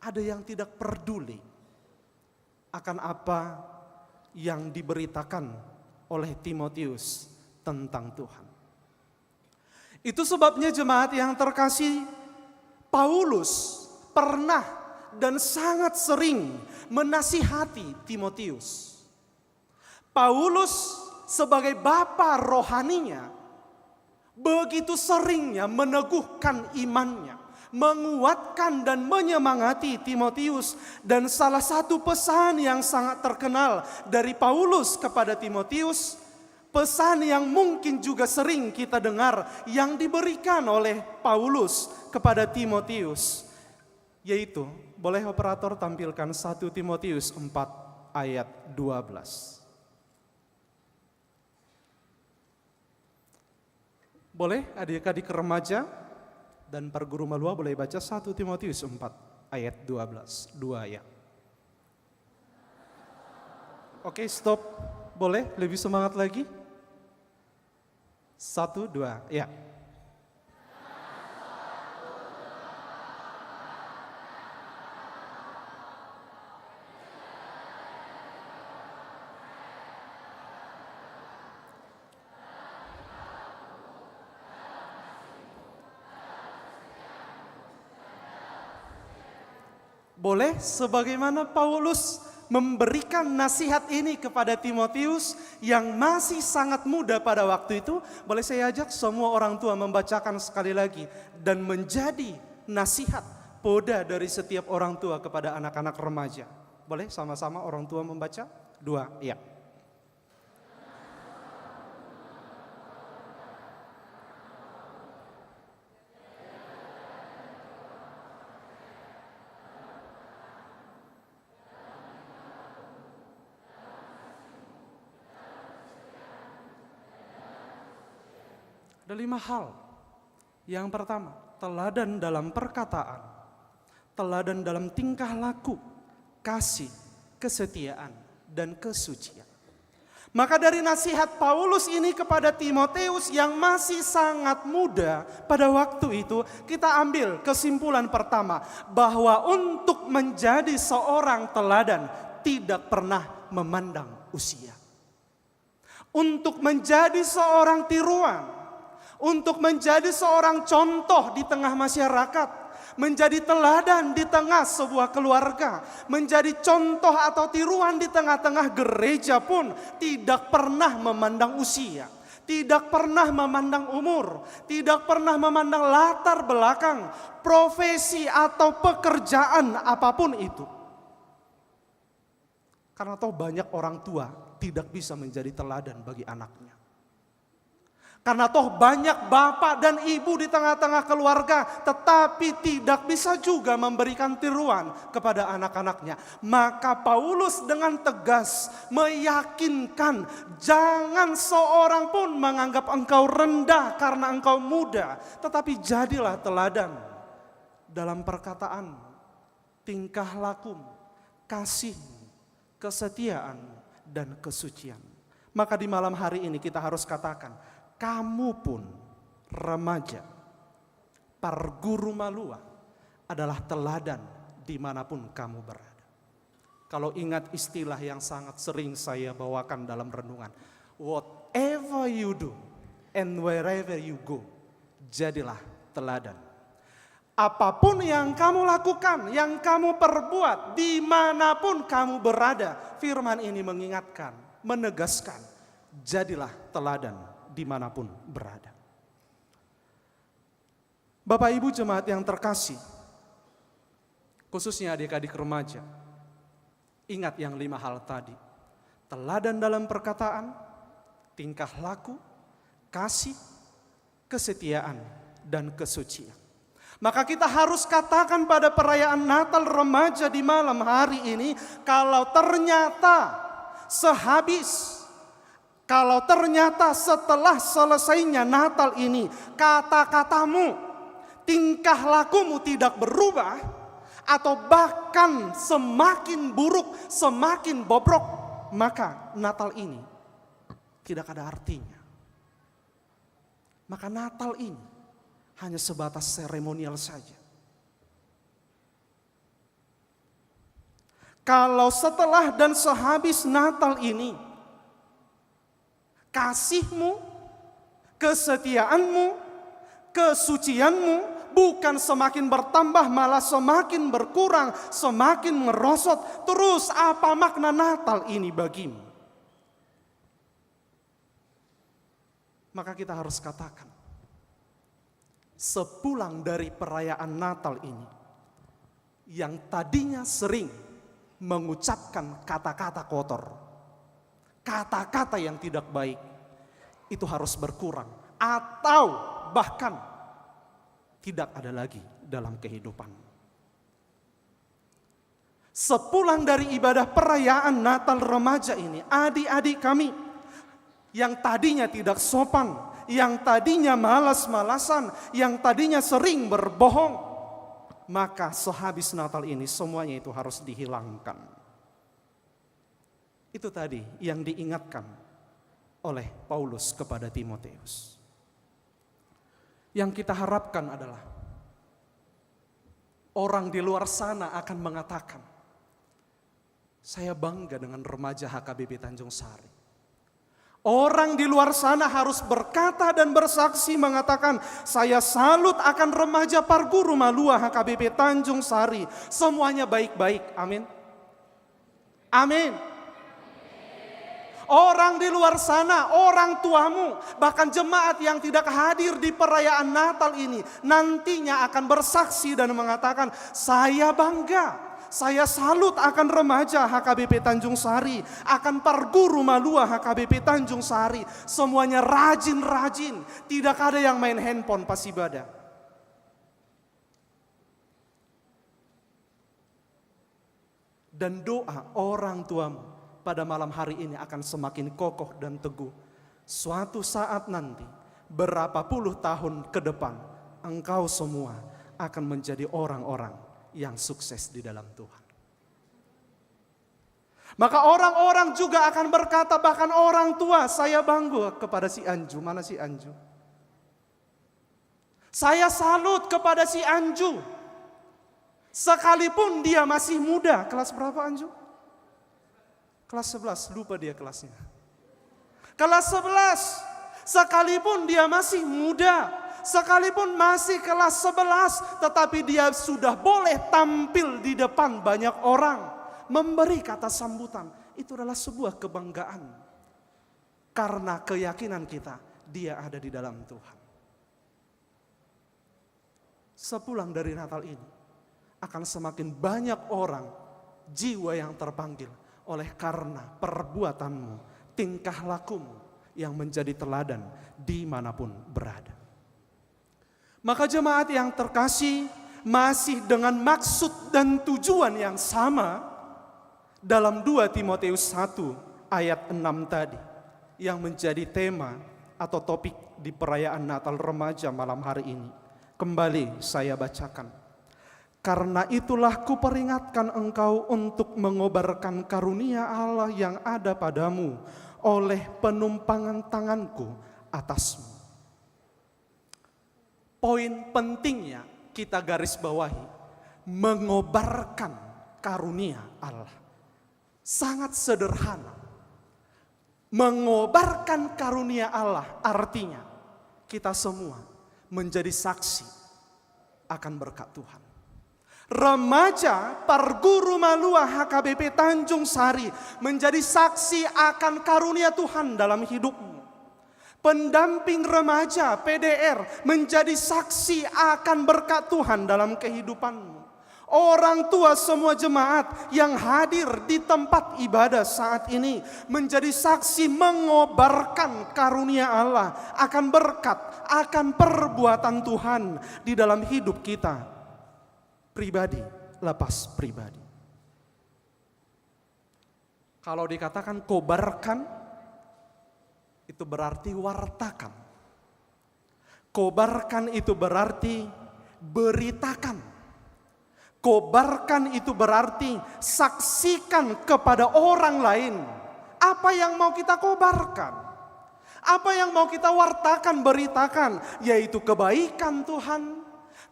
Ada yang tidak peduli akan apa yang diberitakan oleh Timotius tentang Tuhan. Itu sebabnya jemaat yang terkasih, Paulus pernah dan sangat sering menasihati Timotius. Paulus sebagai bapa rohaninya begitu seringnya meneguhkan imannya, menguatkan dan menyemangati Timotius. Dan salah satu pesan yang sangat terkenal dari Paulus kepada Timotius, pesan yang mungkin juga sering kita dengar yang diberikan oleh Paulus kepada Timotius, yaitu, boleh operator tampilkan 1 Timotius 4 ayat 12. Boleh adik-adik remaja dan perguru melua boleh baca 1 Timotius 4 ayat 12. 2 ya. Oke, stop. Boleh lebih semangat lagi? 1, 2, ya. Boleh sebagaimana Paulus memberikan nasihat ini kepada Timotius yang masih sangat muda pada waktu itu. Boleh saya ajak semua orang tua membacakan sekali lagi dan menjadi nasihat poda dari setiap orang tua kepada anak-anak remaja. Boleh sama-sama orang tua membaca? 2, ya. Ada 5 hal. Yang pertama, teladan dalam perkataan, teladan dalam tingkah laku, kasih, kesetiaan, dan kesucian. Maka dari nasihat Paulus ini kepada Timotius yang masih sangat muda pada waktu itu, kita ambil kesimpulan pertama, bahwa untuk menjadi seorang teladan tidak pernah memandang usia. Untuk menjadi seorang tiruan, untuk menjadi seorang contoh di tengah masyarakat, menjadi teladan di tengah sebuah keluarga, menjadi contoh atau tiruan di tengah-tengah gereja pun tidak pernah memandang usia, tidak pernah memandang umur, tidak pernah memandang latar belakang, profesi atau pekerjaan apapun itu. Karena toh banyak orang tua tidak bisa menjadi teladan bagi anaknya. Karena toh banyak bapak dan ibu di tengah-tengah keluarga tetapi tidak bisa juga memberikan tiruan kepada anak-anaknya. Maka Paulus dengan tegas meyakinkan, jangan seorang pun menganggap engkau rendah karena engkau muda, tetapi jadilah teladan dalam perkataan, tingkah laku, kasih, kesetiaan, dan kesucian. Maka di malam hari ini kita harus katakan, kamu pun remaja, parguru malua adalah teladan dimanapun kamu berada. Kalau ingat istilah yang sangat sering saya bawakan dalam renungan, whatever you do and wherever you go, jadilah teladan. Apapun yang kamu lakukan, yang kamu perbuat, dimanapun kamu berada, firman ini mengingatkan, menegaskan, jadilah teladan dimanapun berada. Bapak Ibu jemaat yang terkasih, khususnya adik-adik remaja, ingat yang 5 hal tadi. Teladan dalam perkataan, tingkah laku, kasih, kesetiaan, dan kesucian. Maka kita harus katakan pada perayaan Natal remaja di malam hari ini, kalau ternyata setelah selesainya Natal ini, kata-katamu, tingkah lakumu tidak berubah, atau bahkan semakin buruk, semakin bobrok, maka Natal ini tidak ada artinya. Maka Natal ini hanya sebatas seremonial saja. Kalau setelah dan sehabis Natal ini, kasihmu, kesetiaanmu, kesucianmu bukan semakin bertambah, malah semakin berkurang, semakin merosot. Terus apa makna Natal ini bagimu? Maka kita harus katakan, sepulang dari perayaan Natal ini, yang tadinya sering mengucapkan kata-kata kotor, kata-kata yang tidak baik, itu harus berkurang atau bahkan tidak ada lagi dalam kehidupan. Sepulang dari ibadah perayaan Natal remaja ini, adik-adik kami yang tadinya tidak sopan, yang tadinya malas-malasan, yang tadinya sering berbohong, maka sehabis Natal ini semuanya itu harus dihilangkan. Itu tadi yang diingatkan oleh Paulus kepada Timotius. Yang kita harapkan adalah orang di luar sana akan mengatakan, saya bangga dengan remaja HKBP Tanjung Sari. Orang di luar sana harus berkata dan bersaksi mengatakan, saya salut akan remaja Parguru Malua HKBP Tanjung Sari. Semuanya baik-baik, amin. Amin. Orang di luar sana, orang tuamu, bahkan jemaat yang tidak hadir di perayaan Natal ini nantinya akan bersaksi dan mengatakan, saya bangga, saya salut akan remaja HKBP Tanjung Sari, akan Parguru Malua HKBP Tanjung Sari. Semuanya rajin-rajin, tidak ada yang main handphone pas ibadah. Dan doa orang tuamu pada malam hari ini akan semakin kokoh dan teguh. Suatu saat nanti, berapa puluh tahun ke depan, engkau semua akan menjadi orang-orang yang sukses di dalam Tuhan. Maka orang-orang juga akan berkata, bahkan orang tua, saya bangga kepada si Anju. Mana si Anju? Saya salut kepada si Anju. Sekalipun dia masih muda. Kelas berapa Anju? Kelas 11, lupa dia kelasnya. Kelas 11, sekalipun dia masih muda, sekalipun masih kelas 11, tetapi dia sudah boleh tampil di depan banyak orang, memberi kata sambutan. Itu adalah sebuah kebanggaan. Karena keyakinan kita, dia ada di dalam Tuhan. Sepulang dari Natal ini, akan semakin banyak orang, jiwa yang terpanggil, oleh karena perbuatanmu, tingkah lakumu yang menjadi teladan dimanapun berada. Maka jemaat yang terkasih, masih dengan maksud dan tujuan yang sama, dalam 2 Timotius 1 ayat 6 tadi, yang menjadi tema atau topik di perayaan Natal Remaja malam hari ini. Kembali saya bacakan. Karena itulah kuperingatkan engkau untuk mengobarkan karunia Allah yang ada padamu oleh penumpangan tanganku atasmu. Poin pentingnya kita garis bawahi, mengobarkan karunia Allah. Sangat sederhana. Mengobarkan karunia Allah artinya kita semua menjadi saksi akan berkat Tuhan. Remaja Parguru Malua HKBP Tanjung Sari menjadi saksi akan karunia Tuhan dalam hidupmu. Pendamping remaja PDR menjadi saksi akan berkat Tuhan dalam kehidupanmu. Orang tua semua jemaat yang hadir di tempat ibadah saat ini menjadi saksi mengobarkan karunia Allah akan berkat, akan perbuatan Tuhan di dalam hidup kita. Pribadi lepas pribadi. Kalau dikatakan kobarkan, itu berarti wartakan. Kobarkan itu berarti beritakan. Kobarkan itu berarti saksikan kepada orang lain. Apa yang mau kita kobarkan? Apa yang mau kita wartakan, beritakan? Yaitu kebaikan Tuhan,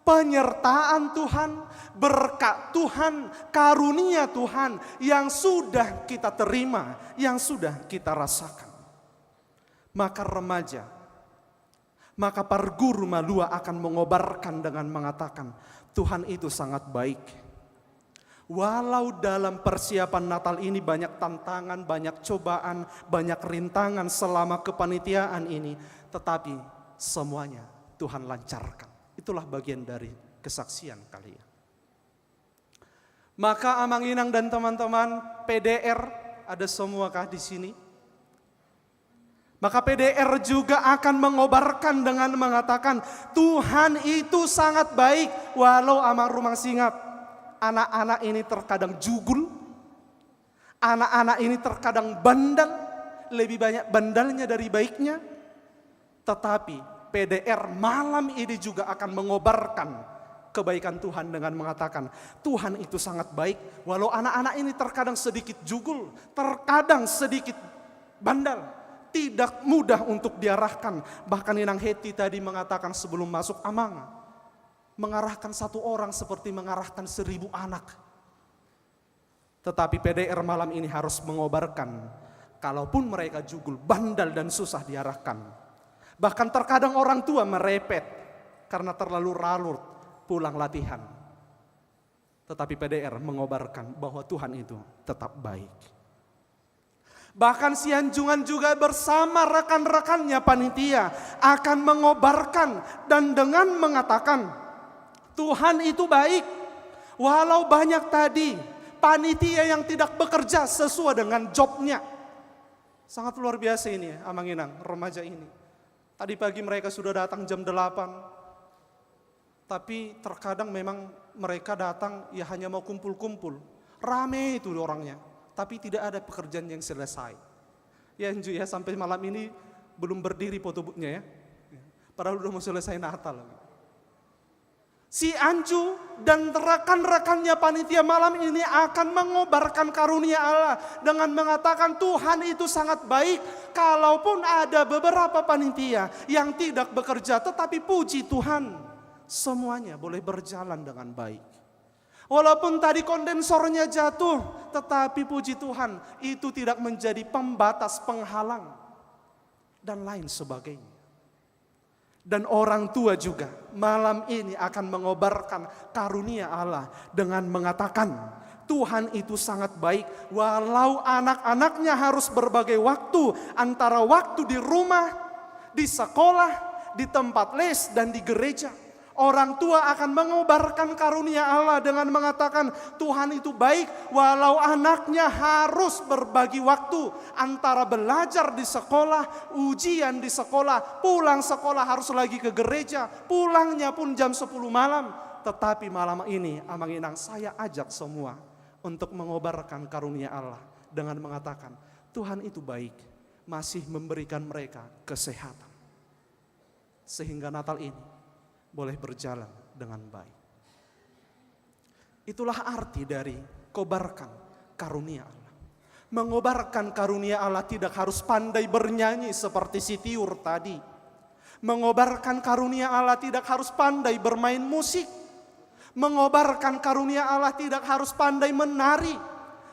penyertaan Tuhan, berkat Tuhan, karunia Tuhan yang sudah kita terima, yang sudah kita rasakan. Maka remaja, maka Parguru Malua akan mengobarkan dengan mengatakan, Tuhan itu sangat baik. Walau dalam persiapan Natal ini banyak tantangan, banyak cobaan, banyak rintangan selama kepanitiaan ini, tetapi semuanya Tuhan lancarkan. Itulah bagian dari kesaksian kalian. Maka Amang Inang dan teman-teman PDR ada semuakah di sini? Maka PDR juga akan mengobarkan dengan mengatakan Tuhan itu sangat baik. Walau Amang Rumang Singat, anak-anak ini terkadang jugul, anak-anak ini terkadang bandel, lebih banyak bandalnya dari baiknya. Tetapi PDR malam ini juga akan mengobarkan kebaikan Tuhan dengan mengatakan Tuhan itu sangat baik. Walau anak-anak ini terkadang sedikit jugul, terkadang sedikit bandel, tidak mudah untuk diarahkan. Bahkan Inang Heti tadi mengatakan sebelum masuk Amang, mengarahkan satu orang seperti mengarahkan 1000 anak. Tetapi PDR malam ini harus mengobarkan, kalaupun mereka jugul, bandel dan susah diarahkan. Bahkan terkadang orang tua merepet karena terlalu larut pulang latihan. Tetapi PDR mengobarkan bahwa Tuhan itu tetap baik. Bahkan si Anjungan juga bersama rekan-rekannya panitia akan mengobarkan dan dengan mengatakan Tuhan itu baik. Walau banyak tadi panitia yang tidak bekerja sesuai dengan jobnya. Sangat luar biasa ini Amang Inang, remaja ini. Tadi pagi mereka sudah datang jam 8. Tapi terkadang memang mereka datang ya hanya mau kumpul-kumpul. Rame itu orangnya. Tapi tidak ada pekerjaan yang selesai. Ya Anju ya, sampai malam ini belum berdiri foto boothnya ya. Padahal udah mau selesai Natal. Si Anju dan rekan-rekannya panitia malam ini akan mengobarkan karunia Allah dengan mengatakan Tuhan itu sangat baik. Kalaupun ada beberapa panitia yang tidak bekerja, tetapi puji Tuhan, semuanya boleh berjalan dengan baik. Walaupun tadi kondensornya jatuh, tetapi puji Tuhan itu tidak menjadi pembatas, penghalang, dan lain sebagainya. Dan orang tua juga malam ini akan mengobarkan karunia Allah dengan mengatakan Tuhan itu sangat baik. Walau anak-anaknya harus berbagai waktu, antara waktu di rumah, di sekolah, di tempat les, dan di gereja. Orang tua akan mengobarkan karunia Allah dengan mengatakan Tuhan itu baik walau anaknya harus berbagi waktu antara belajar di sekolah, ujian di sekolah, pulang sekolah harus lagi ke gereja, pulangnya pun jam 10 malam. Tetapi malam ini Amang Inang saya ajak semua untuk mengobarkan karunia Allah dengan mengatakan Tuhan itu baik, masih memberikan mereka kesehatan. Sehingga Natal ini boleh berjalan dengan baik. Itulah arti dari kobarkan karunia Allah. Mengobarkan karunia Allah tidak harus pandai bernyanyi seperti si Tiur tadi. Mengobarkan karunia Allah tidak harus pandai bermain musik. Mengobarkan karunia Allah tidak harus pandai menari,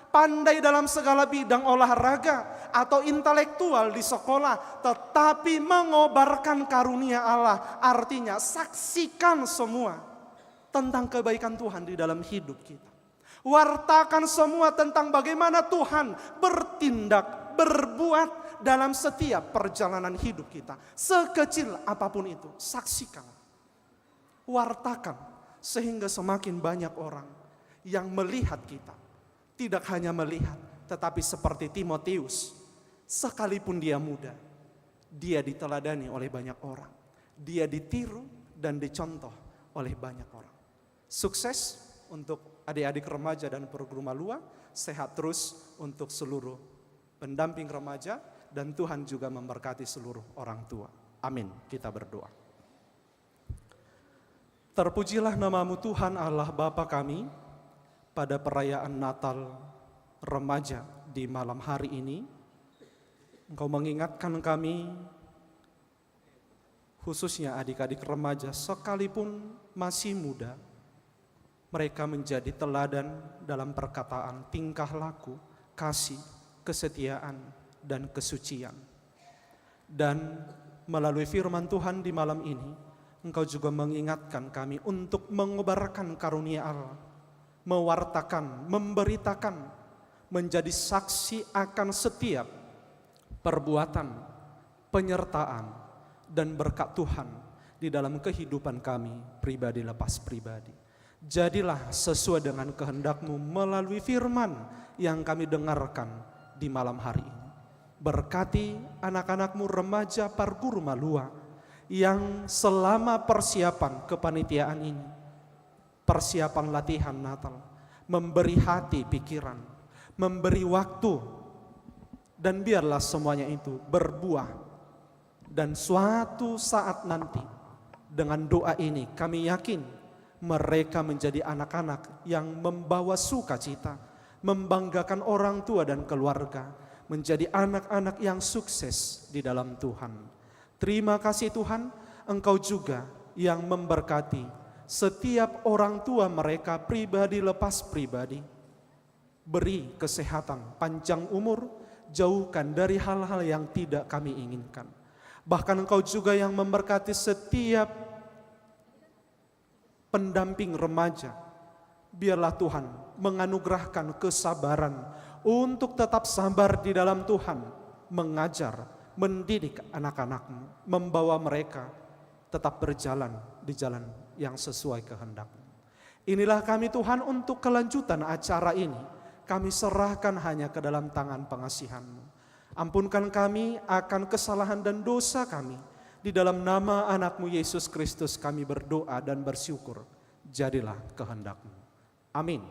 pandai dalam segala bidang olahraga atau intelektual di sekolah, tetapi mengobarkan karunia Allah artinya saksikan semua tentang kebaikan Tuhan di dalam hidup kita. Wartakan semua tentang bagaimana Tuhan bertindak, berbuat dalam setiap perjalanan hidup kita. Sekecil apapun itu, saksikan. Wartakan sehingga semakin banyak orang yang melihat kita. Tidak hanya melihat, tetapi seperti Timotius, sekalipun dia muda, dia diteladani oleh banyak orang. Dia ditiru dan dicontoh oleh banyak orang. Sukses untuk adik-adik remaja dan program Malua, sehat terus untuk seluruh pendamping remaja, dan Tuhan juga memberkati seluruh orang tua. Amin. Kita berdoa. Terpujilah namamu Tuhan Allah Bapa kami, pada perayaan Natal remaja di malam hari ini. Engkau mengingatkan kami, khususnya adik-adik remaja sekalipun masih muda, mereka menjadi teladan dalam perkataan, tingkah laku, kasih, kesetiaan, dan kesucian. Dan melalui firman Tuhan di malam ini, Engkau juga mengingatkan kami untuk mengobarkan karunia Allah, mewartakan, memberitakan, menjadi saksi akan setiap perbuatan, penyertaan, dan berkat Tuhan di dalam kehidupan kami pribadi lepas pribadi. Jadilah sesuai dengan kehendak-Mu melalui firman yang kami dengarkan di malam hari ini. Berkati anak-anak-Mu remaja Parguru Malua yang selama persiapan kepanitiaan ini, persiapan latihan Natal, memberi hati pikiran, memberi waktu, dan biarlah semuanya itu berbuah. Dan suatu saat nanti dengan doa ini kami yakin mereka menjadi anak-anak yang membawa sukacita, membanggakan orang tua dan keluarga, menjadi anak-anak yang sukses di dalam Tuhan. Terima kasih Tuhan, Engkau juga yang memberkati setiap orang tua mereka pribadi lepas pribadi. Beri kesehatan, panjang umur, jauhkan dari hal-hal yang tidak kami inginkan. Bahkan Engkau juga yang memberkati setiap pendamping remaja biarlah Tuhan menganugerahkan kesabaran untuk tetap sabar di dalam Tuhan, mengajar, mendidik anak-anak-Mu, membawa mereka tetap berjalan di jalan yang sesuai kehendak-Mu. Inilah kami Tuhan, untuk kelanjutan acara ini kami serahkan hanya ke dalam tangan pengasihan-Mu. Ampunkan kami akan kesalahan dan dosa kami. Di dalam nama anak-Mu Yesus Kristus kami berdoa dan bersyukur. Jadilah kehendak-Mu. Amin.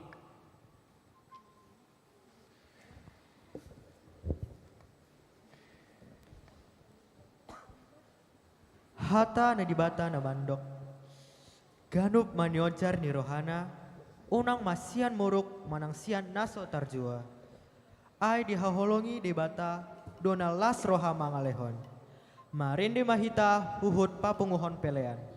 Hata nadibata na mandok, ganup maniojar ni rohana, unang masian muruk manang sian naso tarjua. Ay dihaholongi debata, donal las roha mangalehon. Marinde mahita huhut papunguhon pelean.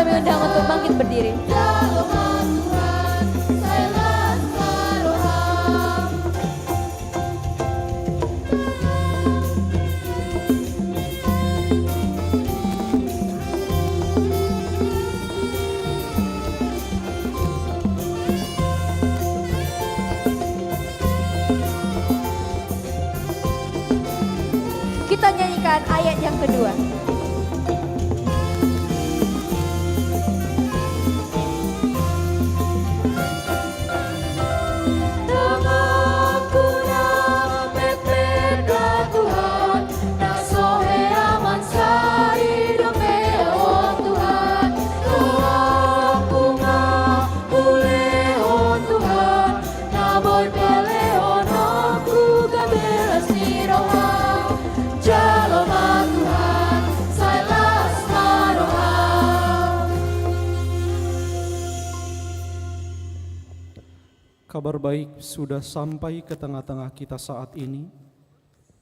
kami undang untuk bangkit berdiri. Kita nyanyikan ayat yang kedua. Kabar baik sudah sampai ke tengah-tengah kita saat ini.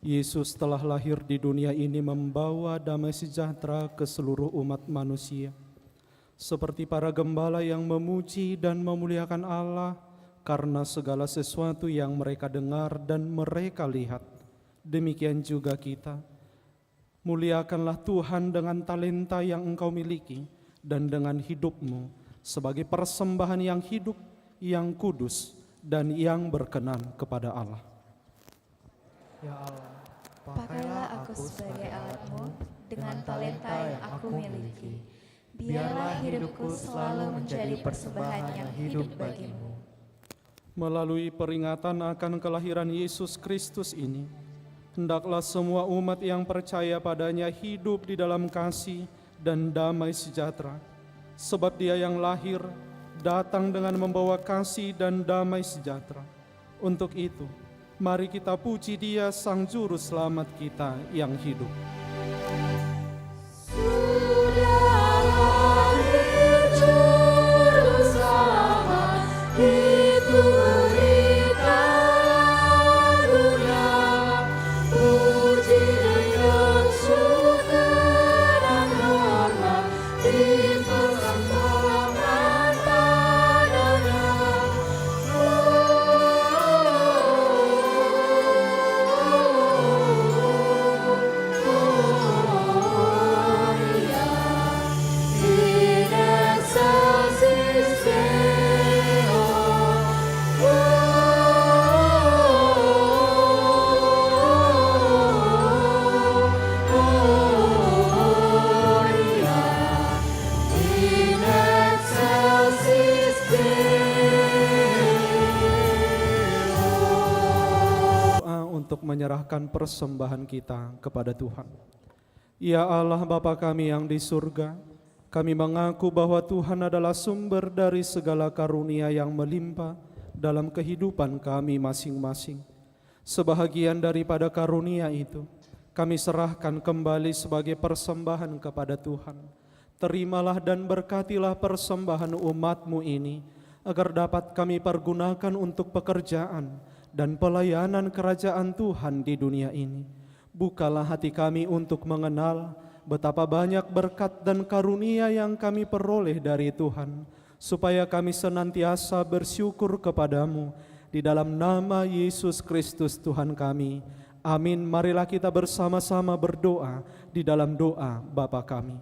Yesus telah lahir di dunia ini membawa damai sejahtera ke seluruh umat manusia. Seperti para gembala yang memuji dan memuliakan Allah karena segala sesuatu yang mereka dengar dan mereka lihat. Demikian juga kita. Muliakanlah Tuhan dengan talenta yang engkau miliki dan dengan hidupmu sebagai persembahan yang hidup, yang kudus, dan yang berkenan kepada Allah. Ya Allah, Pakailah aku sebagai alatmu dengan talenta yang aku miliki. Biarlah hidupku selalu menjadi persembahan yang hidup bagimu. Melalui peringatan akan kelahiran Yesus Kristus ini, hendaklah semua umat yang percaya padanya hidup di dalam kasih dan damai sejahtera. Sebab Dia yang lahir datang dengan membawa kasih dan damai sejahtera. Untuk itu, mari kita puji Dia Sang Juru Selamat kita yang hidup. Untuk menyerahkan persembahan kita kepada Tuhan. Ya Allah Bapa kami yang di surga, kami mengaku bahwa Tuhan adalah sumber dari segala karunia yang melimpah dalam kehidupan kami masing-masing. Sebahagian daripada karunia itu, kami serahkan kembali sebagai persembahan kepada Tuhan. Terimalah dan berkatilah persembahan umat-Mu ini, agar dapat kami pergunakan untuk pekerjaan dan pelayanan kerajaan Tuhan di dunia ini. Bukalah hati kami untuk mengenal betapa banyak berkat dan karunia yang kami peroleh dari Tuhan, supaya kami senantiasa bersyukur kepadamu di dalam nama Yesus Kristus Tuhan kami. Amin. Marilah kita bersama-sama berdoa di dalam doa Bapa kami.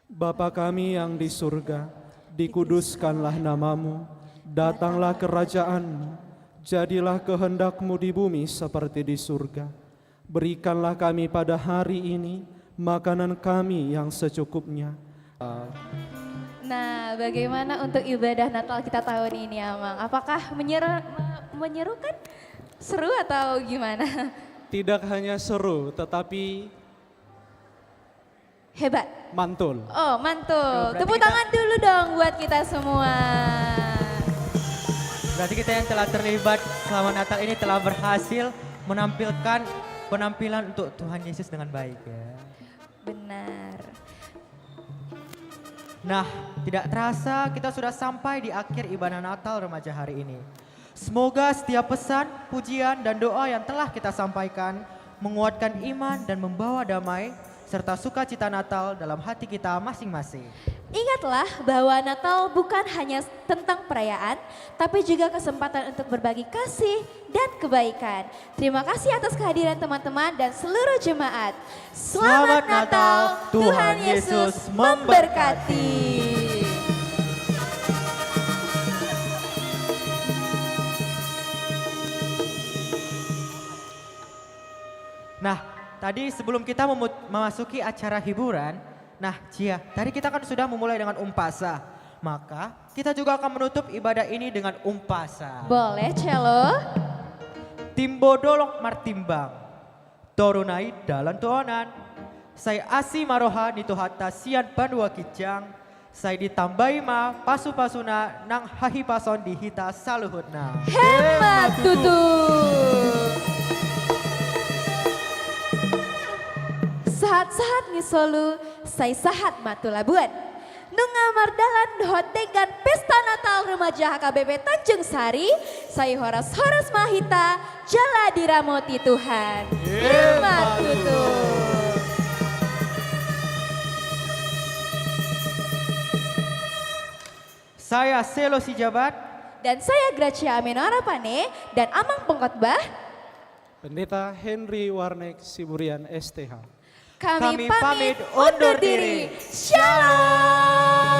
Bapa kami yang di surga, dikuduskanlah namamu, datanglah kerajaanmu, jadilah kehendak-Mu di bumi seperti di surga. Berikanlah kami pada hari ini makanan kami yang secukupnya. Nah, bagaimana untuk ibadah Natal kita tahun ini, Amang? Apakah menyerukan? Seru atau gimana? Tidak hanya seru, tetapi hebat. Mantul. Oh, mantul. Tepuk tangan dulu dong buat kita semua. Berarti kita yang telah terlibat selama Natal ini telah berhasil menampilkan penampilan untuk Tuhan Yesus dengan baik ya. Benar. Nah, tidak terasa kita sudah sampai di akhir ibadah Natal remaja hari ini. Semoga setiap pesan, pujian, dan doa yang telah kita sampaikan menguatkan iman dan membawa damai serta sukacita Natal dalam hati kita masing-masing. Ingatlah bahwa Natal bukan hanya tentang perayaan, tapi juga kesempatan untuk berbagi kasih dan kebaikan. Terima kasih atas kehadiran teman-teman dan seluruh jemaat. Selamat Natal, Tuhan Yesus memberkati. Nah, tadi sebelum kita memasuki acara hiburan, nah Cia, tadi kita kan sudah memulai dengan umpasa. Maka kita juga akan menutup ibadah ini dengan umpasa. Boleh, Celo? Timbodolok martimbang, torunai dalan tuanan. Saya asi maroha nituhata sian pandua kijang. Saya ditambahi ma pasu-pasuna nang hahi pason dihita saluhutna. Hemat tutup. Sahat-sahat ngisolu, saya sahat matu labuan. Nunga mardalan dohot dengan pesta Natal remaja HKBP Tanjung Sari, Sai Horas Mahita, Jala Diramoti Tuhan. Hormat tutur. Saya Selo Sijabat. Dan saya Gracia Amenora Pane dan Amang Pengkhotbah. Pendeta Henry Warnek Siburian STH. Kami pamit undur diri. Shalom.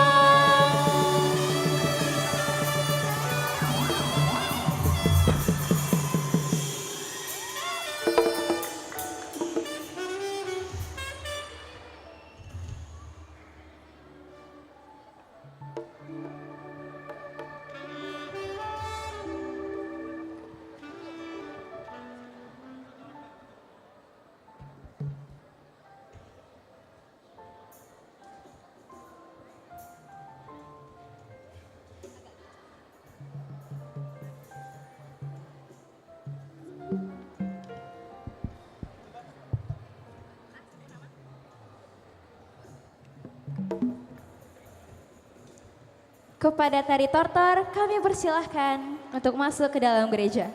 Kepada tari tortor, kami persilahkan untuk masuk ke dalam gereja.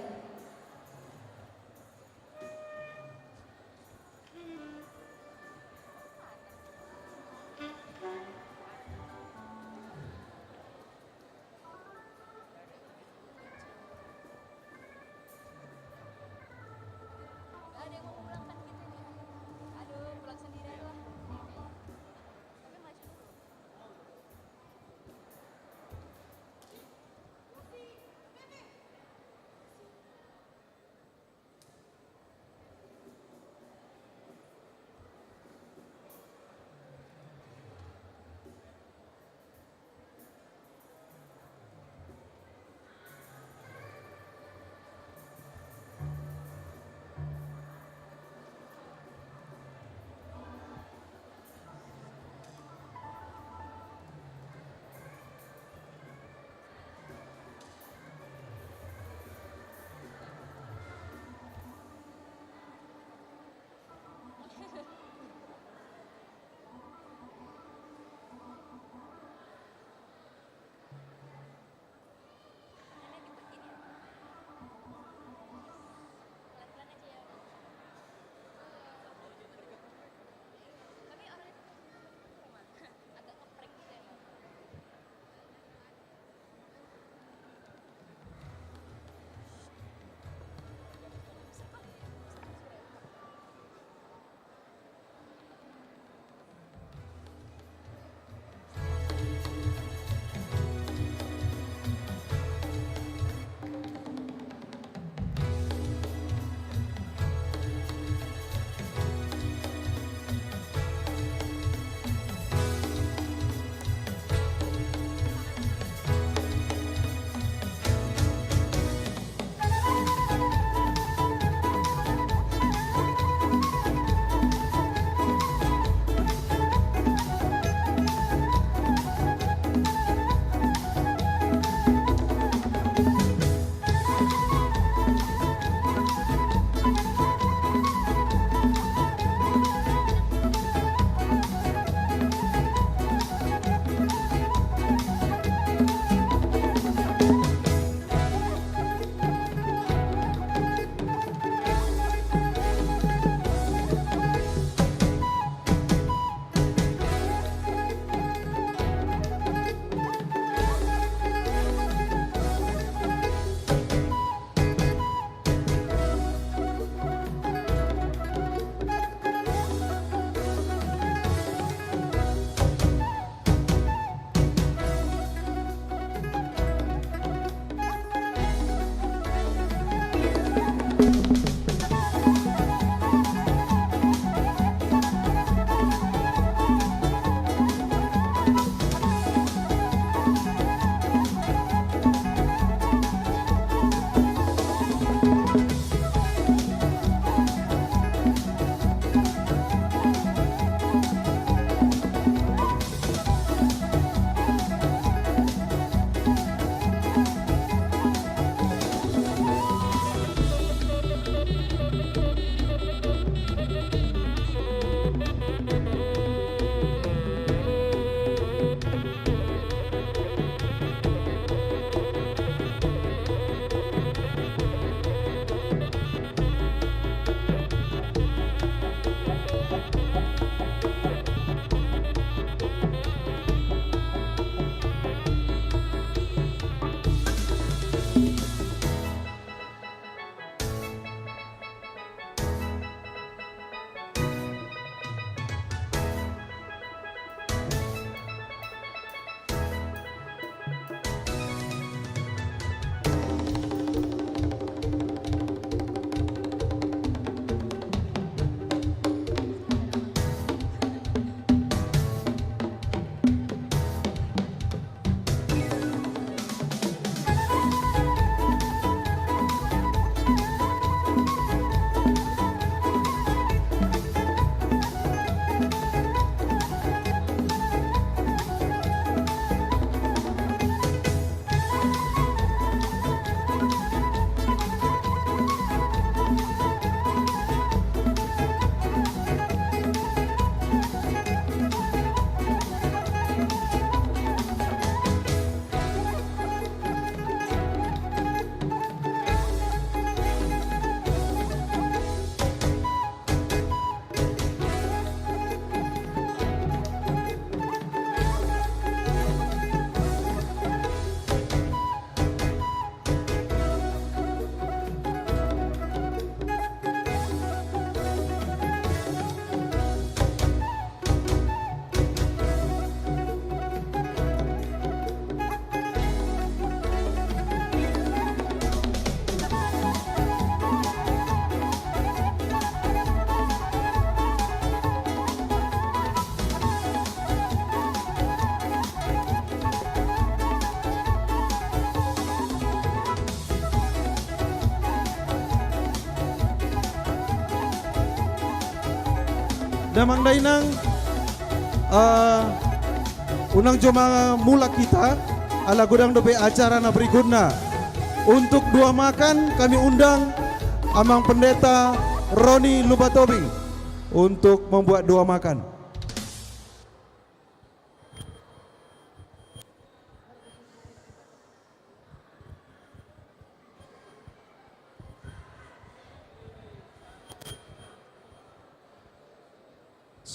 Damang dainang unang joma mula kita ala gudang dope acara na berikutnya. Untuk dua makan kami undang Amang Pendeta Roni Lubatobi untuk membuat dua makan.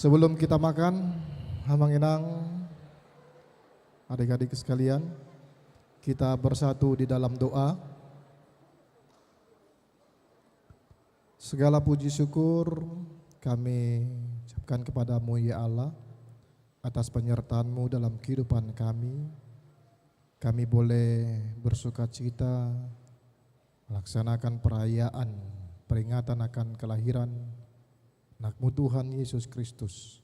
Sebelum kita makan, Amang Inang, adik-adik sekalian, kita bersatu di dalam doa. Segala puji syukur kami ucapkan kepadamu ya Allah atas penyertaan-Mu dalam kehidupan kami. Kami boleh bersuka cita melaksanakan perayaan peringatan akan kelahiran Anak-Mu Tuhan Yesus Kristus,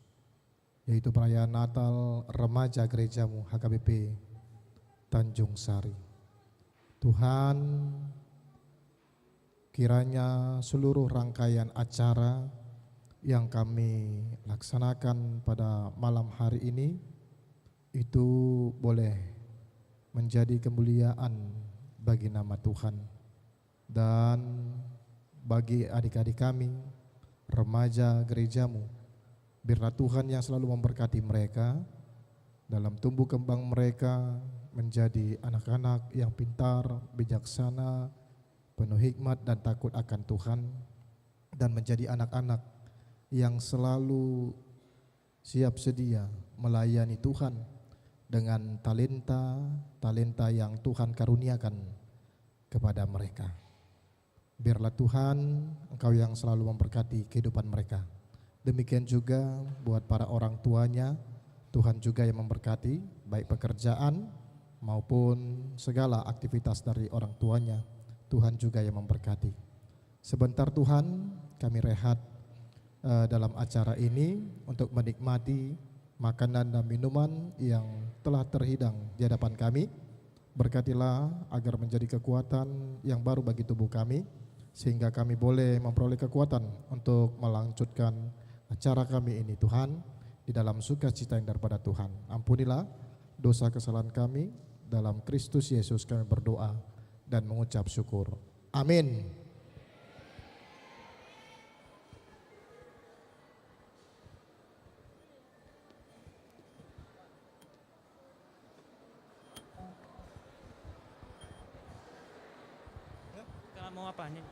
yaitu perayaan Natal Remaja Gerejamu HKBP Tanjung Sari. Tuhan, kiranya seluruh rangkaian acara yang kami laksanakan pada malam hari ini itu boleh menjadi kemuliaan bagi nama Tuhan dan bagi adik-adik kami remaja gerejamu. Biarlah Tuhan yang selalu memberkati mereka dalam tumbuh kembang mereka menjadi anak-anak yang pintar, bijaksana, penuh hikmat dan takut akan Tuhan, dan menjadi anak-anak yang selalu siap sedia melayani Tuhan dengan talenta yang Tuhan karuniakan kepada mereka. Biarlah Tuhan Engkau yang selalu memberkati kehidupan mereka. Demikian juga buat para orang tuanya, Tuhan juga yang memberkati baik pekerjaan maupun segala aktivitas dari orang tuanya. Tuhan juga yang memberkati. Sebentar Tuhan kami rehat dalam acara ini untuk menikmati makanan dan minuman yang telah terhidang di hadapan kami. Berkatilah agar menjadi kekuatan yang baru bagi tubuh kami, sehingga kami boleh memperoleh kekuatan untuk melanjutkan acara kami ini Tuhan, di dalam sukacita yang daripada Tuhan. Ampunilah dosa kesalahan kami, dalam Kristus Yesus kami berdoa dan mengucap syukur. Amin. Kalau mau apa nih?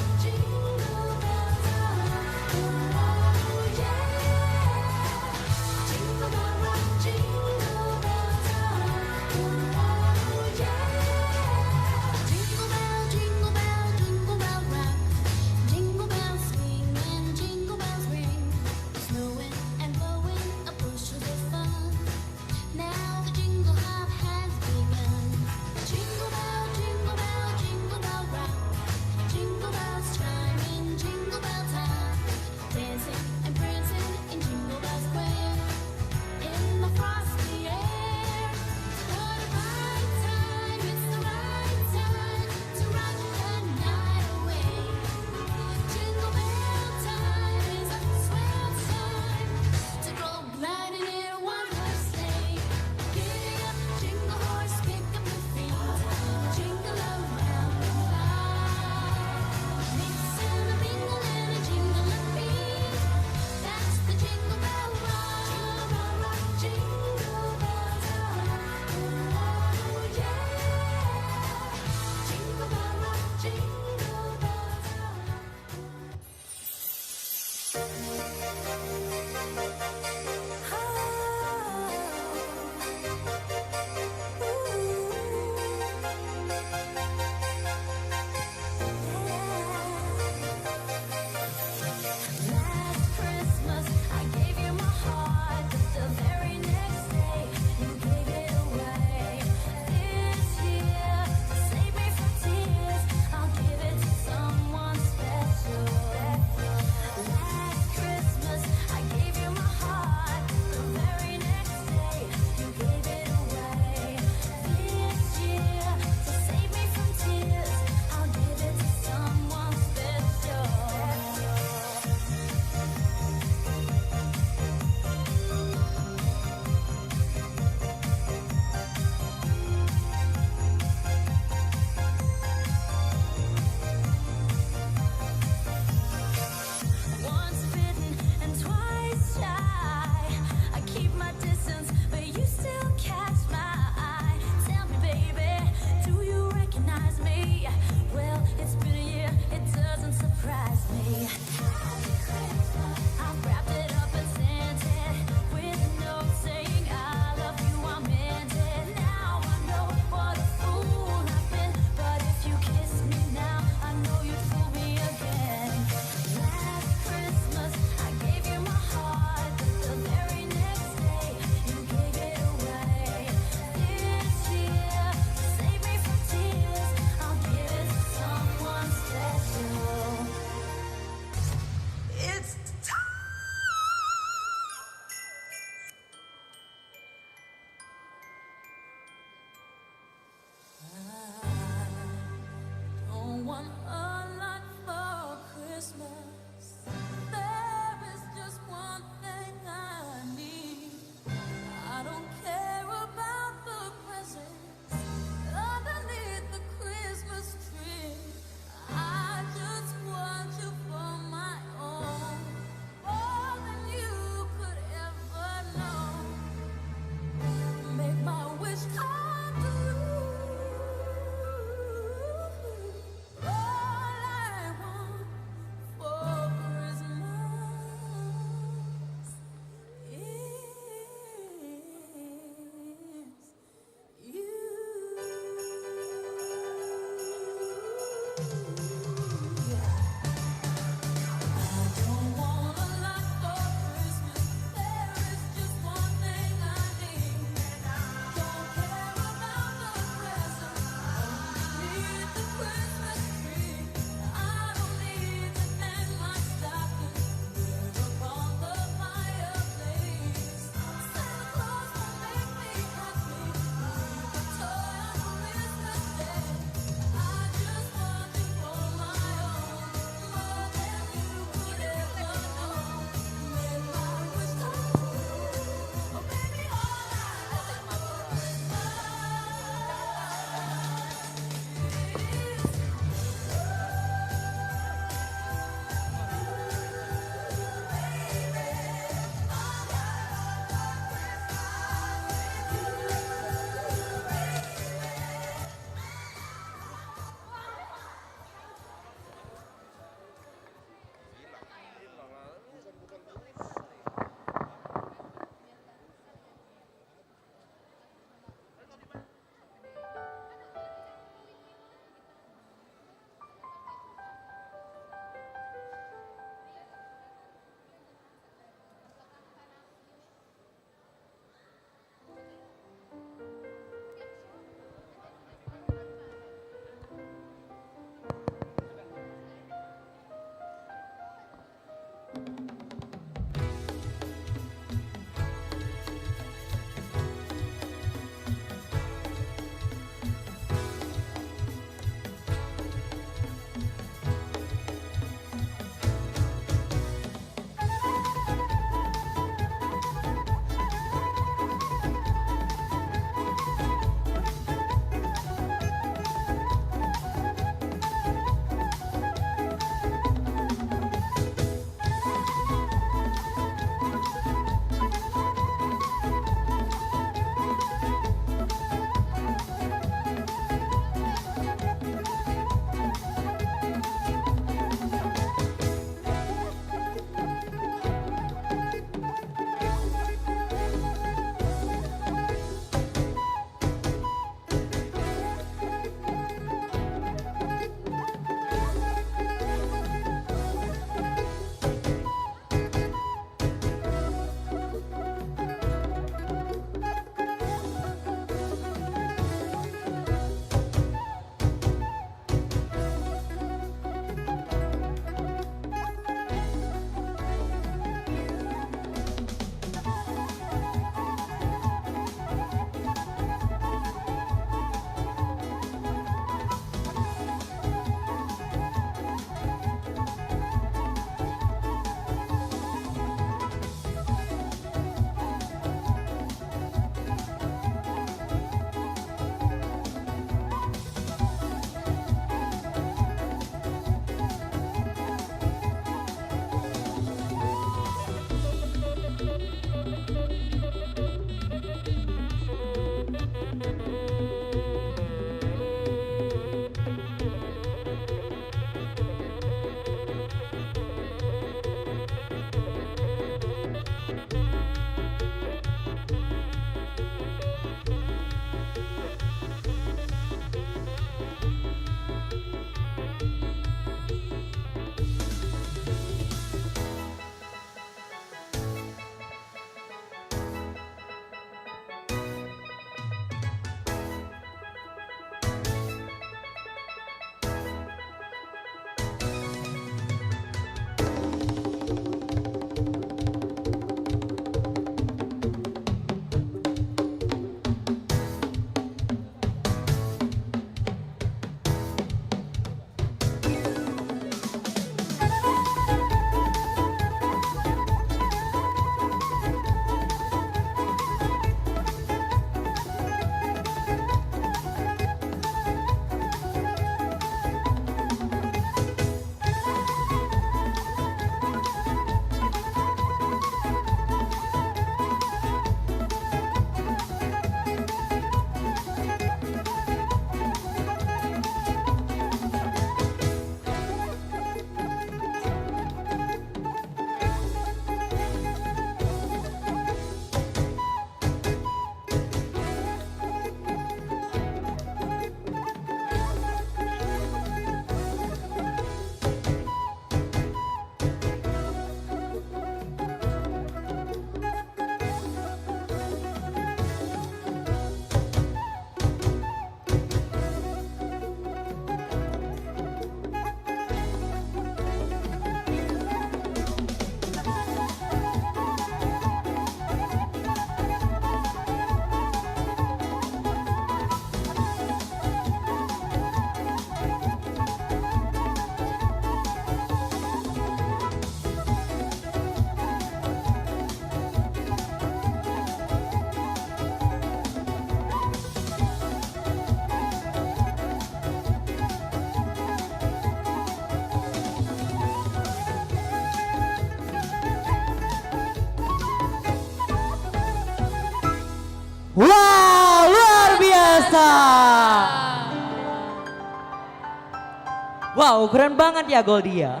Wow, keren banget ya Goldie ya.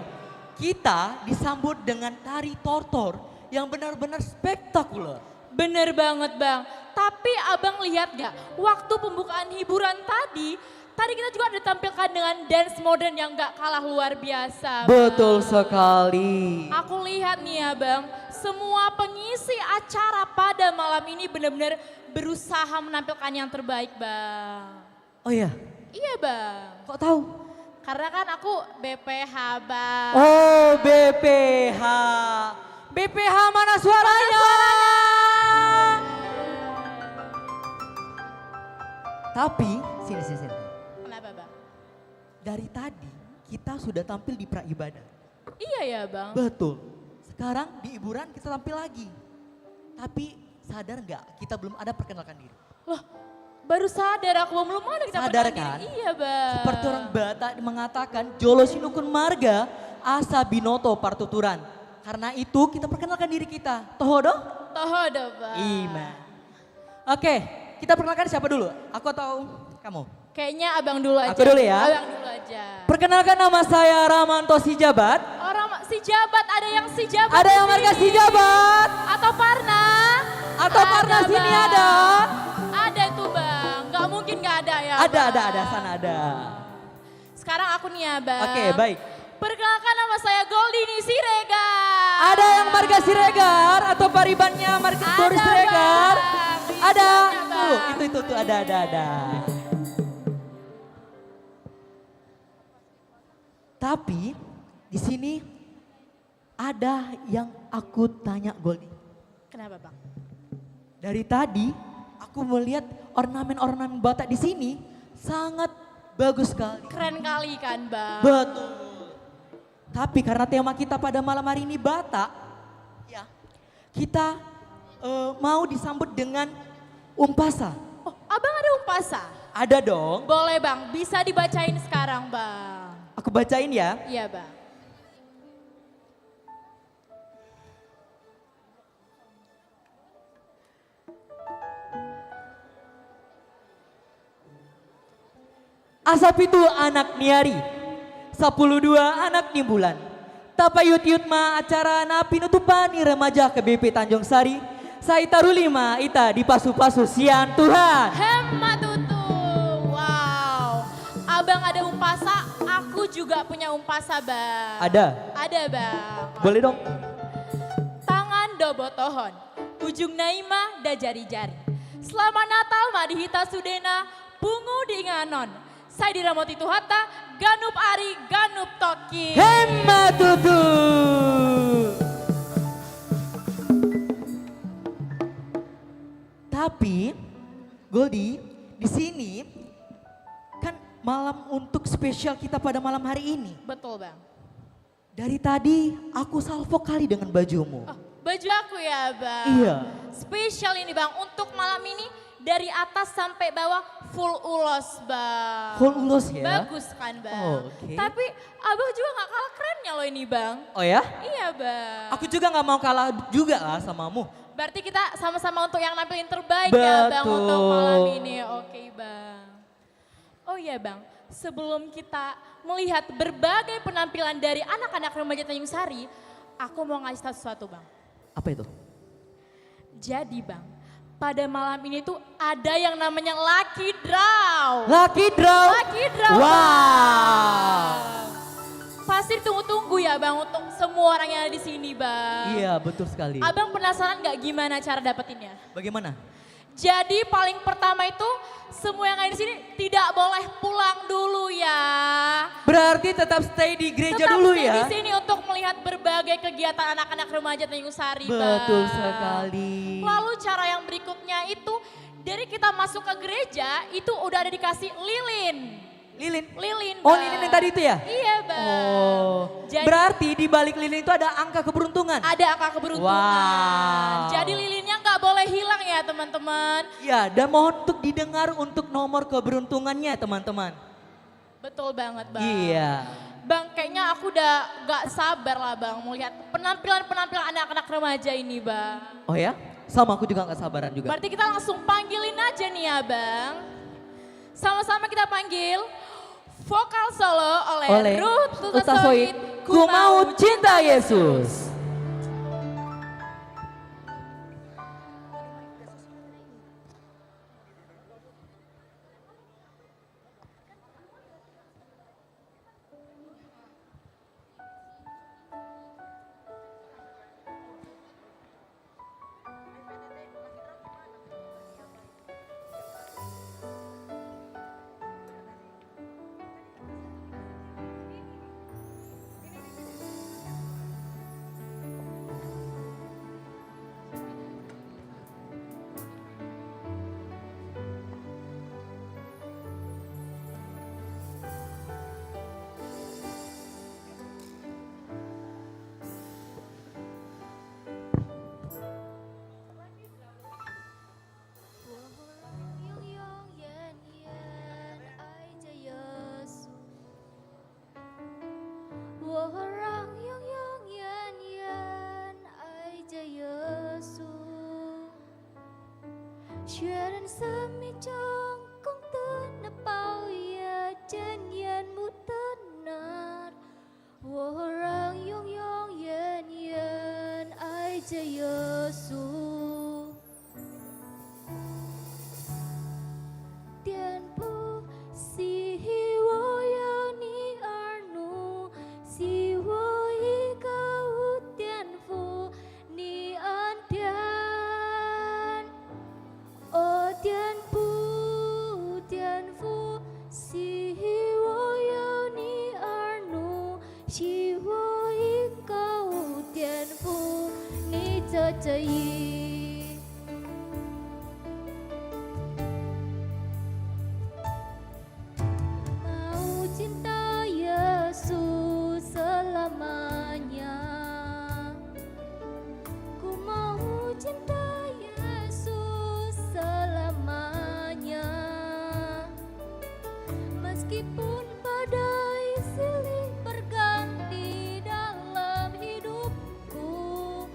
Kita disambut dengan tari tortor yang benar-benar spektakuler. Bener banget bang, tapi abang lihat gak, waktu pembukaan hiburan tadi kita juga ada tampilkan dengan dance modern yang gak kalah luar biasa. Betul sekali. Aku lihat nih ya bang, semua pengisi acara pada malam ini benar-benar berusaha menampilkan yang terbaik bang. Oh iya? Iya bang. Kok tahu? Karena kan aku BPH bang. Oh BPH. BPH mana suaranya? Tapi, sini. Kenapa bang? Dari tadi kita sudah tampil di pra-ibadah. Iya ya bang. Betul. Sekarang di hiburan kita tampil lagi. Tapi sadar nggak kita belum ada perkenalkan diri? Loh, baru sadar aku belum ada kita Sadar perkenalkan kan? diri. Iya bang. Seperti orang Batak mengatakan Jolo Sinukun Marga Asa Binoto Partuturan. Karena itu kita perkenalkan diri kita. Tohodo? Tohodo bang. Ima. Oke, kita perkenalkan siapa dulu? Aku atau kamu? Kayaknya abang dulu aja. Aku dulu ya. Abang dulu aja. Perkenalkan nama saya Ramanto Sijabat. Orang si Jabat, ada yang si Jabat. Ada yang marga Sijabat. Atau Parna. Atau Parna sini Bang. ada. Ada tuh bang, gak mungkin gak ada ya. Ada, sana ada. Sekarang aku nih ya bang. Oke, baik. Perkenalkan nama saya Goldini Siregar. Ada yang marga Siregar atau paribannya marga Boris Siregar? Ada. Tuh, ada. Tapi di sini ada yang aku tanya Goldie. Kenapa bang? Dari tadi aku melihat ornamen-ornamen Batak di sini sangat bagus sekali. Keren kali kan bang? Betul. Tapi karena tema kita pada malam hari ini Batak, ya kita mau disambut dengan umpasa. Oh, abang ada umpasa? Ada dong. Boleh bang, bisa dibacain sekarang bang. Aku bacain ya. Iya bang. Asap itu anak niari, 12 anak nimbulan. Tapayut-yut ma acara na pinutupani remaja ke BP Tanjung Sari. Saya taruh 5 ita di pasu-pasu sian Tuhan. Hemat tutu. Wow. Abang ada umpasa, aku juga punya umpasa bang. Ada? Ada bang. Boleh dong. Tangan dobotohon, ujung naima da jari-jari. Selamat Natal madihita sudena, pungu di nganon. Saya diramoti tuhata, ganup ari, ganup toki. Hemat tutu. Tapi Goldie, di sini kan malam untuk spesial kita pada malam hari ini. Betul bang. Dari tadi aku salvo kali dengan bajumu. Oh, baju aku ya bang. Iya. Spesial ini bang, untuk malam ini dari atas sampai bawah full ulos bang. Full ulos ya? Bagus kan bang. Oh, oke. Tapi abang juga gak kalah kerennya loh ini bang. Oh ya? Iya bang. Aku juga gak mau kalah juga lah samamu. Berarti kita sama-sama untuk yang nampilin terbaik ya bang untuk malam ini. Oke bang. Oh iya bang, sebelum kita melihat berbagai penampilan dari anak-anak remaja Tanjung Sari, aku mau ngasih tahu sesuatu bang. Apa itu? Jadi bang, pada malam ini tuh ada yang namanya Lucky Draw. Lucky Draw? Lucky Draw. Wow. Bang. Pasti tunggu-tunggu ya bang untuk semua orang yang ada di sini bang. Iya betul sekali. Abang penasaran gak gimana cara dapetinnya? Bagaimana? Jadi paling pertama itu semua yang ada di sini tidak boleh pulang dulu ya. Berarti tetap stay di gereja Tetap dulu stay ya? di sini untuk melihat berbagai kegiatan anak-anak remaja Tanjung Sari bang. Betul sekali. Lalu cara yang berikutnya itu dari kita masuk ke gereja itu udah ada dikasih lilin. Lilin. Oh Bang. lilin yang tadi itu ya? Iya bang. Oh. Berarti di balik lilin itu ada angka keberuntungan? Ada angka keberuntungan. Wow. Jadi lilinnya nggak boleh hilang ya teman-teman. Ya dan mohon untuk didengar untuk nomor keberuntungannya teman-teman. Betul banget bang. Iya. Bang kayaknya aku udah gak sabar lah bang mau lihat penampilan anak-anak remaja ini bang. Oh ya? Sama aku juga gak sabaran juga. Berarti kita langsung panggilin aja nih ya bang. Sama-sama kita panggil Vokal solo oleh Ruth Utasoid, Utasoid, Ku Mau Cinta Yesus. Chuyện sớm mi trong công tư na bao ya trên yen mu tân nát wo rang yong yong yen yen ai cha Yesu tiempo si wo ya ni arnu si wo i kau tiempo ni an tian o tiempo tiempo si wo ya ni arnu si wo i kau tiempo ni cha cha yi mau cinta Yesus selamanya. Ku mau cinta Yesus selamanya. Meskipun badai silih berganti dalam hidupku,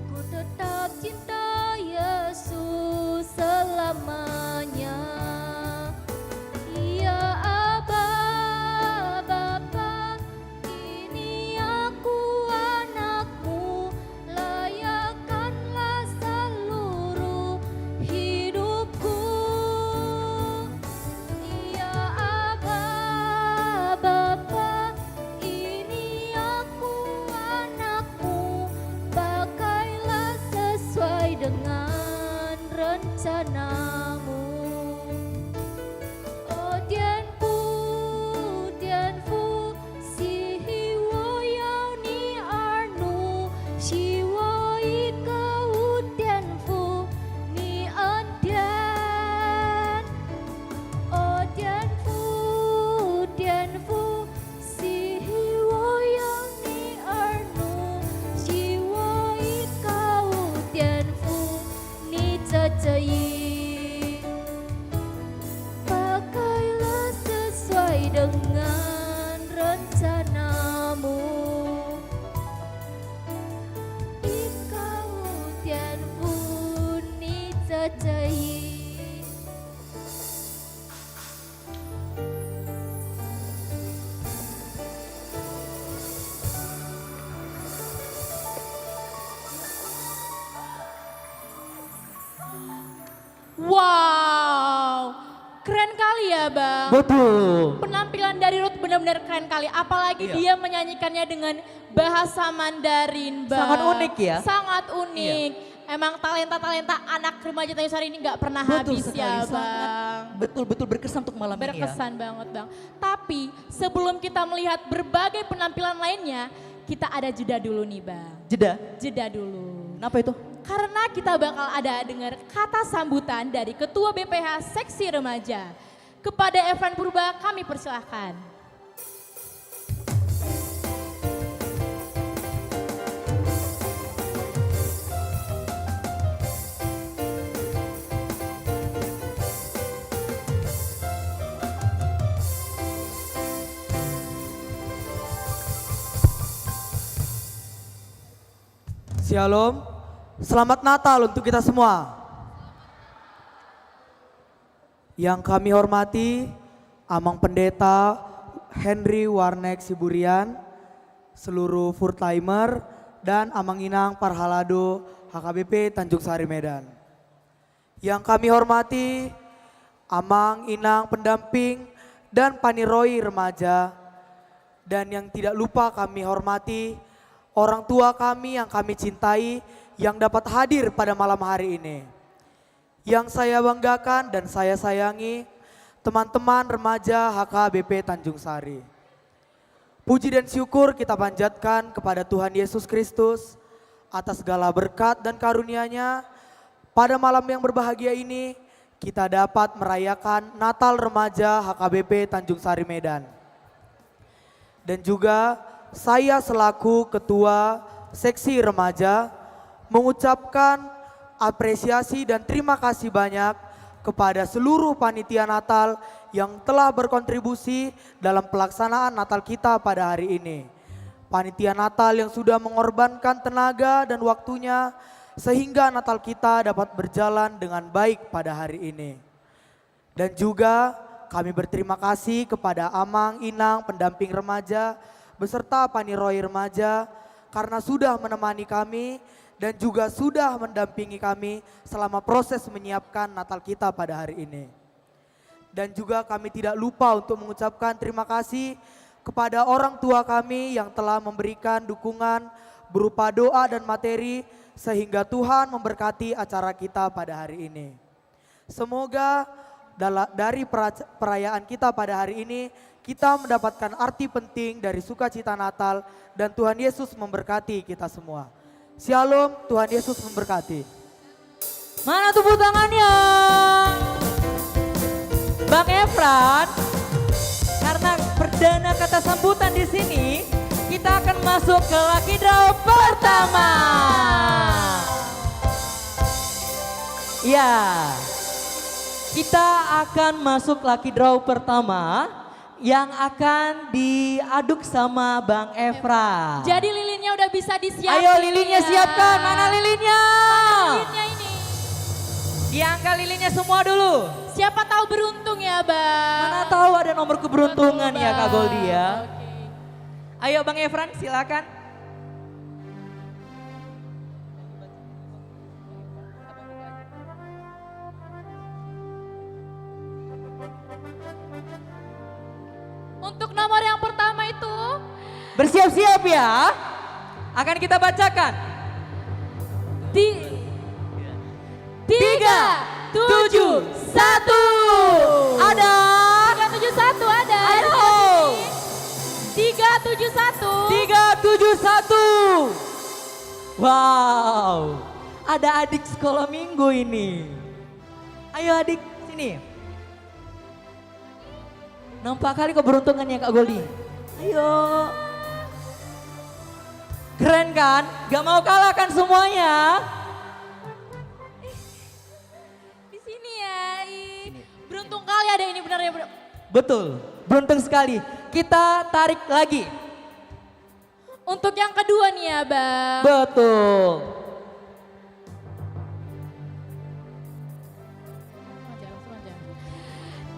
ku tetap cinta Yesus selamanya. Ya Aba, Bapa, ini aku anakmu, layakkanlah seluruh hidupku. Ya Aba, Bapa, ini aku anakmu, pakailah sesuai dengan rencanamu. Oh tiempo, tiempo, si wo yao ni arnu, si wo i kau tiempo ni an tian. Oh tiempo, tiempo, si wo yao ni arnu, si wo i kau tiempo ni cha cha yi. Pakailah sesuai dengan rencanamu. Ikau tian pun ni cacai. Wow, keren kali ya Bang. Betul. Penampilan dari Ruth benar-benar keren kali. Apalagi Iya. dia menyanyikannya dengan bahasa Mandarin Bang. Sangat unik ya. Sangat unik. Emang talenta-talenta anak remaja Tanjung Sari ini gak pernah Betul habis sekali, ya sangat Bang. Betul-betul berkesan untuk malam ini ya. Berkesan banget Bang. Tapi sebelum kita melihat berbagai penampilan lainnya, kita ada jeda dulu nih Bang. Jeda? Jeda dulu. Kenapa itu? Karena kita bakal ada dengar kata sambutan dari Ketua BPH Seksi Remaja. Kepada Evan Purba kami persilahkan. Shalom, selamat Natal untuk kita semua. Yang kami hormati, Amang Pendeta Henry Warnek Siburian, seluruh full timer, dan Amang Inang Parhalado HKBP Tanjung Sari Medan. Yang kami hormati Amang Inang pendamping dan Paniroi remaja, dan yang tidak lupa kami hormati orang tua kami yang kami cintai yang dapat hadir pada malam hari ini. Yang saya banggakan dan saya sayangi teman-teman remaja HKBP Tanjung Sari. Puji dan syukur kita panjatkan kepada Tuhan Yesus Kristus atas segala berkat dan karunia-Nya. Pada malam yang berbahagia ini kita dapat merayakan Natal Remaja HKBP Tanjung Sari Medan. Dan juga saya selaku Ketua Seksi Remaja mengucapkan apresiasi dan terima kasih banyak kepada seluruh panitia Natal yang telah berkontribusi dalam pelaksanaan Natal kita pada hari ini. Panitia Natal yang sudah mengorbankan tenaga dan waktunya sehingga Natal kita dapat berjalan dengan baik pada hari ini. Dan juga kami berterima kasih kepada Amang Inang pendamping remaja beserta Paniroi remaja karena sudah menemani kami dan juga sudah mendampingi kami selama proses menyiapkan Natal kita pada hari ini. Dan juga kami tidak lupa untuk mengucapkan terima kasih kepada orang tua kami yang telah memberikan dukungan berupa doa dan materi sehingga Tuhan memberkati acara kita pada hari ini. Semoga dari perayaan kita pada hari ini kita mendapatkan arti penting dari sukacita Natal dan Tuhan Yesus memberkati kita semua. Shalom, Tuhan Yesus memberkati. Mana tepuk tangannya? Bang Efran, karena perdana kata sambutan di sini, kita akan masuk ke Lucky Draw pertama. Ya, kita akan masuk Lucky Draw pertama yang akan diaduk sama Bang Efra. Jadi lilinnya udah bisa disiapkan. Ayo lilinnya siapkan, mana lilinnya? Mana lilinnya ini? Diangkat lilinnya semua dulu. Siapa tahu beruntung ya Bang. Mana tahu ada nomor keberuntungan ya Kak Goldi ya. Ayo Bang Efran silakan. Untuk nomor yang pertama itu. Bersiap-siap ya. Akan kita bacakan. 3, 7, 1. Ada. 371 ada. Ayo. 371. 371. Wow. Ada adik sekolah minggu ini. Ayo adik sini. Nampak kali keberuntungannya Kak Goldi. Ayo. Keren kan? Gak mau kalah kan semuanya? Di sini ya. Beruntung kali ada ini benar ya. Betul, beruntung sekali. Kita tarik lagi. Untuk yang kedua nih ya Bang. Betul.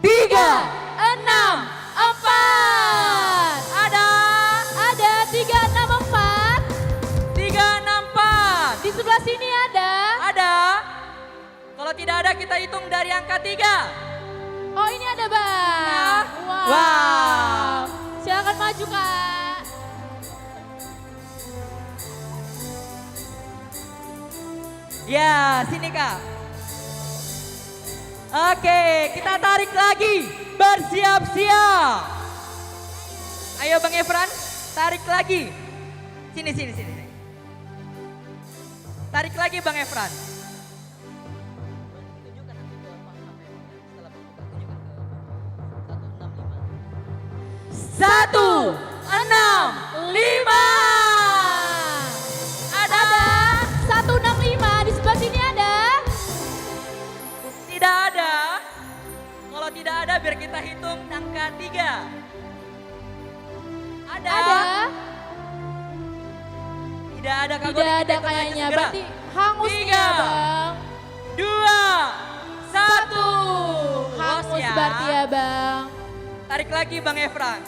Tiga, 6, 4. Ada 364. 364. Di sebelah sini ada. Ada. Kalau tidak ada kita hitung dari angka 3. Oh ini ada Bang. Wow. Wow. Silakan maju Kak. Ya, sini Kak. Oke, kita tarik lagi. Bersiap-siap. Ayo Bang Efran, tarik lagi. Sini. Tarik lagi Bang Efran. 1, 6, 5. Ada 165 di sebelah sini ada. Tidak ada. Kalau tidak ada biar kita hitung angka 3. Ada. Tidak ada Kak Tidak ada kayaknya. Berarti hangus nih ya Bang. 2, 1. Hangus berarti ya Bang. Tarik lagi Bang Efran.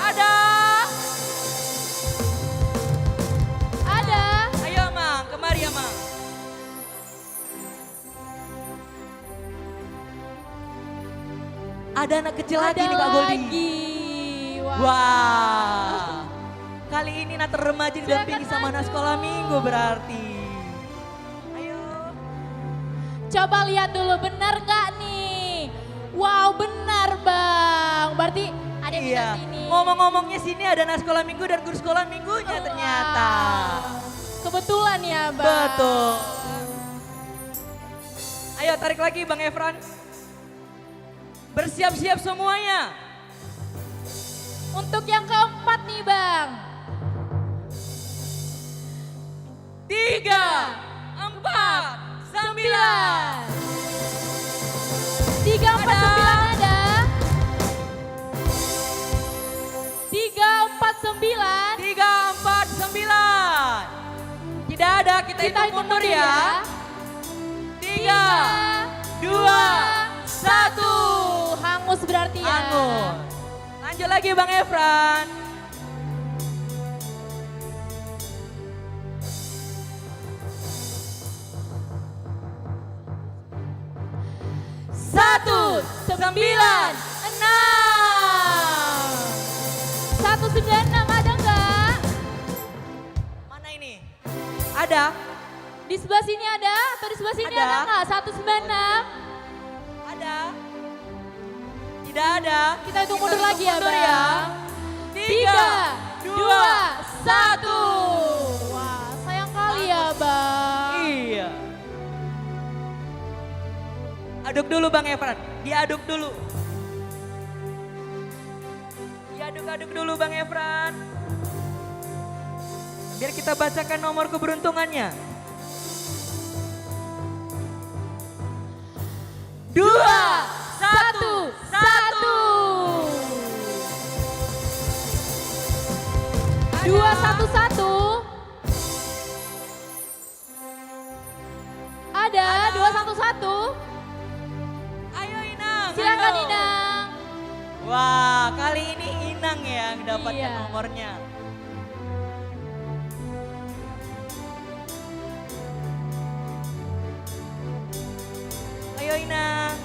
Ada. Ada. Ayo Mang, kemari ya Mang. Ada anak kecil lagi nih Kak Goldi. Wah. Kali ini Natal remaja didampingi sama anak sekolah minggu berarti. Coba lihat dulu benar nggak nih? Wow benar Bang. Berarti ada yang Iya. ini. Ngomong-ngomongnya sini ada anak sekolah minggu dan guru sekolah minggunya ternyata. Kebetulan ya Bang. Betul. Ayo tarik lagi Bang Efran. Bersiap-siap semuanya. Untuk yang keempat nih Bang. 3, 4, 9. 3, 4, 9 ada. 3, 4, 9. 3, 4, 9. Tidak ada, kita hitung mundur ya. 3, 2, 1. Hangus berarti ya. Hangus. Lanjut lagi Bang Efran. Satu, 9, 6. 196 ada nggak? Mana ini? Ada? Di sebelah sini ada atau di sebelah sini Ada. ada nggak? 196. Ada? Tidak ada. Kita hitung mundur lagi ya mundur Bang. ya. 3, 2, 1. Wah sayang kali ya Bang. Iya. Aduk dulu Bang Efran, diaduk dulu. Diaduk-aduk dulu Bang Efran. Biar kita bacakan nomor keberuntungannya. 2, 1, 1. 211. Ada 211. Ayo Inang. Silakan ayo. Inang. Wah, kali ini Inang yang dapatkan Iya. nomornya. Ayo Inang.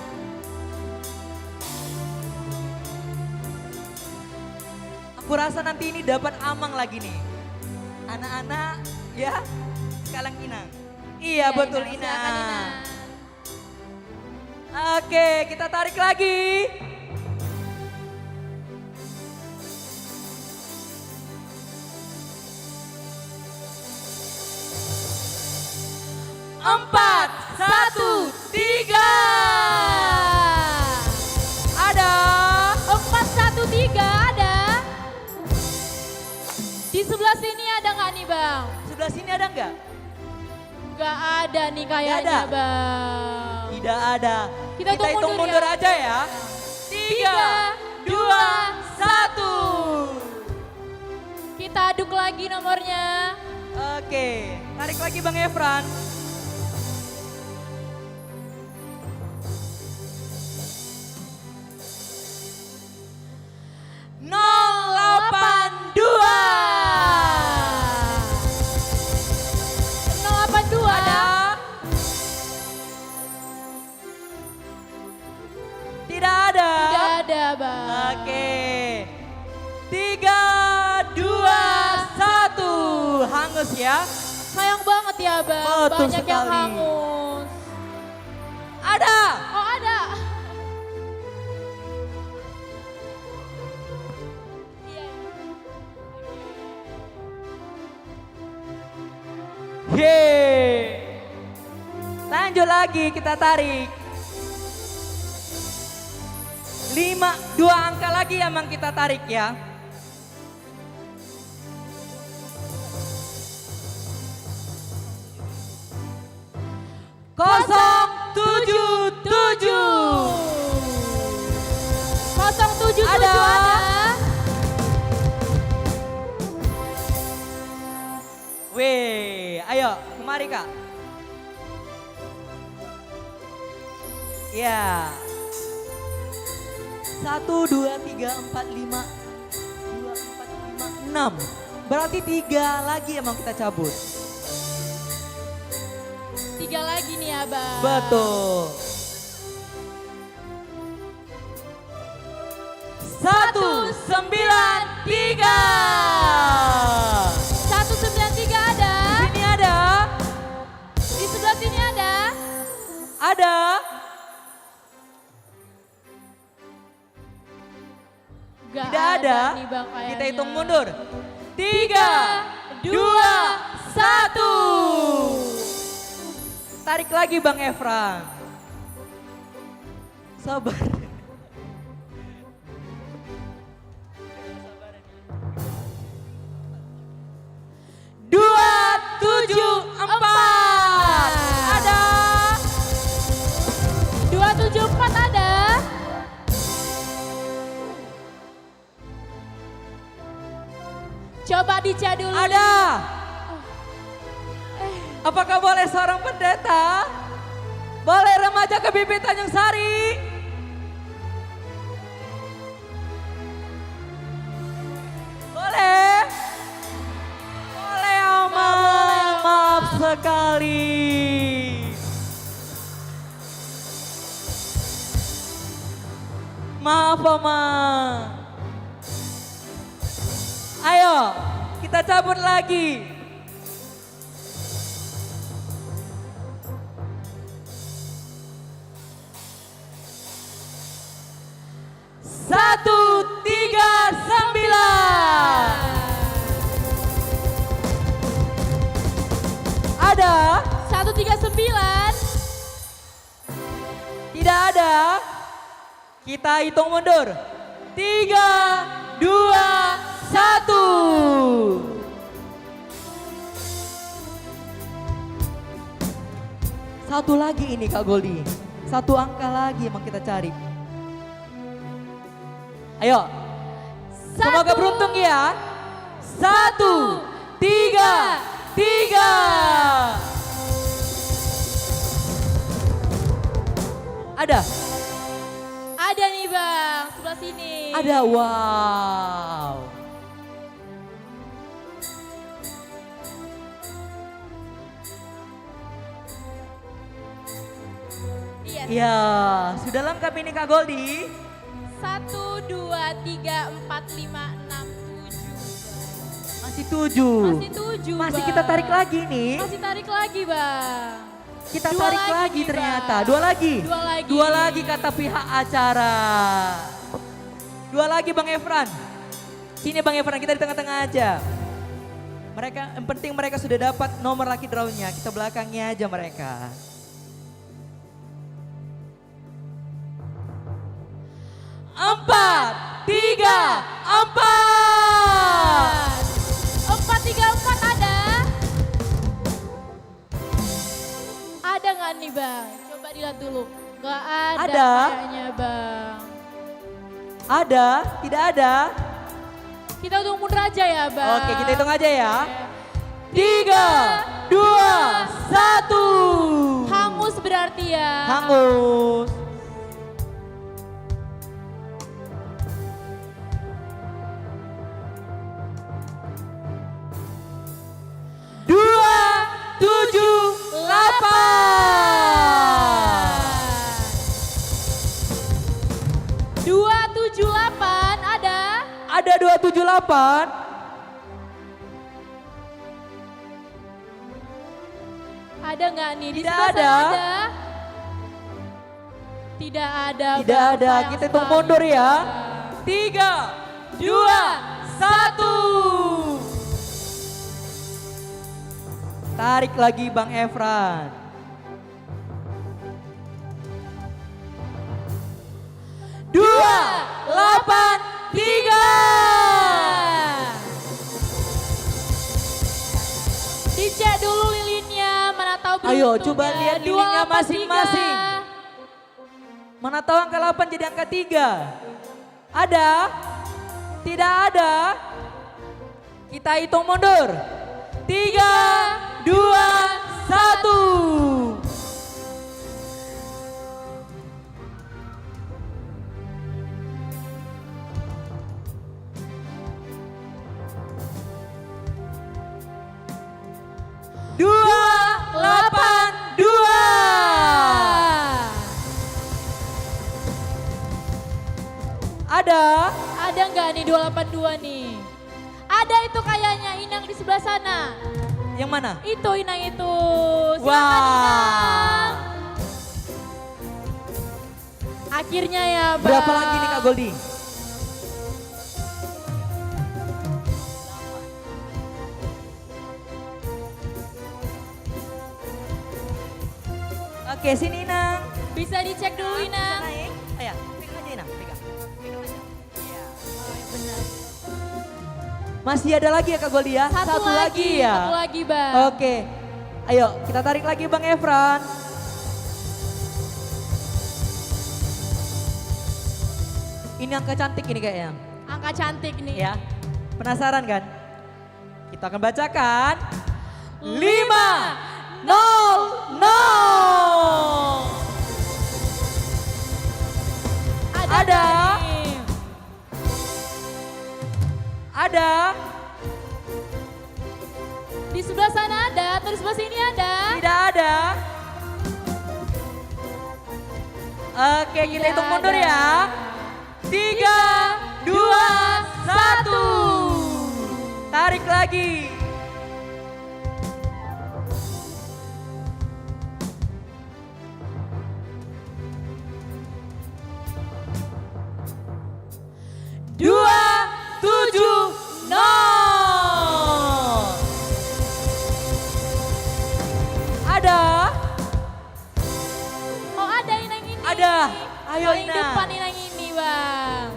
Aku rasa nanti ini dapat Amang lagi nih. Anak-anak ya, kalang Inang. Iya betul Inang, silakan, Inang. Inang. Oke, kita tarik lagi. Empat, 1, 3. Ada. 413 ada. Di sebelah sini ada nggak nih Bang? Sebelah sini ada nggak? Nggak ada nih kayaknya ada. Bang. Tidak ada. Kita hitung mundur ya. aja ya. 3, 2, 1. Kita aduk lagi nomornya. Oke, tarik lagi Bang Efran. Nol 082 ada. Tidak ada. Tidak ada Bang. Oke. 3, 2, 1. Hangus ya. Sayang banget ya Bang. Betul Banyak yang sekali. hangus. Ada. Oh ada. Yeay. Lanjut lagi kita tarik. 2 angka lagi emang kita tarik ya. Kosong 7, 077 Ada. ada. Weh, ayo kemari Kak. Ya. 1, 2, 3, 4, 5. 2, 4, 5, 6. Berarti 3 lagi emang kita cabut. 3 lagi nih abang. Betul. 193. 193 ada. Di sini ada. Di sebelah sini ada. Ada. Gak Tidak ada. nih bang kayaknya. Kita hitung mundur. 3, 2, 1. Tarik lagi Bang Efran. Sabar. Dua, 7, 4. Ada. 274 ada. Coba dicek dulu. Ada. Apakah boleh seorang pendeta? Boleh remaja KBP Tanjung Sari? Boleh? Boleh Ama, maaf sekali. Maaf Ama. Ayo, kita cabut lagi. Satu, 3, 9. Ada? 139. Tidak ada. Kita hitung mundur. 3, 2, 1. Satu lagi ini Kak Goldi. Satu angka lagi emang kita cari. Ayo. Semoga beruntung ya. 1, 3, 3. Ada? Ada nih bang, sebelah sini. Ada, wow. Iya. Ya, sudah lengkap ini Kak Goldi. 1, 2, 3, 4, 5, 6, 7. Masih 7. Masih 7 Masih bang. kita tarik lagi nih. Masih tarik lagi bang. Kita Dua tarik lagi nih, ternyata. Bang. 2 lagi. 2 lagi. 2 lagi kata pihak acara. 2 lagi Bang Efran. Sini Bang Efran, kita di tengah-tengah aja. Mereka, yang penting mereka sudah dapat nomor lucky draw-nya. Kita belakangnya aja mereka. Empat, 3, 4. 434 ada. Ada nggak nih bang? Coba dilihat dulu. Nggak ada, Ada. kayaknya bang. Ada? Tidak ada? Kita hitung mundur aja ya bang. Oke, kita hitung aja ya. 3, 2, 1. Hangus berarti ya. Hangus. Dua, 7, 8. 278 ada. Ada 278. Ada nggak nih? Di Tidak sebelah ada. sana ada. Tidak ada. Tidak Bang. ada, Sayang kita hitung sekali, mundur ya. Bang. 3, 2, 1. Tarik lagi Bang Efran. Dua, 8, 3. Dicek dulu lilinnya, mana tahu beruntung Ayo coba ya. lihat 2, lilinnya 8, 3. masing-masing. Mana tahu angka 8 jadi angka 3. Ada? Tidak ada? Kita hitung mundur. 3, 2, 1. Ada? Ada nggak nih 282 nih? Ada itu kayaknya Inang di sebelah sana. Yang mana? Itu Inang itu. Silakan Wah. Inang. Akhirnya ya Bang. Berapa lagi nih Kak Goldi? Oke, sini Inang. Bisa dicek dulu Inang. Naik. Ayo, pegang aja Inang, pegang. Pegang aja. Iya. Benar. Masih ada lagi ya Kak Goldi ya? Satu lagi ya? Satu lagi Bang. Oke. Ayo, kita tarik lagi Bang Efran. Ini angka cantik ini kayaknya. Angka cantik nih. Ya. Penasaran kan? Kita akan bacakan. 5, 0, 0. Ada. nih. Ada. Di sebelah sana ada, atau di sebelah sini ada? Tidak ada. Oke, kita Tidak hitung mundur ada. ya. 3, 2, 1. Tarik lagi. Dua, 7, 0. Ada? Oh ada Inang ini. Ada. Ayo Paling Inang. depan Inang ini Bang.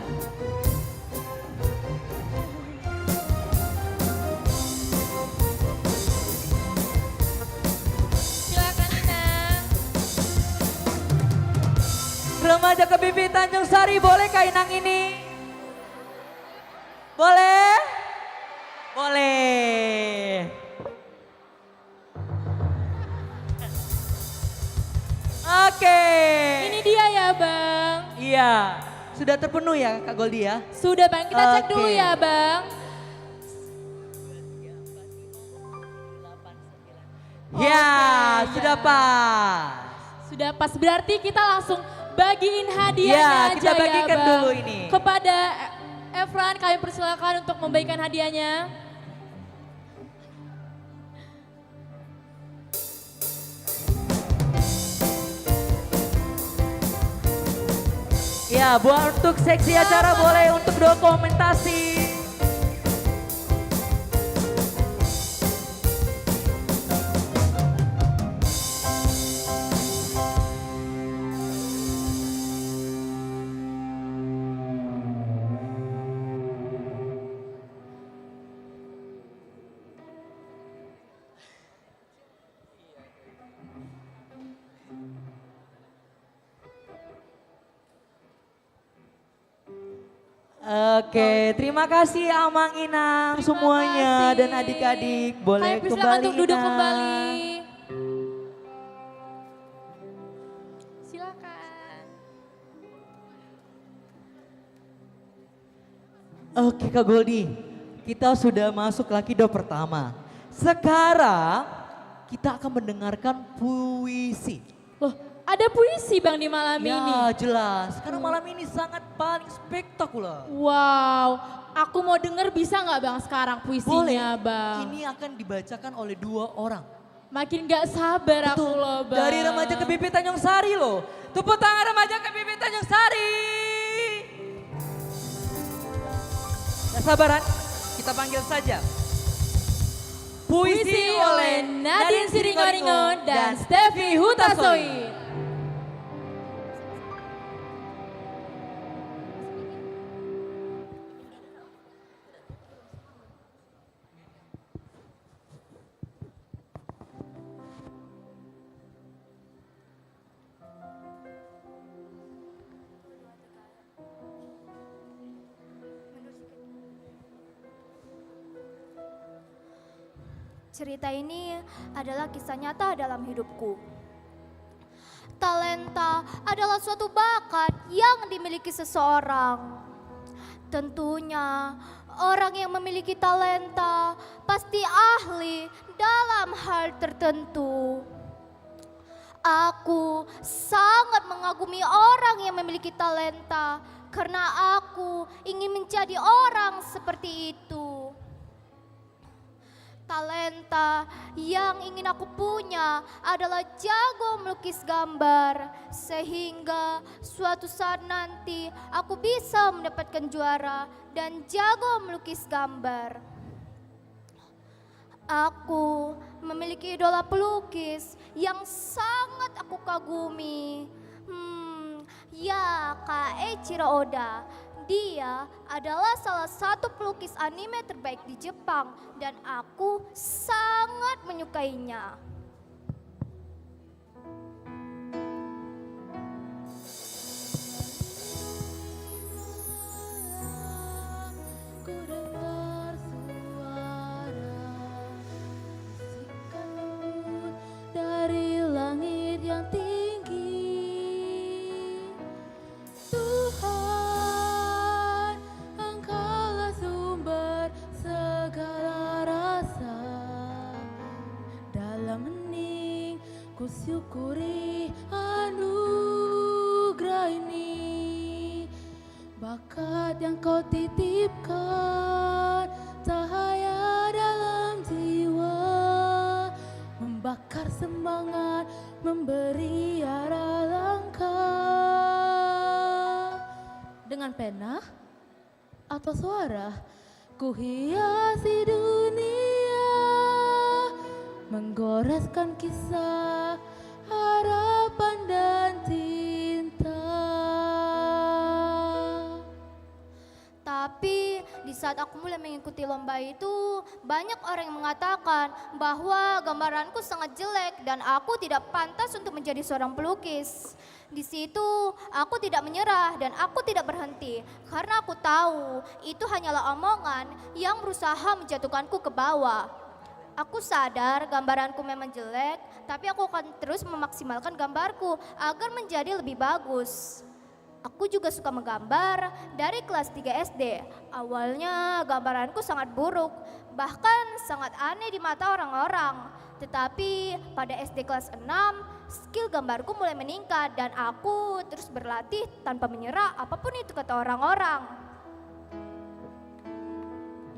Silakan Inang. Remaja KBP Tanjung Sari, boleh Kak Inang ini? Boleh? Boleh. Oke. Ini dia ya Bang. Iya. Sudah terpenuhi ya Kak Goldi ya? Sudah Bang, kita cek dulu Oke. ya Bang. Ya, Oke, sudah ya. pas. Sudah pas, berarti kita langsung bagiin hadiahnya Ya, aja kita bagikan ya Bang. dulu ini. Kepada Efran, kami persilakan untuk membagikan hadiahnya. Ya, buat untuk seksi acara boleh untuk dokumentasi. Oke, terima kasih Amang Inang semuanya dan adik-adik. Boleh Kami persilakan kembali untuk duduk Inang. kembali. Silakan. Oke Kak Goldi, kita sudah masuk lagi do pertama. Sekarang kita akan mendengarkan puisi. Loh, ada puisi Bang di malam ini. Ya jelas, karena malam ini sangat paling spektakuler. Wow, aku mau denger bisa nggak Bang sekarang puisinya Boleh, Bang? ini akan dibacakan oleh 2 orang. Makin gak sabar aku loh Bang. Dari remaja KBP Tanjung Sari loh. Tepuk tangan remaja KBP Tanjung Sari. Gak sabaran, kita panggil saja. Puisi oleh Nadine Siringoringo dan Steffi Hutasoi. Cerita ini adalah kisah nyata dalam hidupku. Talenta adalah suatu bakat yang dimiliki seseorang. Tentunya orang yang memiliki talenta pasti ahli dalam hal tertentu. Aku sangat mengagumi orang yang memiliki talenta karena aku ingin menjadi orang seperti itu. Talenta yang ingin aku punya adalah jago melukis gambar, sehingga suatu saat nanti aku bisa mendapatkan juara dan jago melukis gambar. Aku memiliki idola pelukis yang sangat aku kagumi. Ya, Kak Eiichiro Oda. Dia adalah salah satu pelukis anime terbaik di Jepang dan aku sangat menyukainya. Ku dengar suara bisikan lembut dari langit yang tinggi. Tuhan, Engkaulah sumber segala rasa. Dalam hening ku syukuri anugerah ini. Bakat yang kau titipkan, cahaya dalam jiwa, membakar semangat, memberi arah langkah. Dengan pena atau suara, ku hiasi dunia, menggoreskan kisah, harapan dan cinta. Tapi di saat aku mulai mengikuti lomba itu, banyak orang yang mengatakan bahwa gambaranku sangat jelek dan aku tidak pantas untuk menjadi seorang pelukis. Di situ aku tidak menyerah dan aku tidak berhenti karena aku tahu itu hanyalah omongan yang berusaha menjatuhkanku ke bawah. Aku sadar gambaranku memang jelek, tapi aku akan terus memaksimalkan gambarku agar menjadi lebih bagus. Aku juga suka menggambar dari kelas 3 SD. Awalnya gambaranku sangat buruk, bahkan sangat aneh di mata orang-orang. Tetapi pada SD kelas 6, skill gambarku mulai meningkat dan aku terus berlatih tanpa menyerah apapun itu kata orang-orang.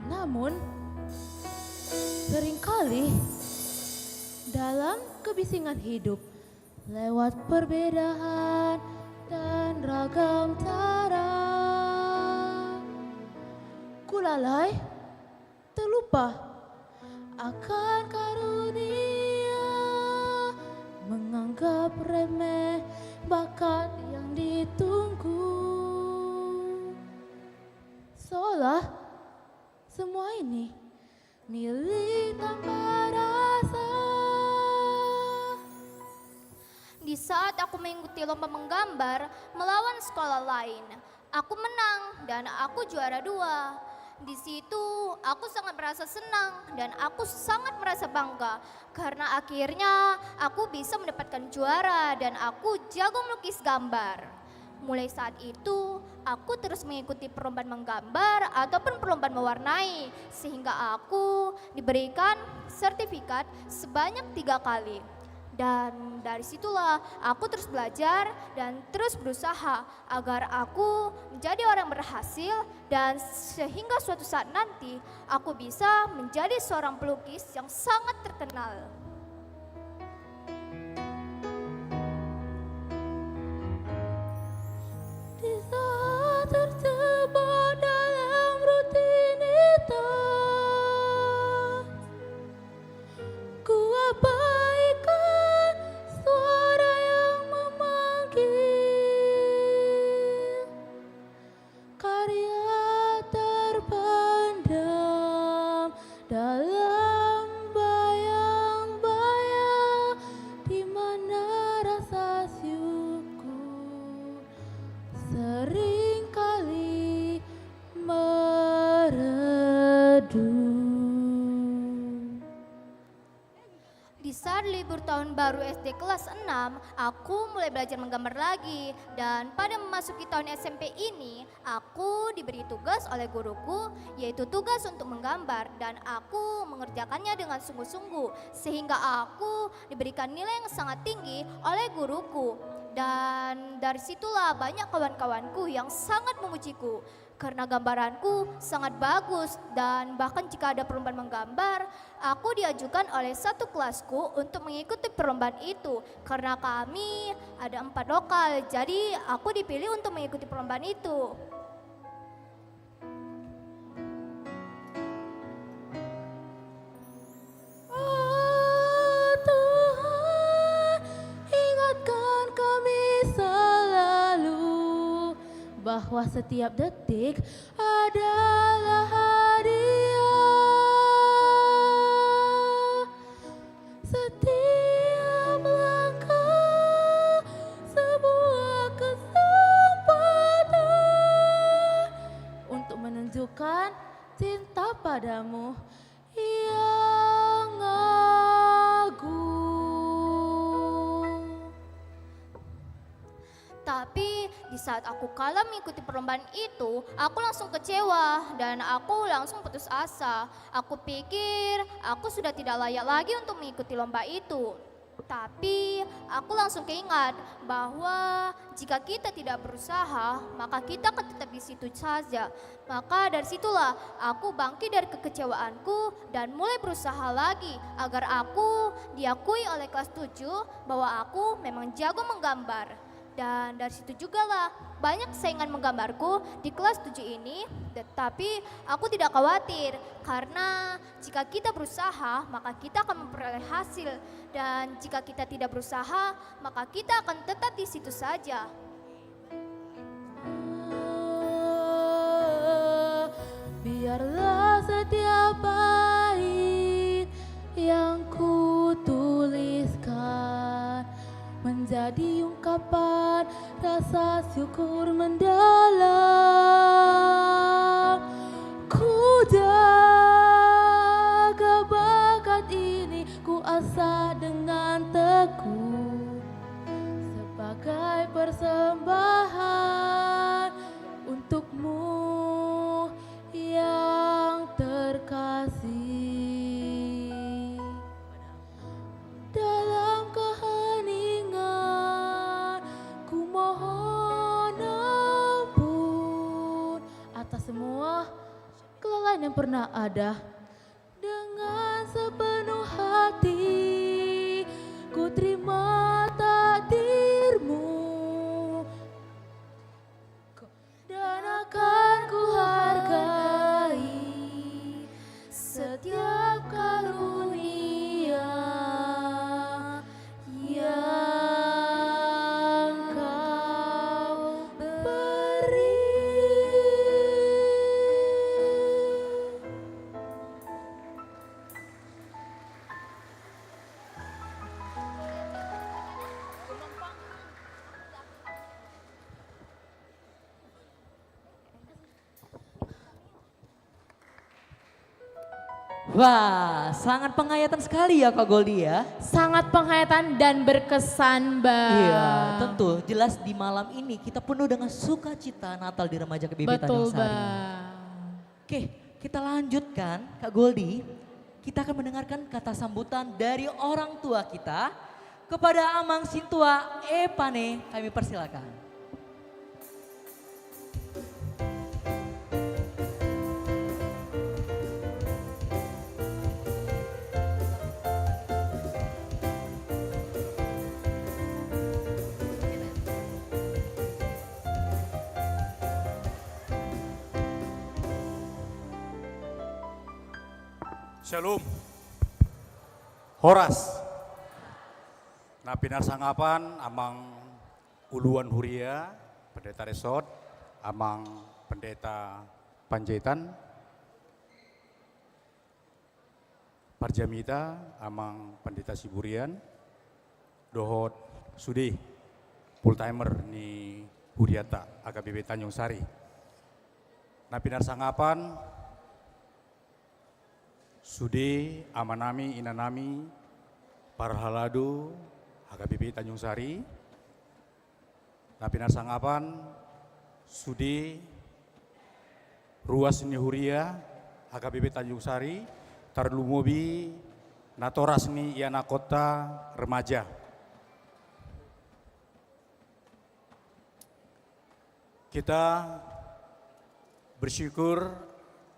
Namun, seringkali dalam kebisingan hidup, lewat perbedaan dan ragam cara, ku lalai, terlupa akan karunia, menganggap remeh bakat yang ditunggu. Seolah semua ini milik tanpa rasa. Di saat aku mengikuti lomba menggambar melawan sekolah lain, aku menang dan aku juara 2. Di situ aku sangat merasa senang dan aku sangat merasa bangga karena akhirnya aku bisa mendapatkan juara dan aku jago melukis gambar. Mulai saat itu aku terus mengikuti perlombaan menggambar ataupun perlombaan mewarnai sehingga aku diberikan sertifikat sebanyak 3 kali. Dan dari situlah aku terus belajar dan terus berusaha agar aku menjadi orang berhasil dan sehingga suatu saat nanti aku bisa menjadi seorang pelukis yang sangat terkenal. Di saat terjebak dalam rutinitas, ku abaikan suara yang memanggil. Karya terpendam dalam bayang-bayang, di mana rasa syukur seringkali meredup. Di saat libur tahun baru SD kelas 6, aku mulai belajar menggambar lagi. Dan pada memasuki tahun SMP ini, aku diberi tugas oleh guruku, yaitu tugas untuk menggambar. Dan aku mengerjakannya dengan sungguh-sungguh, sehingga aku diberikan nilai yang sangat tinggi oleh guruku. Dan dari situlah banyak kawan-kawanku yang sangat memujiku karena gambaranku sangat bagus, dan bahkan jika ada perlombaan menggambar, aku diajukan oleh satu kelasku untuk mengikuti perlombaan itu. Karena kami ada 4 lokal, jadi aku dipilih untuk mengikuti perlombaan itu. Ingatkan kami selalu bahwa setiap detik adalah hadiah. Setiap langkah sebuah kesempatan untuk menunjukkan cinta padamu yang agung. Tapi di saat aku kalah mengikuti perlombaan itu, aku langsung kecewa dan aku langsung putus asa. Aku pikir aku sudah tidak layak lagi untuk mengikuti lomba itu. Tapi aku langsung keingat bahwa jika kita tidak berusaha, maka kita akan tetap di situ saja. Maka dari situlah aku bangkit dari kekecewaanku dan mulai berusaha lagi agar aku diakui oleh kelas 7 bahwa aku memang jago menggambar. Dan dari situ juga lah banyak saingan menggambarku di kelas 7 ini, tetapi aku tidak khawatir karena jika kita berusaha maka kita akan memperoleh hasil, dan jika kita tidak berusaha maka kita akan tetap di situ saja. Biarlah setiap bait yang ku tuliskan menjadi ungkapan rasa syukur mendalam. Ku jaga bakat ini, ku asah dengan teguh sebagai persembahan untukmu yang terkasih. Dalam keheningan ku mohon ampun atas semua kelalaian yang pernah ada. Dengan sepenuh hati ku terima takdirmu dan akan ku hargai setiap karunia yang kau beri. Wah, sangat penghayatan sekali ya Kak Goldi ya. Sangat penghayatan dan berkesan, Bang. Iya, tentu jelas di malam ini kita penuh dengan sukacita Natal di Remaja KBP Tanjung Betul, Sari. Bang. Oke, kita lanjutkan Kak Goldi. Kita akan mendengarkan kata sambutan dari orang tua kita kepada Amang Sintua Epane. Kami persilakan. Shalom. Horas. Napinar sangapan amang uluan huria, pendeta resort, amang pendeta Panjaitan, Parjamita, amang pendeta Siburian, dohot sudi, full timer ni huriata AKBP Tanjung Sari. Napinar sangapan Sude, amanami, inanami, parhaladu, HKBP Tanjung Sari, Napinar sangapan, Sude, ruas nihuria, HKBP Tanjung Sari, tarlumobi, natoras ni iana kota remaja. Kita bersyukur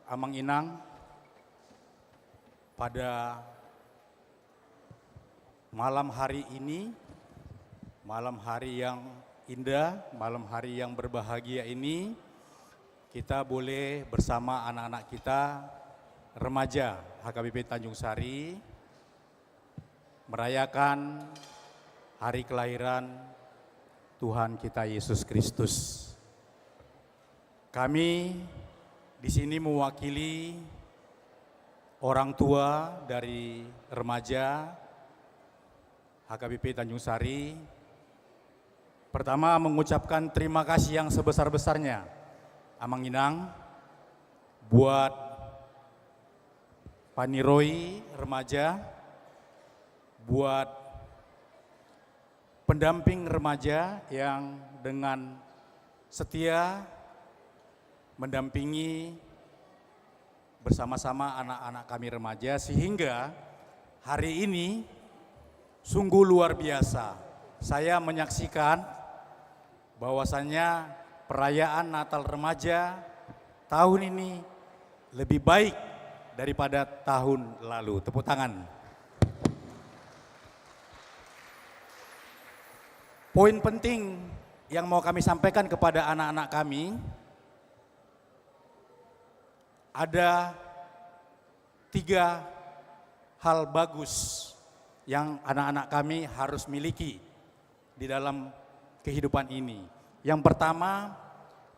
Amang Inang pada malam hari ini, malam hari yang indah, malam hari yang berbahagia ini, kita boleh bersama anak-anak kita, remaja HKBP Tanjung Sari, merayakan hari kelahiran Tuhan kita Yesus Kristus. Kami di sini mewakili orang tua dari remaja HKBP Tanjung Sari. Pertama mengucapkan terima kasih yang sebesar-besarnya Amang Inang buat Paniroi remaja, buat pendamping remaja yang dengan setia mendampingi bersama-sama anak-anak kami remaja, sehingga hari ini sungguh luar biasa. Saya menyaksikan bahwasannya perayaan Natal remaja tahun ini lebih baik daripada tahun lalu. Tepuk tangan. Poin penting yang mau kami sampaikan kepada anak-anak kami, ada 3 hal bagus yang anak-anak kami harus miliki di dalam kehidupan ini. Yang pertama,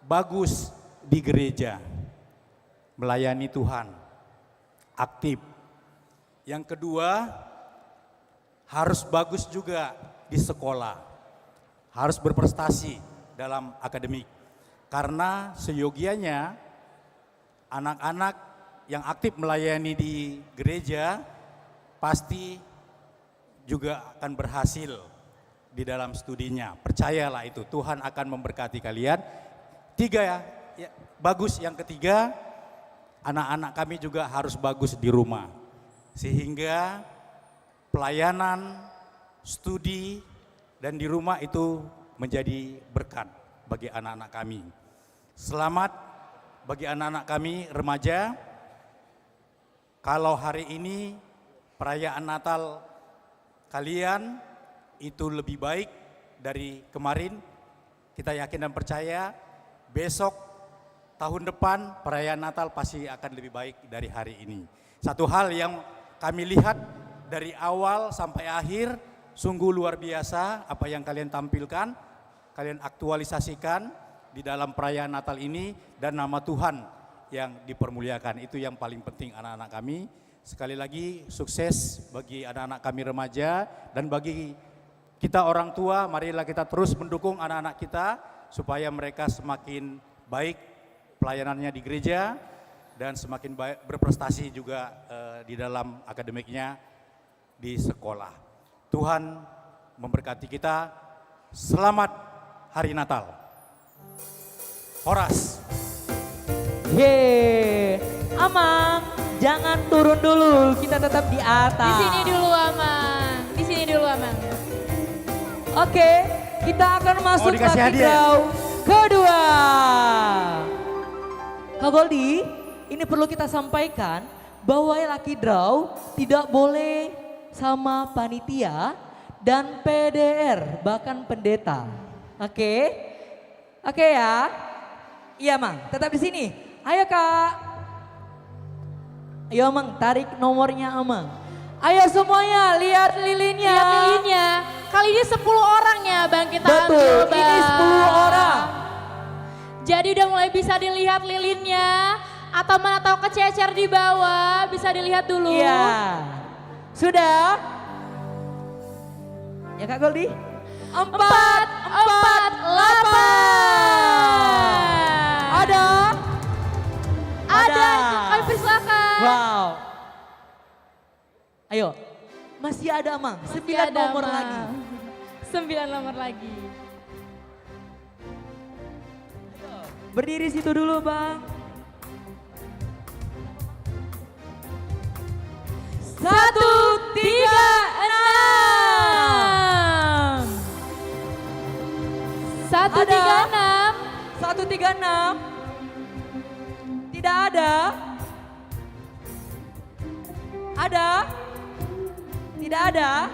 bagus di gereja, melayani Tuhan, aktif. Yang kedua, harus bagus juga di sekolah, harus berprestasi dalam akademik. Karena seyogianya anak-anak yang aktif melayani di gereja pasti juga akan berhasil di dalam studinya. Percayalah itu, Tuhan akan memberkati kalian. 3 ya, bagus. Yang ketiga, anak-anak kami juga harus bagus di rumah. Sehingga pelayanan, studi, dan di rumah itu menjadi berkat bagi anak-anak kami. Selamat bagi anak-anak kami remaja, kalau hari ini perayaan Natal kalian itu lebih baik dari kemarin, kita yakin dan percaya besok tahun depan perayaan Natal pasti akan lebih baik dari hari ini. Satu hal yang kami lihat dari awal sampai akhir, sungguh luar biasa apa yang kalian tampilkan, kalian aktualisasikan di dalam perayaan Natal ini, dan nama Tuhan yang dipermuliakan. Itu yang paling penting anak-anak kami. Sekali lagi sukses bagi anak-anak kami remaja, dan bagi kita orang tua, marilah kita terus mendukung anak-anak kita supaya mereka semakin baik pelayanannya di gereja dan semakin baik berprestasi juga di dalam akademiknya di sekolah. Tuhan memberkati kita. Selamat Hari Natal. Horas. Yeay, Amang, jangan turun dulu, kita tetap di atas. Di sini dulu Amang, di sini dulu Amang. Oke, kita akan masuk ke dikasih hadiah ya? draw kedua. Kak Goldi, ini perlu kita sampaikan bahwa lucky draw tidak boleh sama panitia dan PDR, bahkan pendeta. Oke? Oke ya? Iya Mang, tetap di sini. Ayo Kak. Ayo Mang, tarik nomornya Amang. Ayo semuanya, lihat lilinnya. Lihat lilinnya. Kali ini 10 orangnya Bang kita Betul, ambil Bang. ini 10 orang. Jadi udah mulai bisa dilihat lilinnya. Atau mana tahu kececer di bawah, bisa dilihat dulu. Iya. Sudah? Ya Kak Goldi? 4, 4, 8. Ada? Ada, kami persilakan. Wow. Ayo, masih ada Amang, 9 nomor lagi. 9 nomor lagi. Berdiri situ dulu Bang. 1, 3, 6. 1, 3, 6. 1, 3, 36. Tidak ada. Ada? Tidak ada?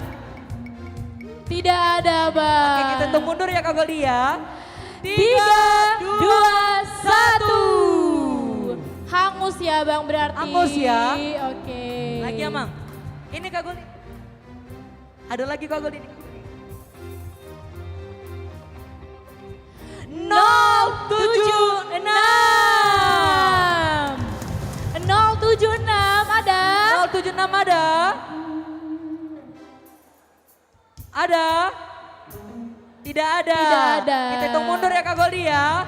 Tidak ada, Bang. Oke, kita hitung mundur ya Kak Goldi ya. 3, 2, 1. Hangus ya Bang berarti. Hangus ya. Oke. Lagi ya Mang. Ini Kak Goldi. Ada lagi Kak Goldi. 076 ada. 076 ada. Ada? Tidak ada. Tidak ada. Kita hitung mundur ya Kak Goldi ya.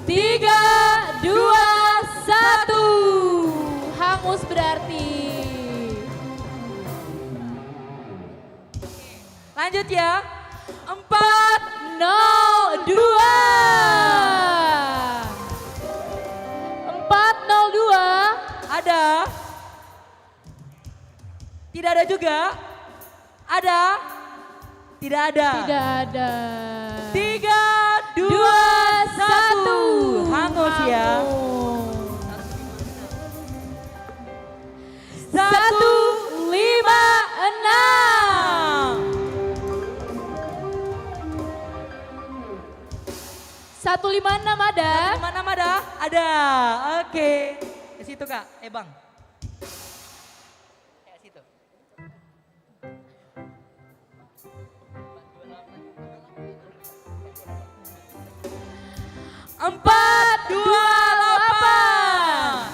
3, 2, 1. Hangus berarti. Lanjut ya. 402. 402. Ada? Tidak ada juga? Ada? Tidak ada. Tidak ada. 3, 2, 1. Hangus ya. 156 ada? 156 ada? Ada. Oke. Ke situ Kak. Bang. Ke situ. Empat dua delapan.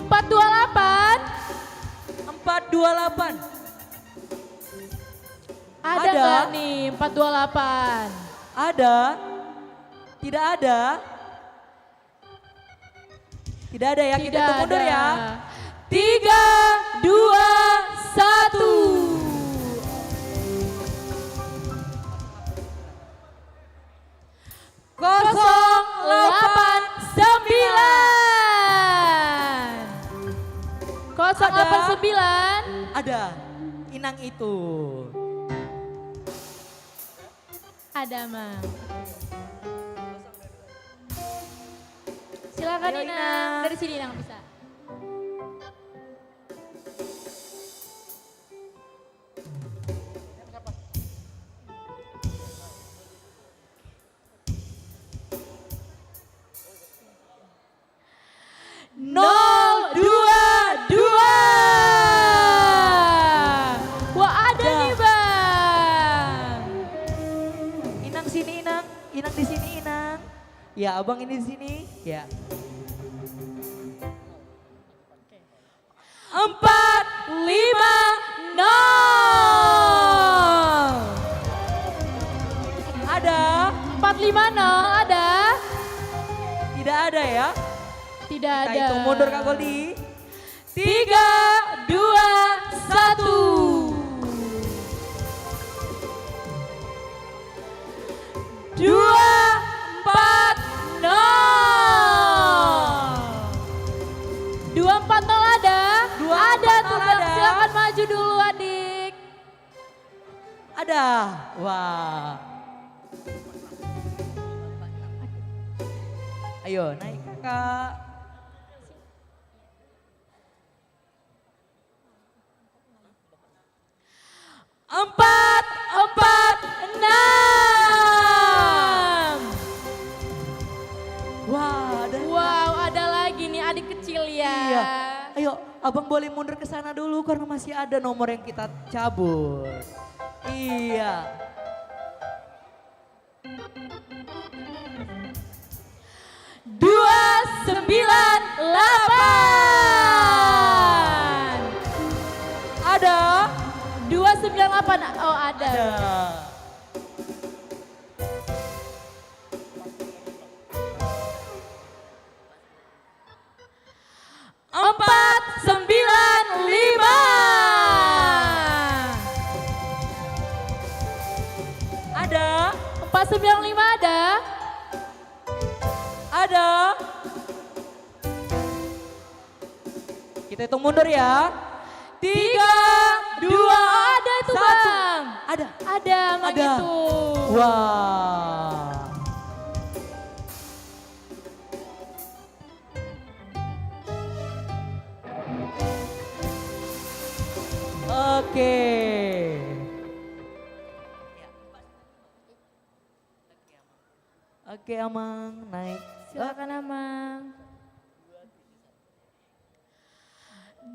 428. 428. Ada nggak nih 428? Ada? Tidak ada? Tidak ada ya, kita hitung mundur ya. 3, 2, 1. Kosong 089. Ada. Inang itu. Ada, Mang. Silakan Ayo, Inang. Dari sini Inang bisa. Wah, ada nih, Bang. Inang sini Inang. Inang di sini Inang. Ya, Abang ini di sini. Ya. 450. Ada? 450 ada? Tidak ada ya? Tidak Kita ada. hitung mundur Kak Goldi. 3, 2, 1. 2, 4, 0. 240 ada? 240 Ada tuh, Bang. ada. Silakan maju dulu, Adik. Ada. Wah. Ayo naik Kakak. Empat, enam. Wah, ada. Wow, ada lagi nih adik kecil ya. Iya. Ayo, Abang boleh mundur ke sana dulu karena masih ada nomor yang kita cabut. Iya. Dua, 298. Ada? 298. Oh, ada. Empat, 95. Ada? 495 ada? Ada? Kita hitung mundur ya. 3, 2, ada itu 1. Bang. Ada? Ada, Mang Ada. itu. Wah. Oke. Oke Amang, naik. Silakan Amang.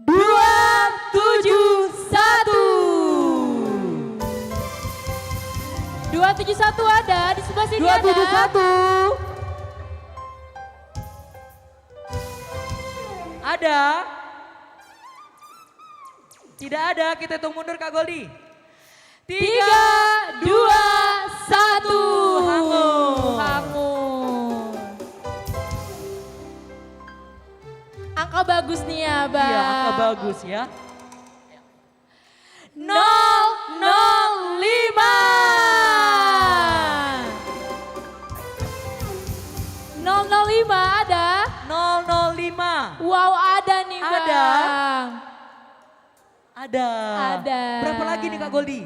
271. 271 ada di sebelah sini 271. Ada? Tidak ada, kita hitung mundur Kak Goldi. 3, 2, 1. Hangun. Angka bagus nih ya, Bang. Iya, angka bagus ya. 005. 005 ada? 005. Wow, ada nih, Bang. Ada. Ada. Berapa lagi nih Kak Goldi?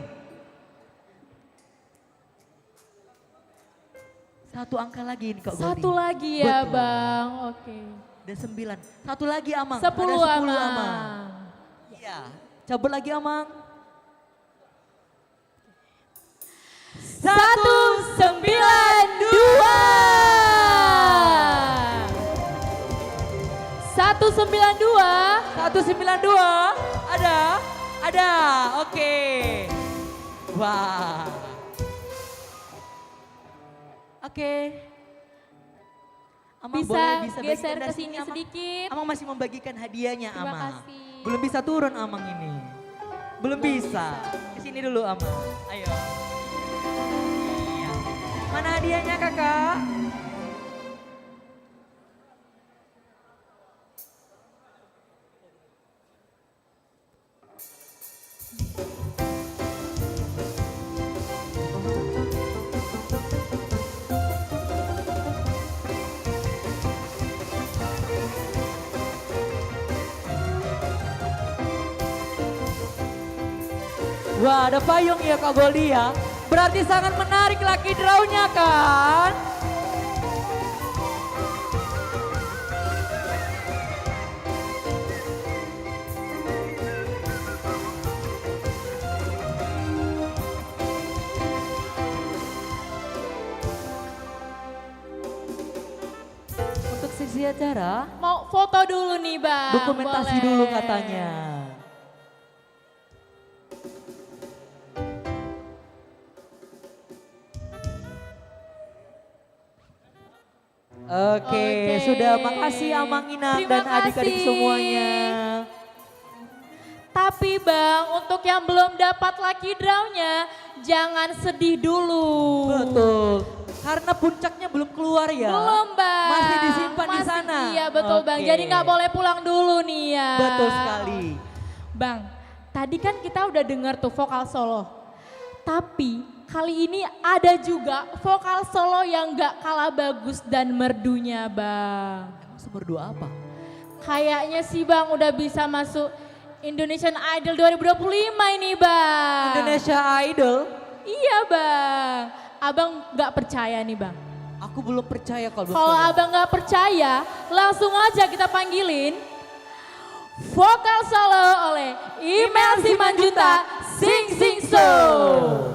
Satu angka lagi nih Kak Goldi. Satu lagi ya, Betul. Bang. Oke. Dan 9. Satu lagi Amang. 10 Ada 10 Amang. Iya. Cabut lagi Amang. 192. Ada. Oke. Wah. Oke. Amang Bisa bisa geser bagikan ke dari sini Amang. sedikit. Amang masih membagikan hadiahnya Terima Amang. kasih. Belum bisa turun Amang ini. Belum bisa. Ke sini dulu Amang. Ayo. Iya. Mana hadiahnya Kakak? Wah, ada payung ya Kak Goldi ya. Berarti sangat menarik lucky draw-nya kan? Untuk sesi acara, Mau foto dulu nih, Bang. dokumentasi Boleh. dulu katanya. Oke, sudah makasih Amang Inang Terima dan adik-adik kasih. semuanya. Tapi Bang, untuk yang belum dapat lucky draw-nya, jangan sedih dulu. Betul, karena puncaknya belum keluar ya. Belum Bang. Masih disimpan di Masih, sana. Iya betul Bang, Oke. jadi nggak boleh pulang dulu nih ya. Betul sekali. Bang, tadi kan kita udah dengar tuh vokal solo. Tapi kali ini ada juga vokal solo yang gak kalah bagus dan merdunya Bang. Emang semerdu apa? Kayaknya sih Bang udah bisa masuk Indonesian Idol 2025 ini Bang. Indonesia Idol? Iya Bang. Abang gak percaya nih Bang. Aku belum percaya kalau belum Kalau percaya. abang gak percaya, langsung aja kita panggilin vokal solo oleh Imel Simanjuntak Sing Sing Show.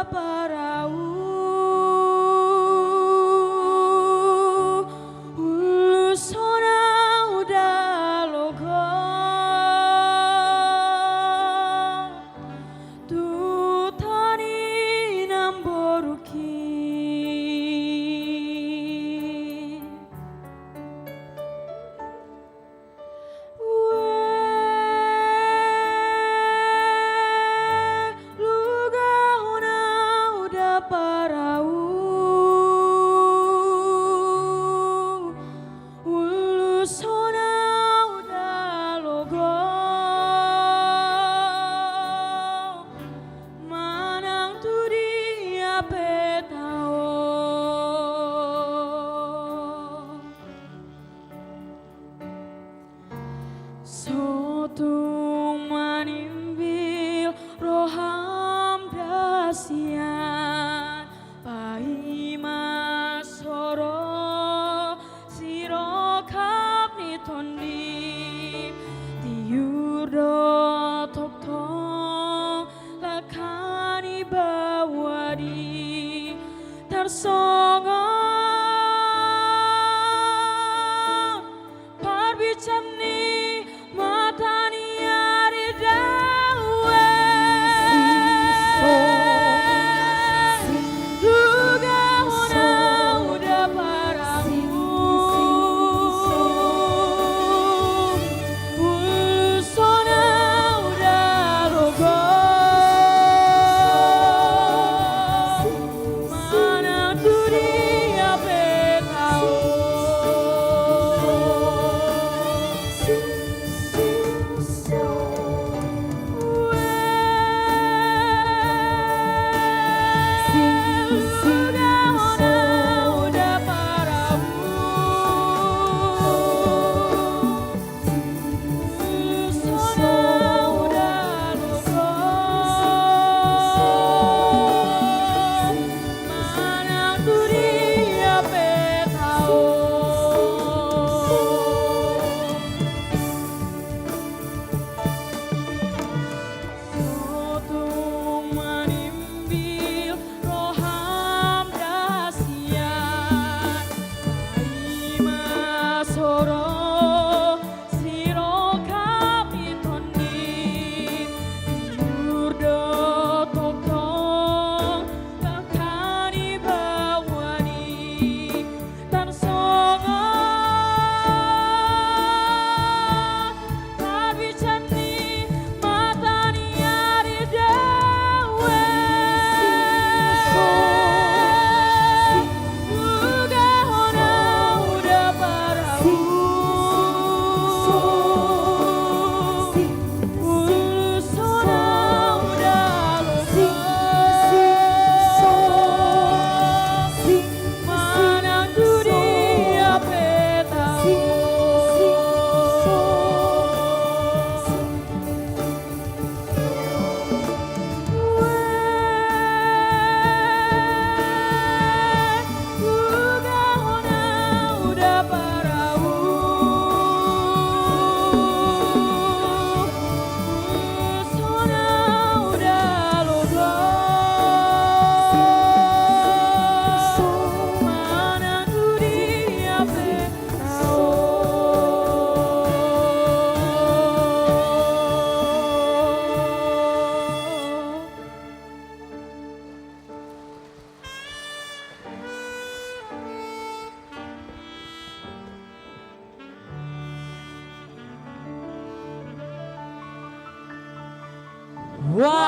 parau ulusona udah logo tutani namboruki parau ulusona udah logo manang tu dia petao sotung manimbil roham dasian Pahima soro siro kap ni tondi tiurdo tok tong lakani bawadi tarsongo parbicani matani ari dawe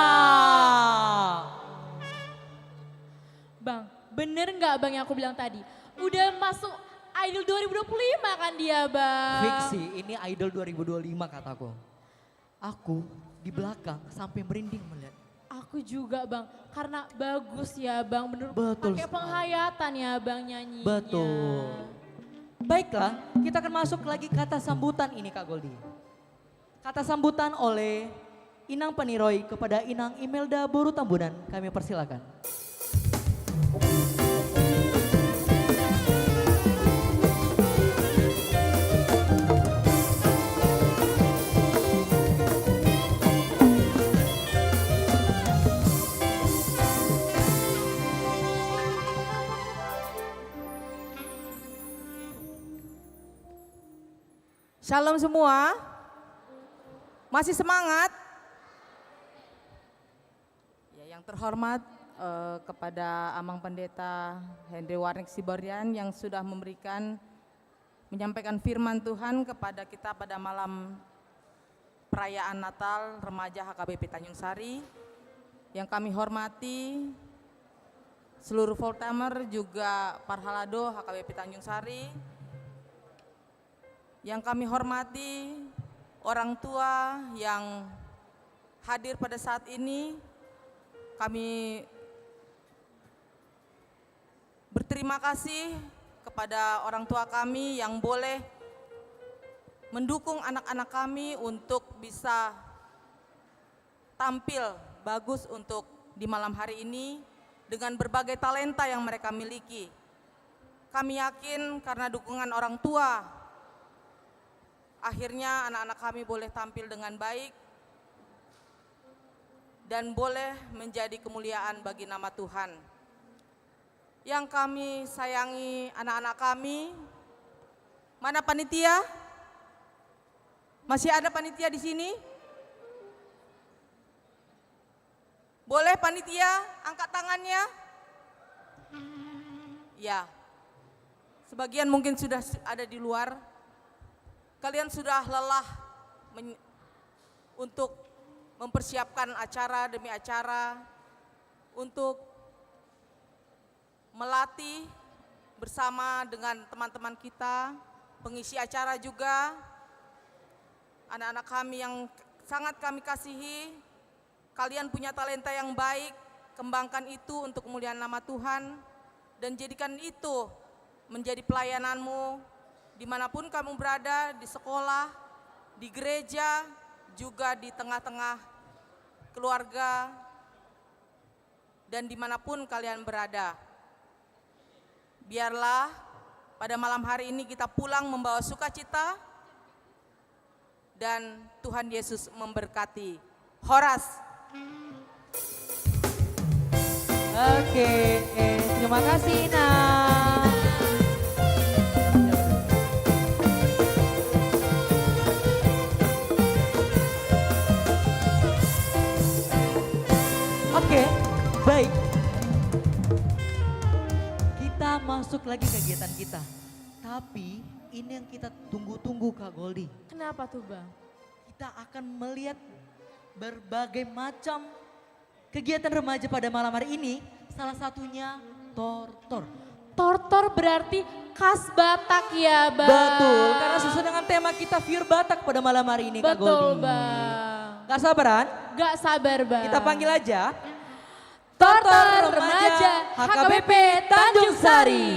Wow. Bang, bener nggak bang yang aku bilang tadi? Udah masuk Idol 2025 kan dia bang? Fiksi, ini Idol 2025 kataku. Aku di belakang sampai merinding melihat. Aku juga bang, karena bagus ya bang, bener Betul pakai sekali. penghayatan ya bang nyanyinya. Betul. Baiklah, kita akan masuk lagi kata sambutan ini Kak Goldi. Kata sambutan oleh Inang Paniroy kepada Inang Imelda Boru Tambunan, kami persilakan. Shalom semua. Masih semangat? Ya, yang terhormat kepada Amang Pendeta Henry Warnek Siburian yang sudah menyampaikan firman Tuhan kepada kita pada malam perayaan Natal Remaja HKBP Tanjung Sari. Yang kami hormati seluruh Full-Timer juga Parhalado HKBP Tanjung Sari. Yang kami hormati orang tua yang hadir pada saat ini, kami berterima kasih kepada orang tua kami yang boleh mendukung anak-anak kami untuk bisa tampil bagus untuk di malam hari ini dengan berbagai talenta yang mereka miliki. Kami yakin karena dukungan orang tua, akhirnya anak-anak kami boleh tampil dengan baik dan boleh menjadi kemuliaan bagi nama Tuhan. Yang kami sayangi anak-anak kami, mana panitia? Masih ada panitia di sini? Boleh panitia angkat tangannya? Ya, sebagian mungkin sudah ada di luar. Kalian sudah lelah untuk mempersiapkan acara demi acara, untuk melatih bersama dengan teman-teman kita, pengisi acara juga, anak-anak kami yang sangat kami kasihi. Kalian punya talenta yang baik, kembangkan itu untuk kemuliaan nama Tuhan, dan jadikan itu menjadi pelayananmu dimanapun kamu berada, di sekolah, di gereja, juga di tengah-tengah keluarga, dan dimanapun kalian berada. Biarlah pada malam hari ini kita pulang membawa sukacita, dan Tuhan Yesus memberkati. Horas. Oke, terima kasih Ina. Oke, baik. Kita masuk lagi kegiatan kita. Tapi ini yang kita tunggu-tunggu Kak Goldi. Kenapa tuh Bang? Kita akan melihat berbagai macam kegiatan remaja pada malam hari ini. Salah satunya tortor. Tortor berarti khas Batak ya Bang? Betul, karena sesuai dengan tema kita View Batak pada malam hari ini Kak Goldi. Betul Bang. Gak sabaran? Gak sabar Bang. Kita panggil aja. Tortor Remaja HKBP Tanjung Sari.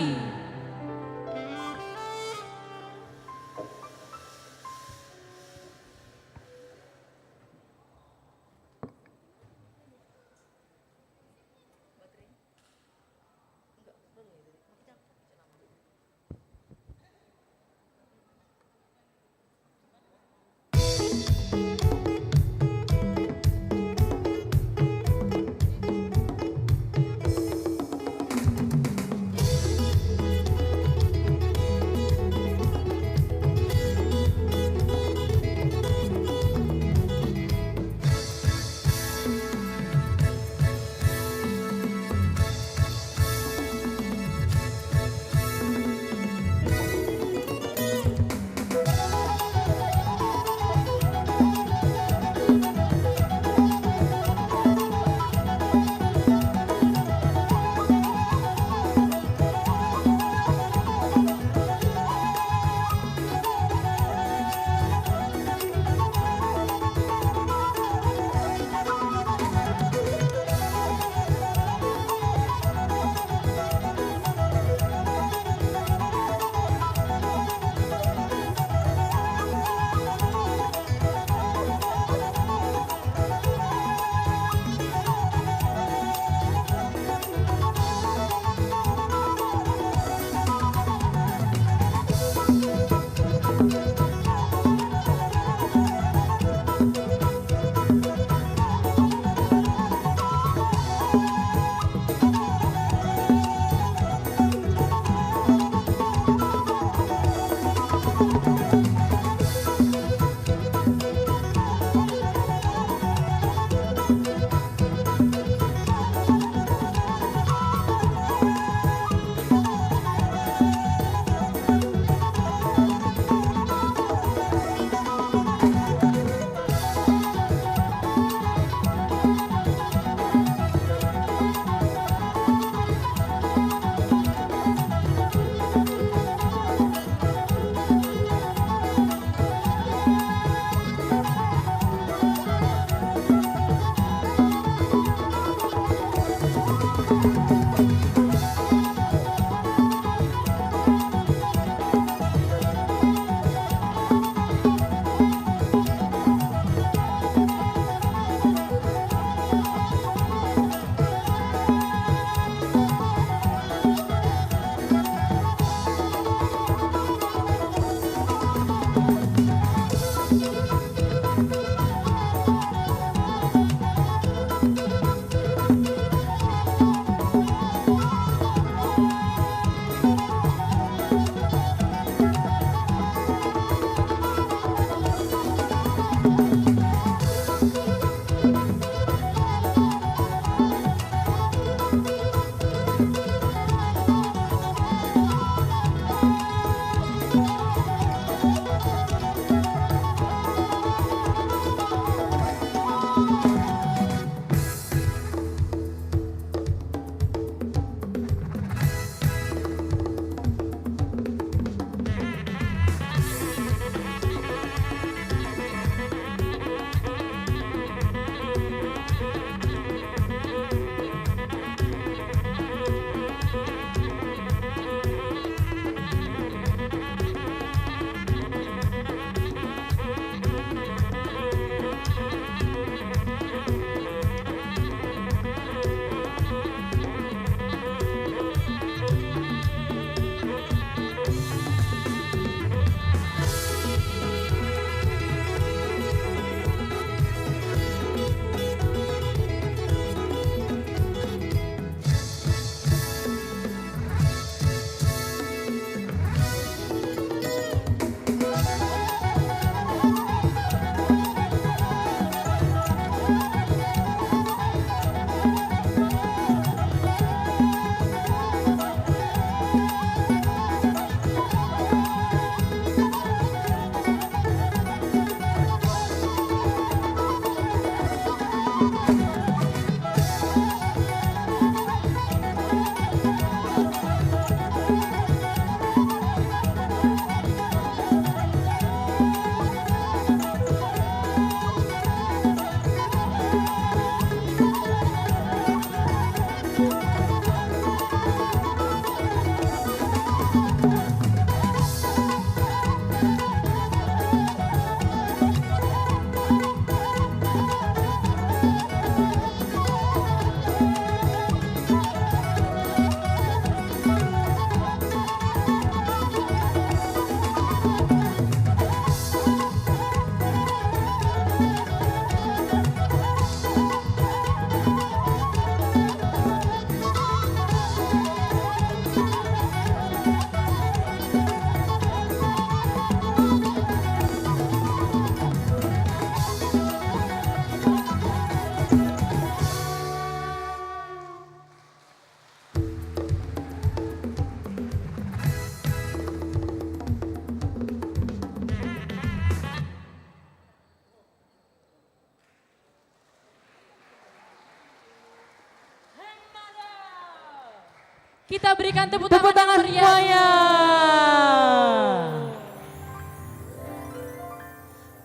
Kita berikan tepuk tangan meriah. semuanya.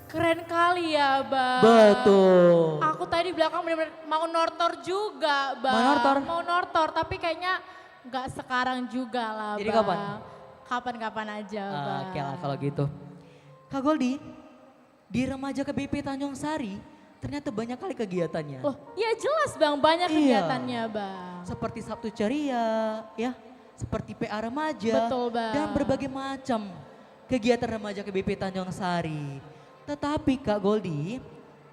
Keren kali ya, Bang. Betul. Aku tadi belakang benar-benar mau nortor juga, Bang. Mau nortor? Mau nortor, tapi kayaknya nggak sekarang juga lah, Jadi Bang. kapan? Kapan-kapan aja, Bang. Oke lah kalau gitu. Kak Goldi, di remaja KBP Tanjung Sari ternyata banyak kali kegiatannya. Oh, ya jelas, Bang, banyak Iya. kegiatannya, Bang. Seperti Sabtu Ceria, ya, seperti PA Remaja, Betul, Bang. dan berbagai macam kegiatan remaja KBP Tanjung Sari. Tetapi Kak Goldi,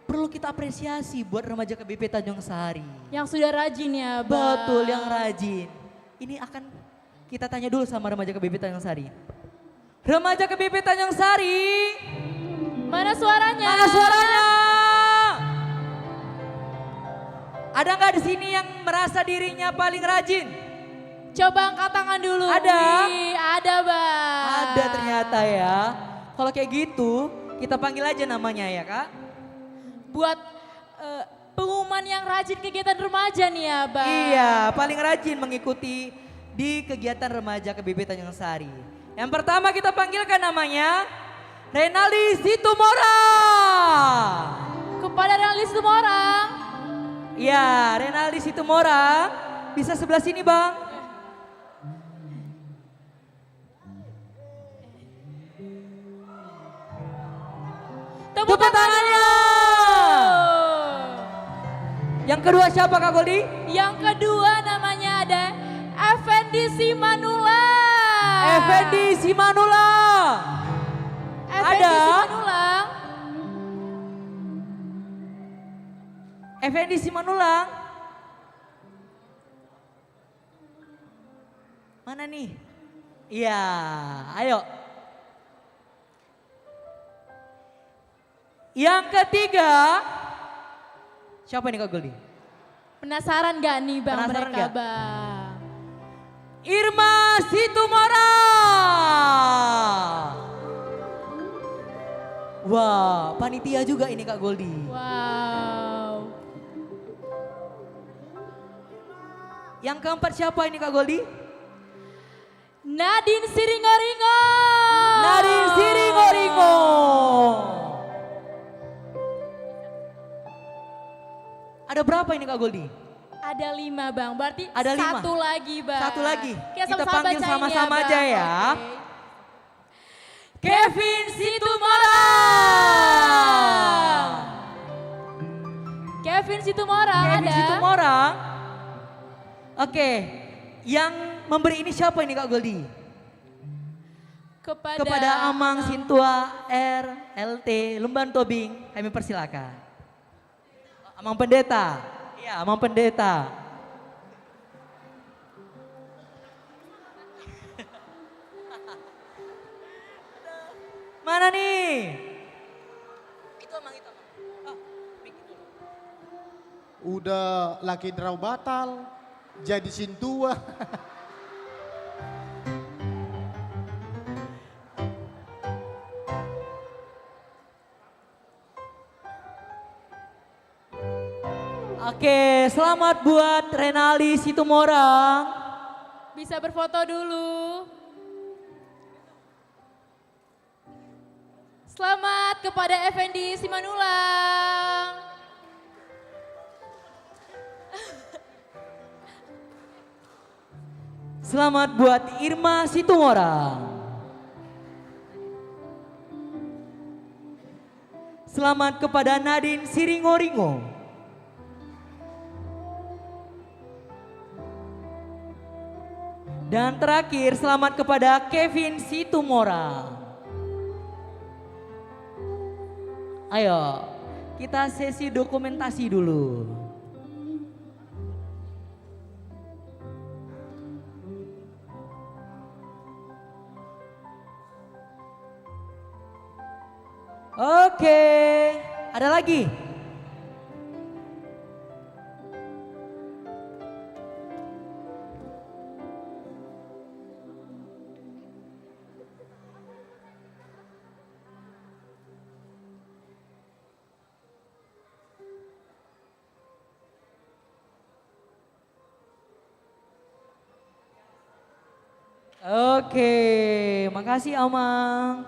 perlu kita apresiasi buat remaja KBP Tanjung Sari. Yang sudah rajin ya, Bang. Betul, yang rajin. Ini akan kita tanya dulu sama remaja KBP Tanjung Sari. Remaja KBP Tanjung Sari. Mana suaranya? Mana suaranya? Ada nggak di sini yang merasa dirinya paling rajin? Coba angkat tangan dulu. Ada? Wih, ada, Bang. Ada ternyata ya. Kalau kayak gitu, kita panggil aja namanya ya, Kak. Buat pengumuman yang rajin kegiatan remaja nih ya, Bang. Iya, paling rajin mengikuti di kegiatan remaja KBP Tanjung Sari. Yang pertama kita panggilkan namanya Renaldi Situmora. Kepada Renaldi Situmora. Ya, Renaldi Situmora bisa sebelah sini Bang. Tepuk tangannya. Yang kedua siapa Kak Goldi? Yang kedua namanya ada Effendi Simanula. Effendi Simanula. Effendi Ada. Simanulang. Effendi Simanulang. Mana nih? Iya, ayo. Yang ketiga, siapa nih Kak Goldi? Penasaran gak nih Bang Penasaran mereka nggak? Bang? Irma Situmora. Wah, panitia juga ini Kak Goldi. Wow. Yang keempat siapa ini Kak Goldi? Nadine Siringoringo. Nadine Siringoringo. Ada berapa ini Kak Goldi? Ada 5 Bang, berarti Ada 5. satu lagi Bang. Satu lagi. Kita, Kita sama-sama panggil bacain sama-sama Bang. aja ya. Oke. Kevin Situmora. Kevin Situmorang Kevin ada. Situmorang. Oke, yang memberi ini siapa ini Kak Goldi? Kepada Amang Sintua R LT Lumban Tobing, kami persilakan. Amang Pendeta. Iya, Amang Pendeta. Mana nih? Udah laki draw batal, jadi sintua. Oke, selamat buat Renali Situmorang. Bisa berfoto dulu. Selamat kepada Effendi Simanulang. Selamat buat Irma Situmorang. Selamat kepada Nadine Siringoringo. Dan terakhir selamat kepada Kevin Situmorang. Ayo, kita sesi dokumentasi dulu. Oke, ada lagi? Oke, makasih Amang.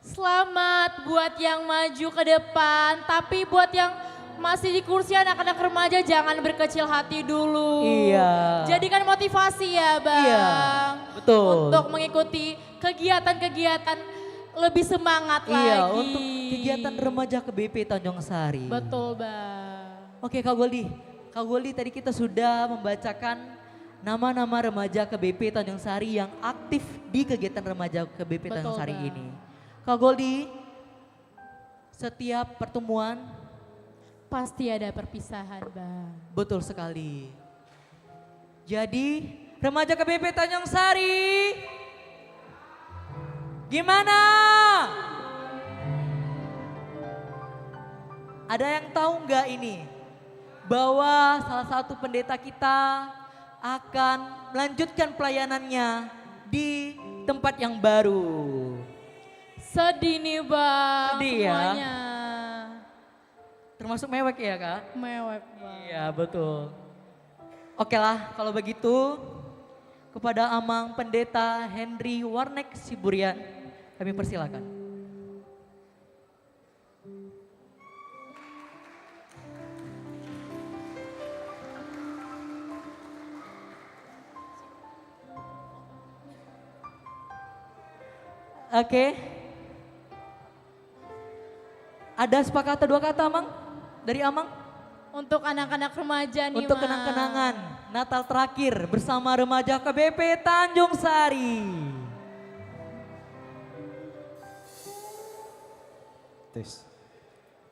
Selamat buat yang maju ke depan, tapi buat yang masih di kursi anak-anak remaja jangan berkecil hati dulu. Iya. Jadikan motivasi ya Bang. Iya, betul. Untuk mengikuti kegiatan-kegiatan lebih semangat Iya, lagi. untuk kegiatan remaja KBP Tanjung Sari. Betul Bang. Oke Kak Goldi, Kak Goldi tadi kita sudah membacakan nama-nama remaja KBP Tanjung Sari yang aktif di kegiatan remaja KBP Tanjung Betul, Sari Bang. ini. Kak Goldi, setiap pertemuan Pasti ada perpisahan Bang. betul sekali. Jadi remaja KBP Tanjung Sari, gimana? Ada yang tahu nggak ini? Bahwa salah satu pendeta kita akan melanjutkan pelayanannya di tempat yang baru. Sedih nih Bang Sedih ya? semuanya. Termasuk mewek ya Kak? Mewek Bang. Iya betul. Oke lah kalau begitu kepada Amang Pendeta Henry Warnek Siburian kami persilakan. Oke. Ada sepakata dua kata Amang? Dari Amang? Untuk anak-anak remaja nih, Untuk Mang. kenang-kenangan Natal terakhir bersama remaja KBP Tanjung Sari. Tes.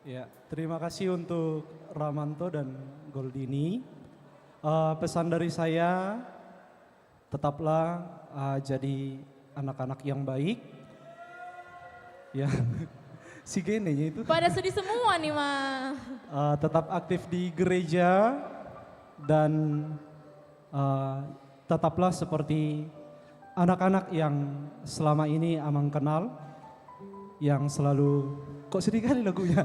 Ya, terima kasih untuk Ramanto dan Goldini. Pesan dari saya, tetaplah jadi anak-anak yang baik. Ya, si genenya itu. Pada sedih semua nih, Mang. Tetap aktif di gereja dan tetaplah seperti anak-anak yang selama ini Amang kenal, yang selalu kok sedih kali lagunya.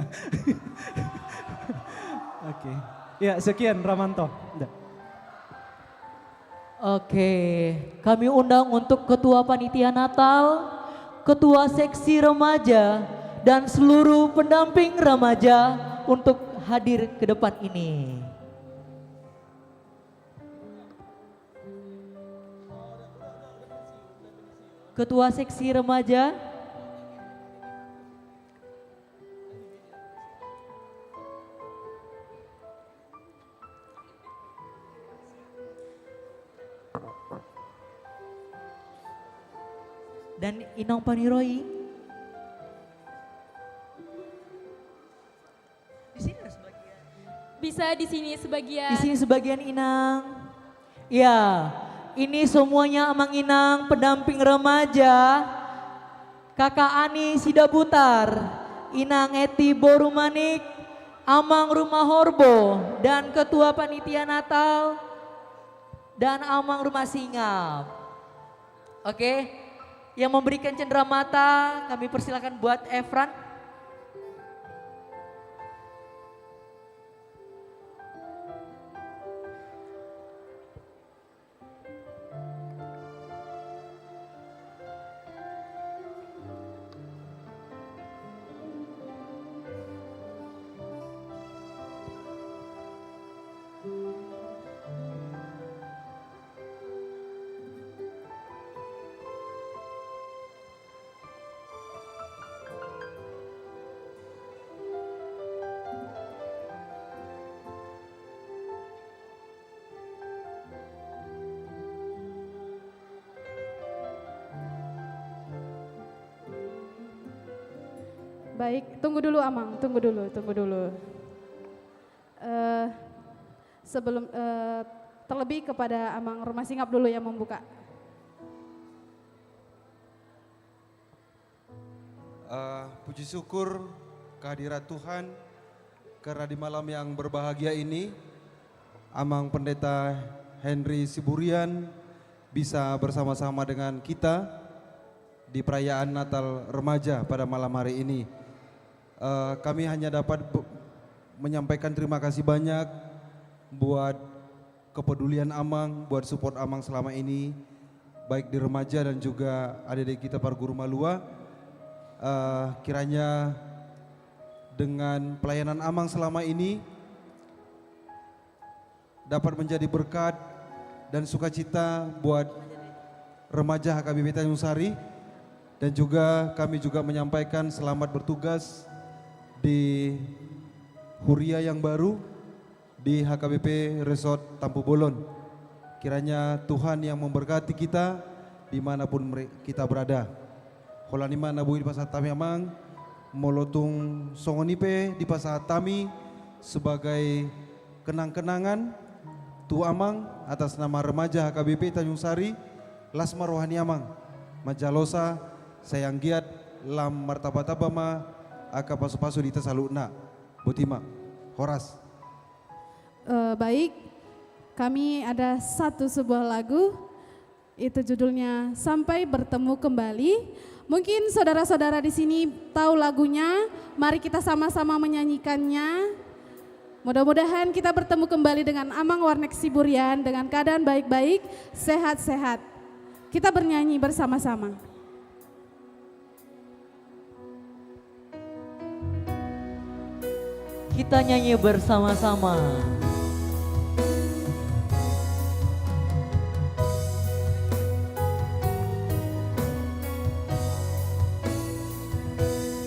Oke, ya sekian Ramanto. Oke, kami undang untuk Ketua Panitia Natal, Ketua Seksi Remaja, dan seluruh pendamping remaja untuk hadir ke depan ini. Ketua Seksi Remaja, dan Inong Paniroi. Bisa di sini sebagian. Di sini sebagian Inang. Ya, ini semuanya Amang Inang, pendamping remaja. Kakak Ani Sidabutar, Inang Eti Borumanik, Amang Rumah Horbo, dan Ketua Panitia Natal, dan Amang Rumah Singap. Oke, yang memberikan cenderamata kami persilakan buat Efran. Baik, tunggu dulu Amang, tunggu dulu. Sebelum terlebih kepada Amang Rumah Singap dulu yang membuka. Puji syukur kehadirat Tuhan karena di malam yang berbahagia ini Amang Pendeta Henry Siburian bisa bersama-sama dengan kita di perayaan Natal Remaja pada malam hari ini. Kami hanya dapat menyampaikan terima kasih banyak buat kepedulian Amang, buat support Amang selama ini, baik di remaja dan juga adik-adik kita para guru malua. Kiranya dengan pelayanan Amang selama ini dapat menjadi berkat dan sukacita buat remaja HKBP Tanjung Sari, dan juga kami juga menyampaikan selamat bertugas di Huria yang baru di HKBP Resort Tampu Bolon. Kiranya Tuhan yang memberkati kita dimanapun kita berada. Holanima nabu di pasar Tami Amang, molotung songonipe di pasar Tami sebagai kenang-kenangan Tu Amang atas nama remaja HKBP Tanjung Sari, Lasma Rohani Amang, Majalosa, Sayang Giat, Lam Martabata Bama, Aka Pasu-Pasu di Tesaluna, Butima, Horas. Baik, kami ada sebuah lagu, itu judulnya Sampai Bertemu Kembali. Mungkin saudara-saudara di sini tahu lagunya, mari kita sama-sama menyanyikannya. Mudah-mudahan kita bertemu kembali dengan Amang Warnek Siburian dengan keadaan baik-baik, sehat-sehat. Kita bernyanyi bersama-sama. Kita nyanyi bersama-sama.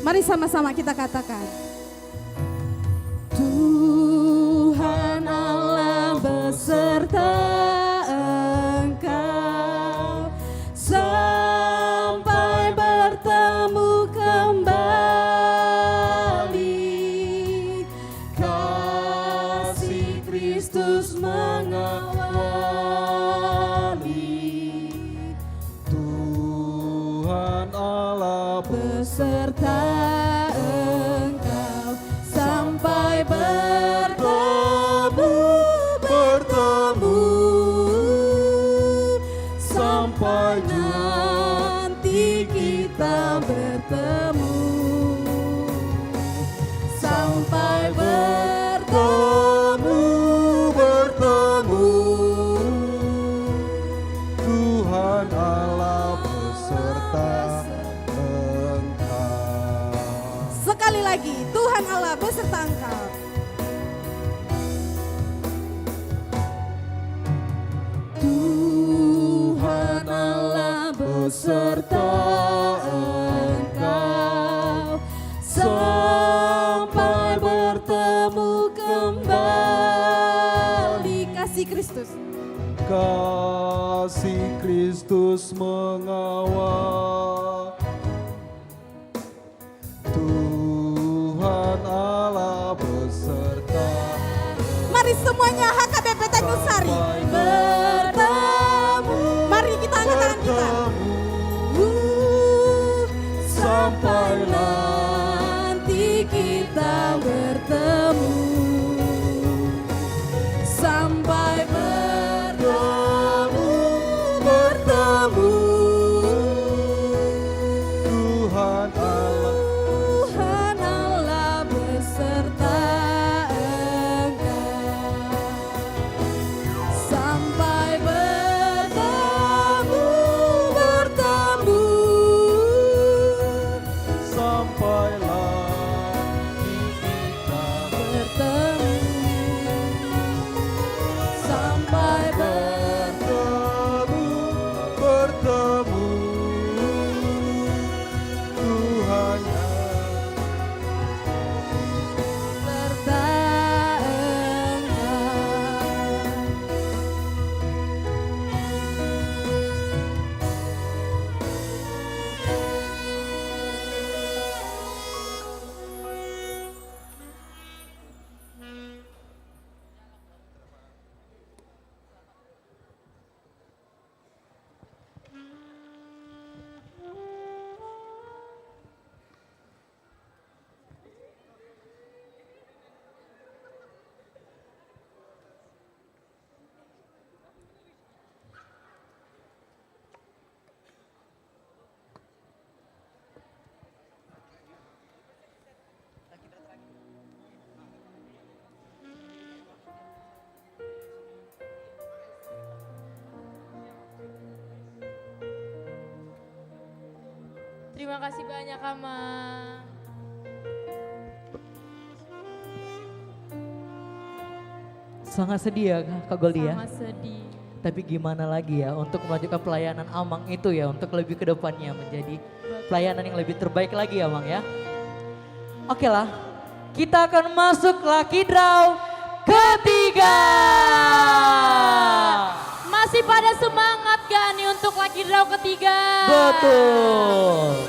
Mari sama-sama kita katakan. Tuhan Allah beserta engkau sampai bertemu kembali. Kasih Kristus mengawali. Tuhan Allah Beserta engkau sampai bertemu sampai nanti kita bertemu sampai bertemu Tuhan Allah beserta engkau. sekali lagi Tuhan Allah beserta engkau. Tuhan Allah beserta engkau sampai bertemu kembali. Kasih Kristus. Kasih Kristus mengawal. Tuhan Allah beserta. Mari semuanya HKBP Tanjung Sari bertemu. Mari kita angkat tangan kita. Sampai nanti kita bertemu. Sampai bertemu. Tuhan Allah beserta engkau sampai bertemu sampailah kita bertemu sampai bertemu Tuhan beserta engkau. Terima kasih banyak, Amang. Sangat sedih ya Kak Goldi ya. Sangat sedih. Tapi gimana lagi ya untuk melanjutkan pelayanan Amang itu ya untuk lebih ke depannya menjadi pelayanan yang lebih terbaik lagi ya Amang ya. Oke lah, kita akan masuk Lucky Draw ketiga. Masih pada semangat gak nih untuk Lucky Draw ketiga? Betul.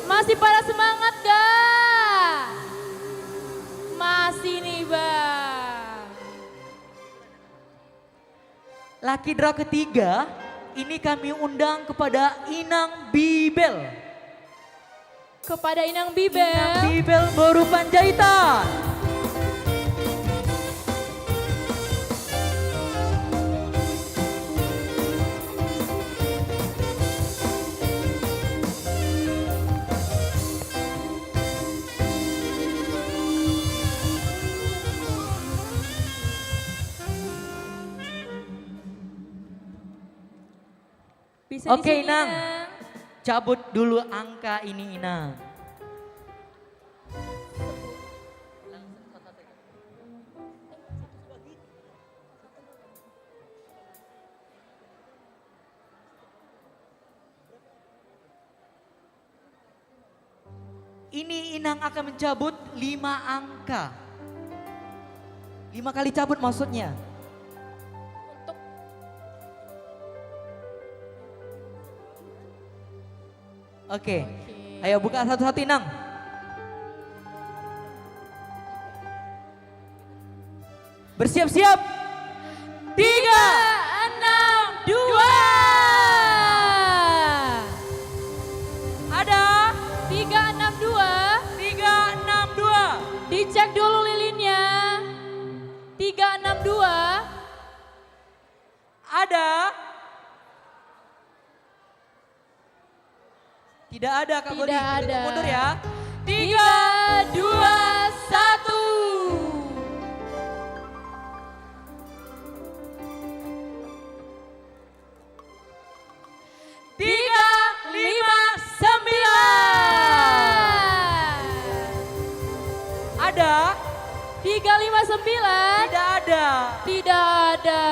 Masih pada semangat gak? Masih nih Bang. Lucky Draw ketiga ini kami undang kepada Inang Bibel. Kepada Inang Bibel. Inang Bibel Boru Panjaitan. Bisa di Oke sini, Inang, Inang. cabut dulu angka ini Inang. Ini Inang akan mencabut 5 angka. 5 kali cabut maksudnya. Oke. Ayo buka satu-satu Inang. Bersiap-siap. 3, 6, 2. Ada 362. 362. Dicek dulu lilinnya. 362. Ada. Tidak ada Kak Godi. Tidak Kita ada. mundur ya. 3, 2, 1. Tiga, 5, 9. Ada? 359. Tidak ada. Tidak ada.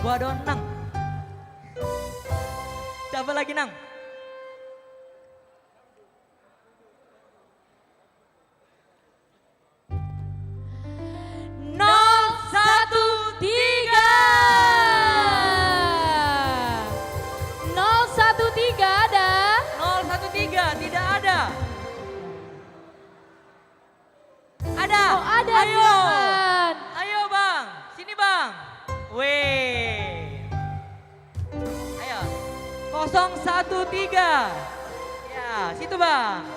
Gua don Nang. Coba lagi Nang. Nol, satu, tiga. 013 ada? 013 tidak ada. Ada. Oh, ada. Ayo. Silakan. Ayo Bang. Sini Bang. Weh. Ayo. 013. Ya, situ Bang.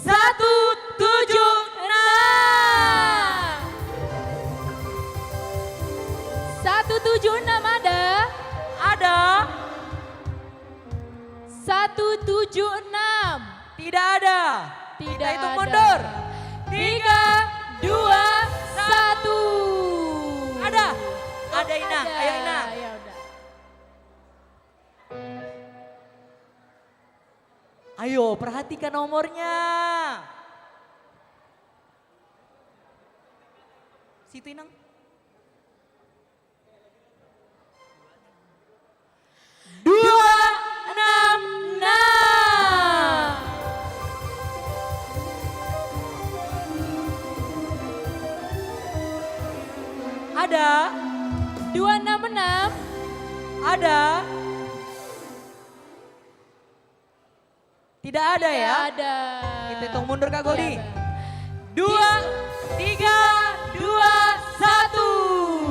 Satu, 176 ada? Ada. 176. Tidak ada. Tidak Kita hitung ada. mundur. 3, 2, 1. Ada. Ada Inang. Ada. Ayo Inang. Ya udah. Ayo perhatikan nomornya. Situ Inang. 266. Ada. 266. Ada. Tidak ada ya? Tidak ada. Kita hitung mundur Kak Godi. Iya, 2, 3, 2, 1.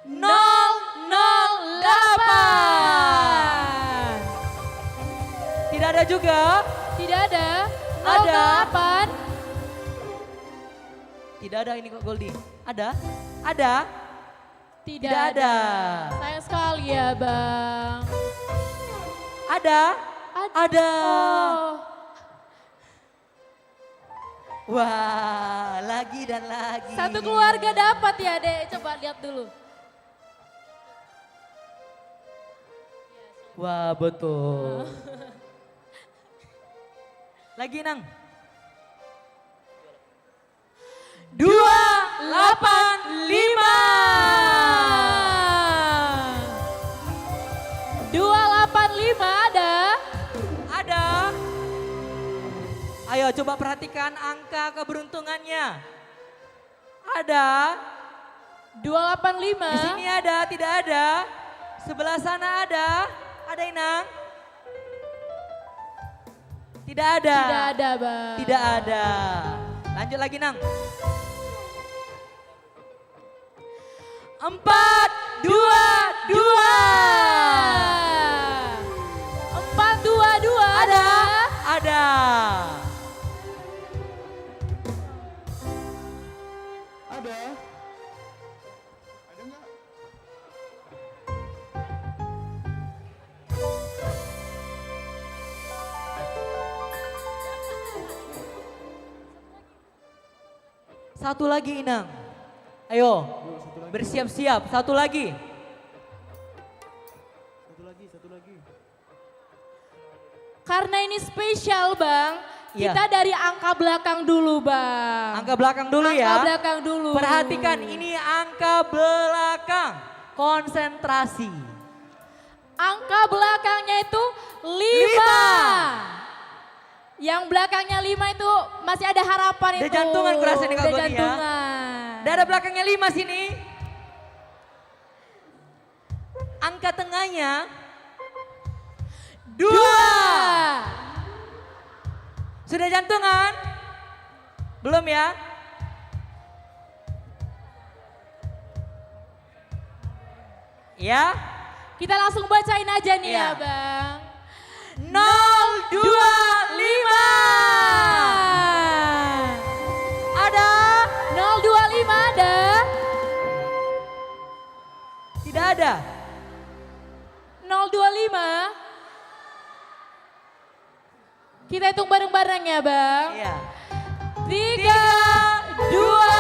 Nol, nol, 8. Tidak ada juga? Tidak ada. Ada. 08. Tidak ada ini kok Goldi. Ada? Ada? Tidak, Tidak ada. Sayang sekali ya Bang. Ada? Ada. Oh. Wah, lagi dan lagi. Satu keluarga dapat ya Dek. Coba lihat dulu. Wah, betul. Lagi Nang. 285. 285 ada? Ada. Ayo coba perhatikan angka keberuntungannya. Ada. 285. Di sini ada, tidak ada. Sebelah sana ada. Ada Inang? Tidak ada. Tidak ada Bang. Tidak ada. Lanjut lagi Nang. 4, 2, 2. 422 ada? Ada. Ada? Ada nggak? Satu lagi Inang. Ayo. Bersiap-siap. Satu lagi. Satu lagi. Karena ini spesial Bang, Iya. kita dari angka belakang dulu Bang. Angka belakang dulu ya. Angka belakang dulu. Perhatikan ini angka belakang. Konsentrasi. Angka belakangnya itu 5. Yang belakangnya 5 itu masih ada harapan Ada itu. jantungan kurasa nih Kak Ada Goni ya. jantungan. Dada belakangnya 5 sini. Angka tengahnya 2. Sudah jantungan? Belum ya? Ya? Kita langsung bacain aja nih Iya. ya Bang. 025. Ada? 025 ada? Tidak ada. 025. Kita hitung bareng-bareng ya Bang. Iya. 3, 2,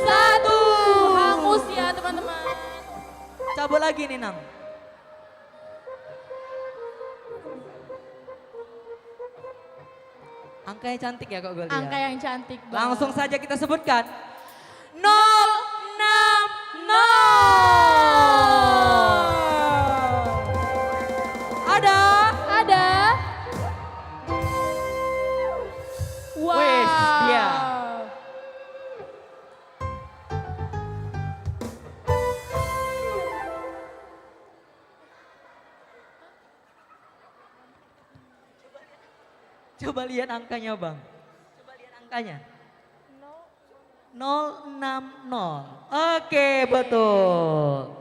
1. Hangus ya teman-teman. Cabut lagi nih Nang. Angkanya cantik ya Kak Golia. Angka yang cantik Bang. Langsung saja kita sebutkan. 060. Ada? Ada. Wow. Wes, dia. Coba lihat angkanya Bang. Coba lihat angkanya. 060. Oke, betul.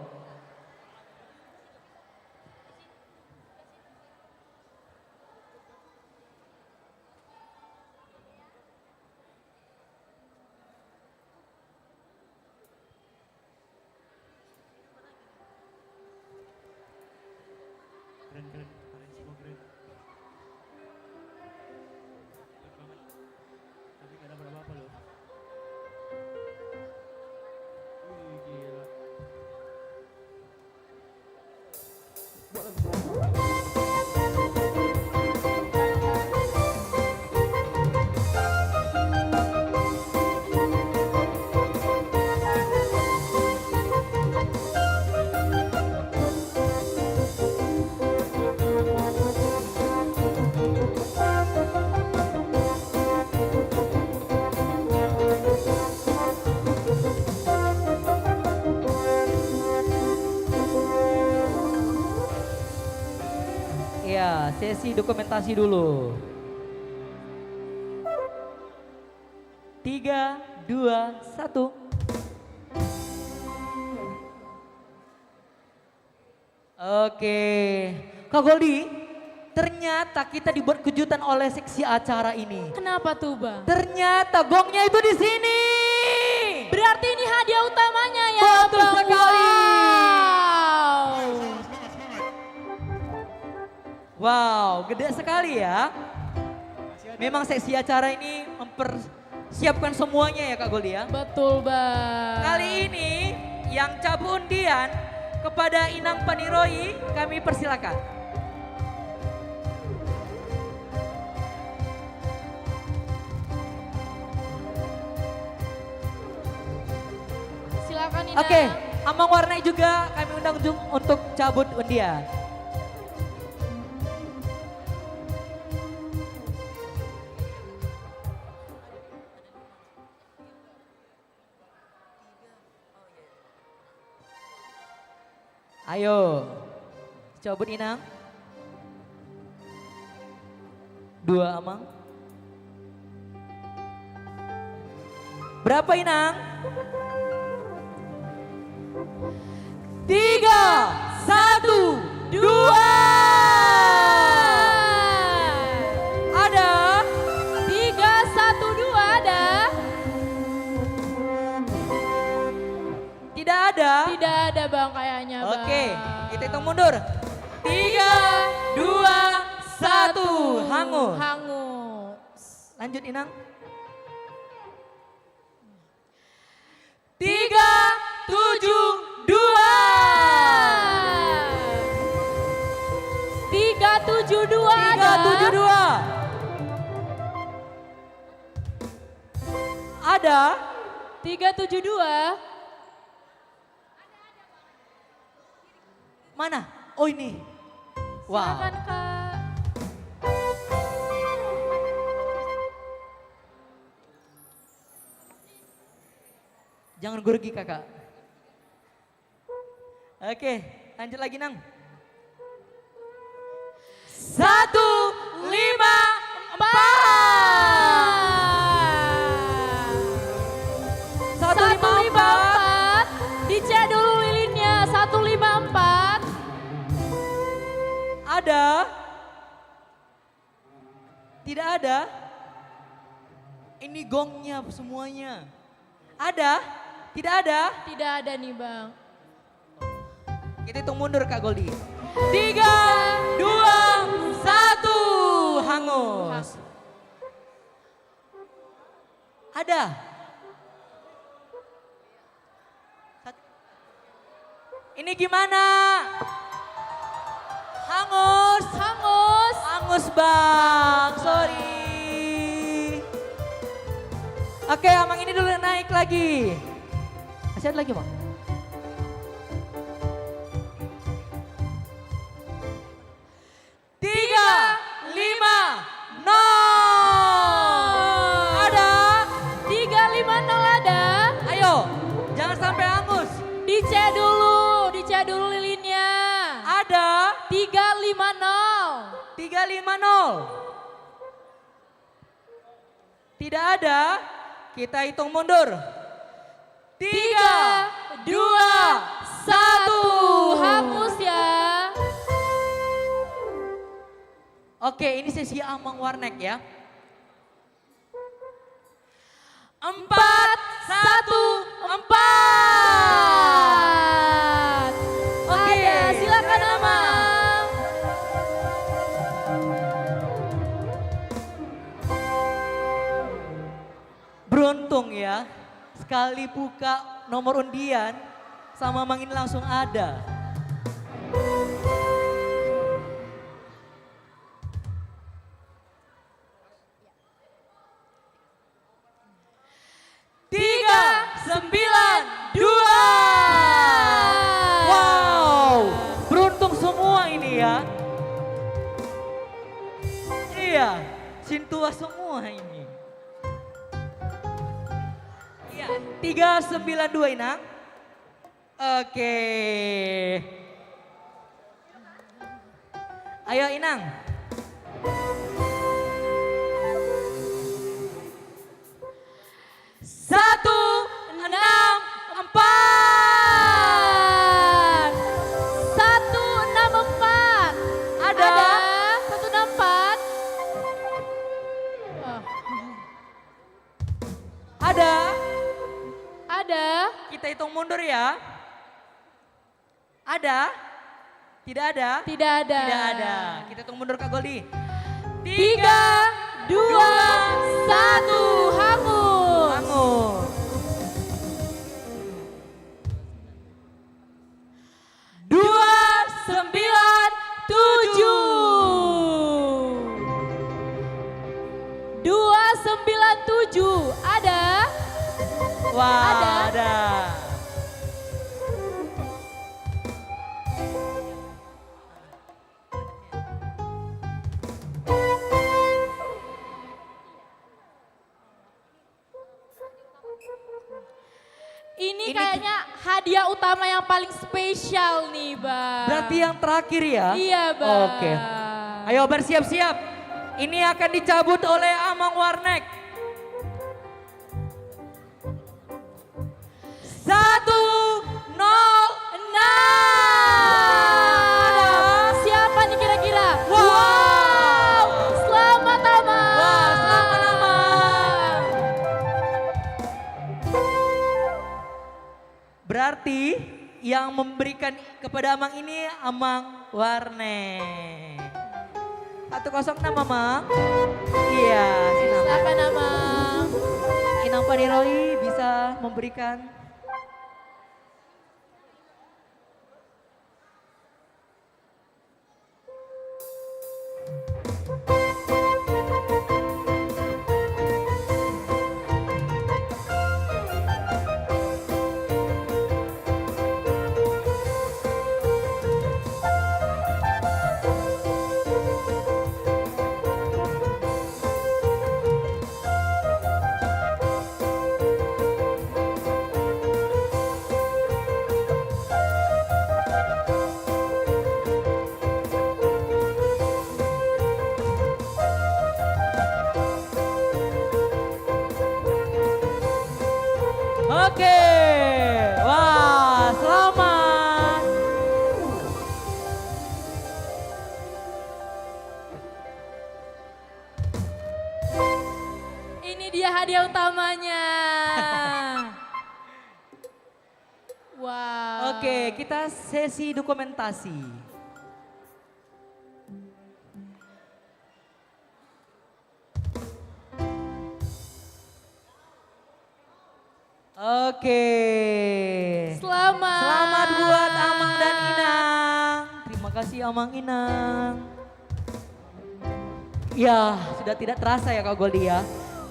Ya, sesi dokumentasi dulu. 3, 2, 1. Oke, Kak Goldi, ternyata kita dibuat kejutan oleh seksi acara ini. Kenapa tuh Bang? Ternyata gongnya itu di sini. Berarti ini hadiah utamanya ya Betul Bang. sekali. Wow. Wow, gede sekali ya. Memang seksi acara ini mempersiapkan semuanya ya Kak Goldi ya. Betul Bang. Kali ini yang cabut undian kepada Inang Paniroi kami persilakan. Silakan Inang. Oke, Amang Warnai juga kami undang untuk cabut undian. Ayo, cabut Inang. 2 Amang. Berapa Inang? 3, 1, 2. Ada? 3, 1, 2 ada? Tidak ada? Tidak ada Bang kayaknya Bang. Oke, kita hitung mundur. 3, 2, 1. Hangus. Hangus. Lanjut Inang. 3, 7, 2. 3, 7, 2 ada? 3, 7, 2 Ada? 372. Mana? Oh ini. Wow. Silakan Kak. Jangan grogi kakak. Oke, lanjut lagi Nang. 154. 154. Dicek dulu lilinnya. 154. Ada? Tidak ada? Ini gongnya semuanya. Ada? Tidak ada? Tidak ada nih Bang. Kita hitung mundur Kak Goldi. 3, 2, 1. Hangus. Ada? Ini gimana? Hangus. Hangus. Hangus Bang, sorry. Oke, Amang ini dulu naik lagi. Masih ada lagi Bang? Tiga, lima, nol. Ada? 350 ada. Ayo, jangan sampai hangus. Dicek dulu lilinnya. Ada? 350. 350. Tidak ada? Kita hitung mundur. 3, 2, 1. Hangus ya. Oke, ini sesi Amang Warnek ya. 4, 1, 4. Oke, Ada, silakan Amang. Beruntung ya, sekali buka nomor undian sama Amang ini langsung ada. Tiga, 9, 2. Wow, beruntung semua ini ya. Iya, Sintua semua ini. Iya, 392 Inang. Oke. Ayo Inang. Satu, 6, 4. 164. Ada? 164. Ada? Ada. Kita hitung mundur ya. Ada? Tidak ada? Tidak ada. Tidak ada. Kita hitung mundur Kak Goldi. 3, 2, 1. Hangus. Hangus. 297. Ada? Wah, ada. Ini kayaknya hadiah utama yang paling spesial nih, Bang. Berarti yang terakhir ya? Iya, Bang. Oke. Ayo bersiap-siap. Ini akan dicabut oleh Amang Warnek. 1, 0, 6. Siapa nih kira-kira? Wow. Selamat Amang. Wah, selamat Amang. Berarti yang memberikan kepada Amang ini Amang Warnek. 106 Amang. Iya, Silakan Amang. Inang Paniroi bisa memberikan. dramanya. Wow. Oke, kita sesi dokumentasi. Oke. Selamat. Selamat buat Amang dan Inang. Terima kasih Amang Inang. Ya, sudah tidak terasa ya Kak Goldi ya.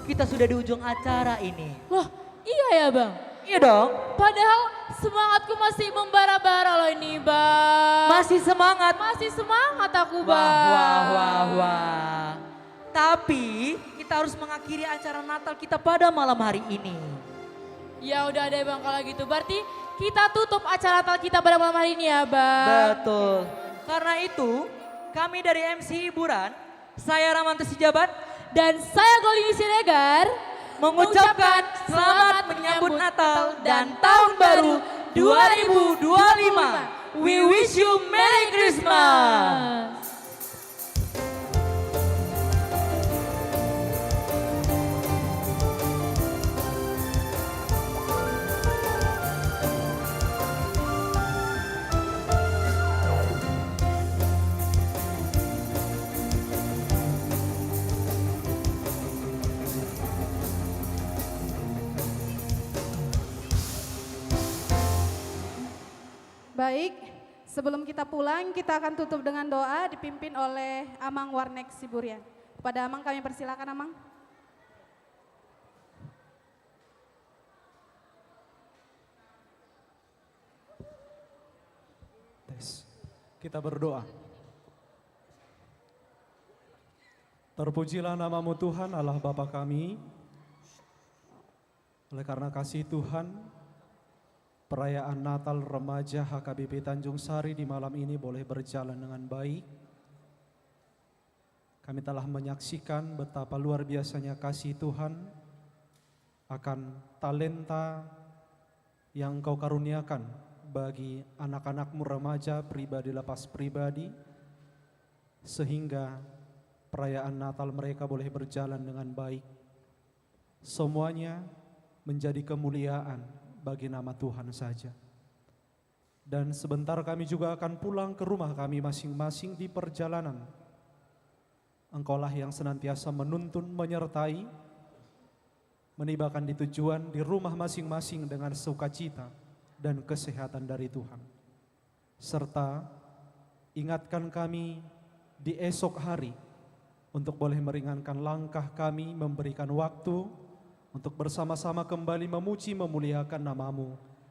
Kita sudah di ujung acara ini. Loh, iya ya Bang? Iya dong. Padahal semangatku masih membara-bara loh ini Bang. Masih semangat. Masih semangat aku Wah, Bang. wah, wah, wah. Tapi kita harus mengakhiri acara Natal kita pada malam hari ini. Ya udah deh Bang kalau gitu. Berarti kita tutup acara Natal kita pada malam hari ini ya Bang. Betul. Karena itu kami dari MC Hiburan, saya Ramanto Sijabat dan saya Golini Siregar mengucapkan selamat menyambut Natal dan Tahun Baru 2025. We wish you Merry Christmas. Baik, sebelum kita pulang kita akan tutup dengan doa dipimpin oleh Amang Warnek Siburian. Kepada Amang kami persilakan Amang. Tes. Kita berdoa. Terpujilah namamu Tuhan Allah Bapa kami. Oleh karena kasih Tuhan, perayaan Natal Remaja HKBP Tanjung Sari di malam ini boleh berjalan dengan baik. Kami telah menyaksikan betapa luar biasanya kasih Tuhan akan talenta yang Engkau karuniakan bagi anak-anakmu remaja pribadi lepas pribadi, sehingga perayaan Natal mereka boleh berjalan dengan baik. Semuanya menjadi kemuliaan bagi nama Tuhan saja. Dan sebentar kami juga akan pulang ke rumah kami masing-masing di perjalanan. Engkaulah yang senantiasa menuntun, menyertai, menibakan di tujuan di rumah masing-masing dengan sukacita dan kesehatan dari Tuhan. Serta ingatkan kami di esok hari untuk boleh meringankan langkah kami, memberikan waktu untuk bersama-sama kembali memuji memuliakan namamu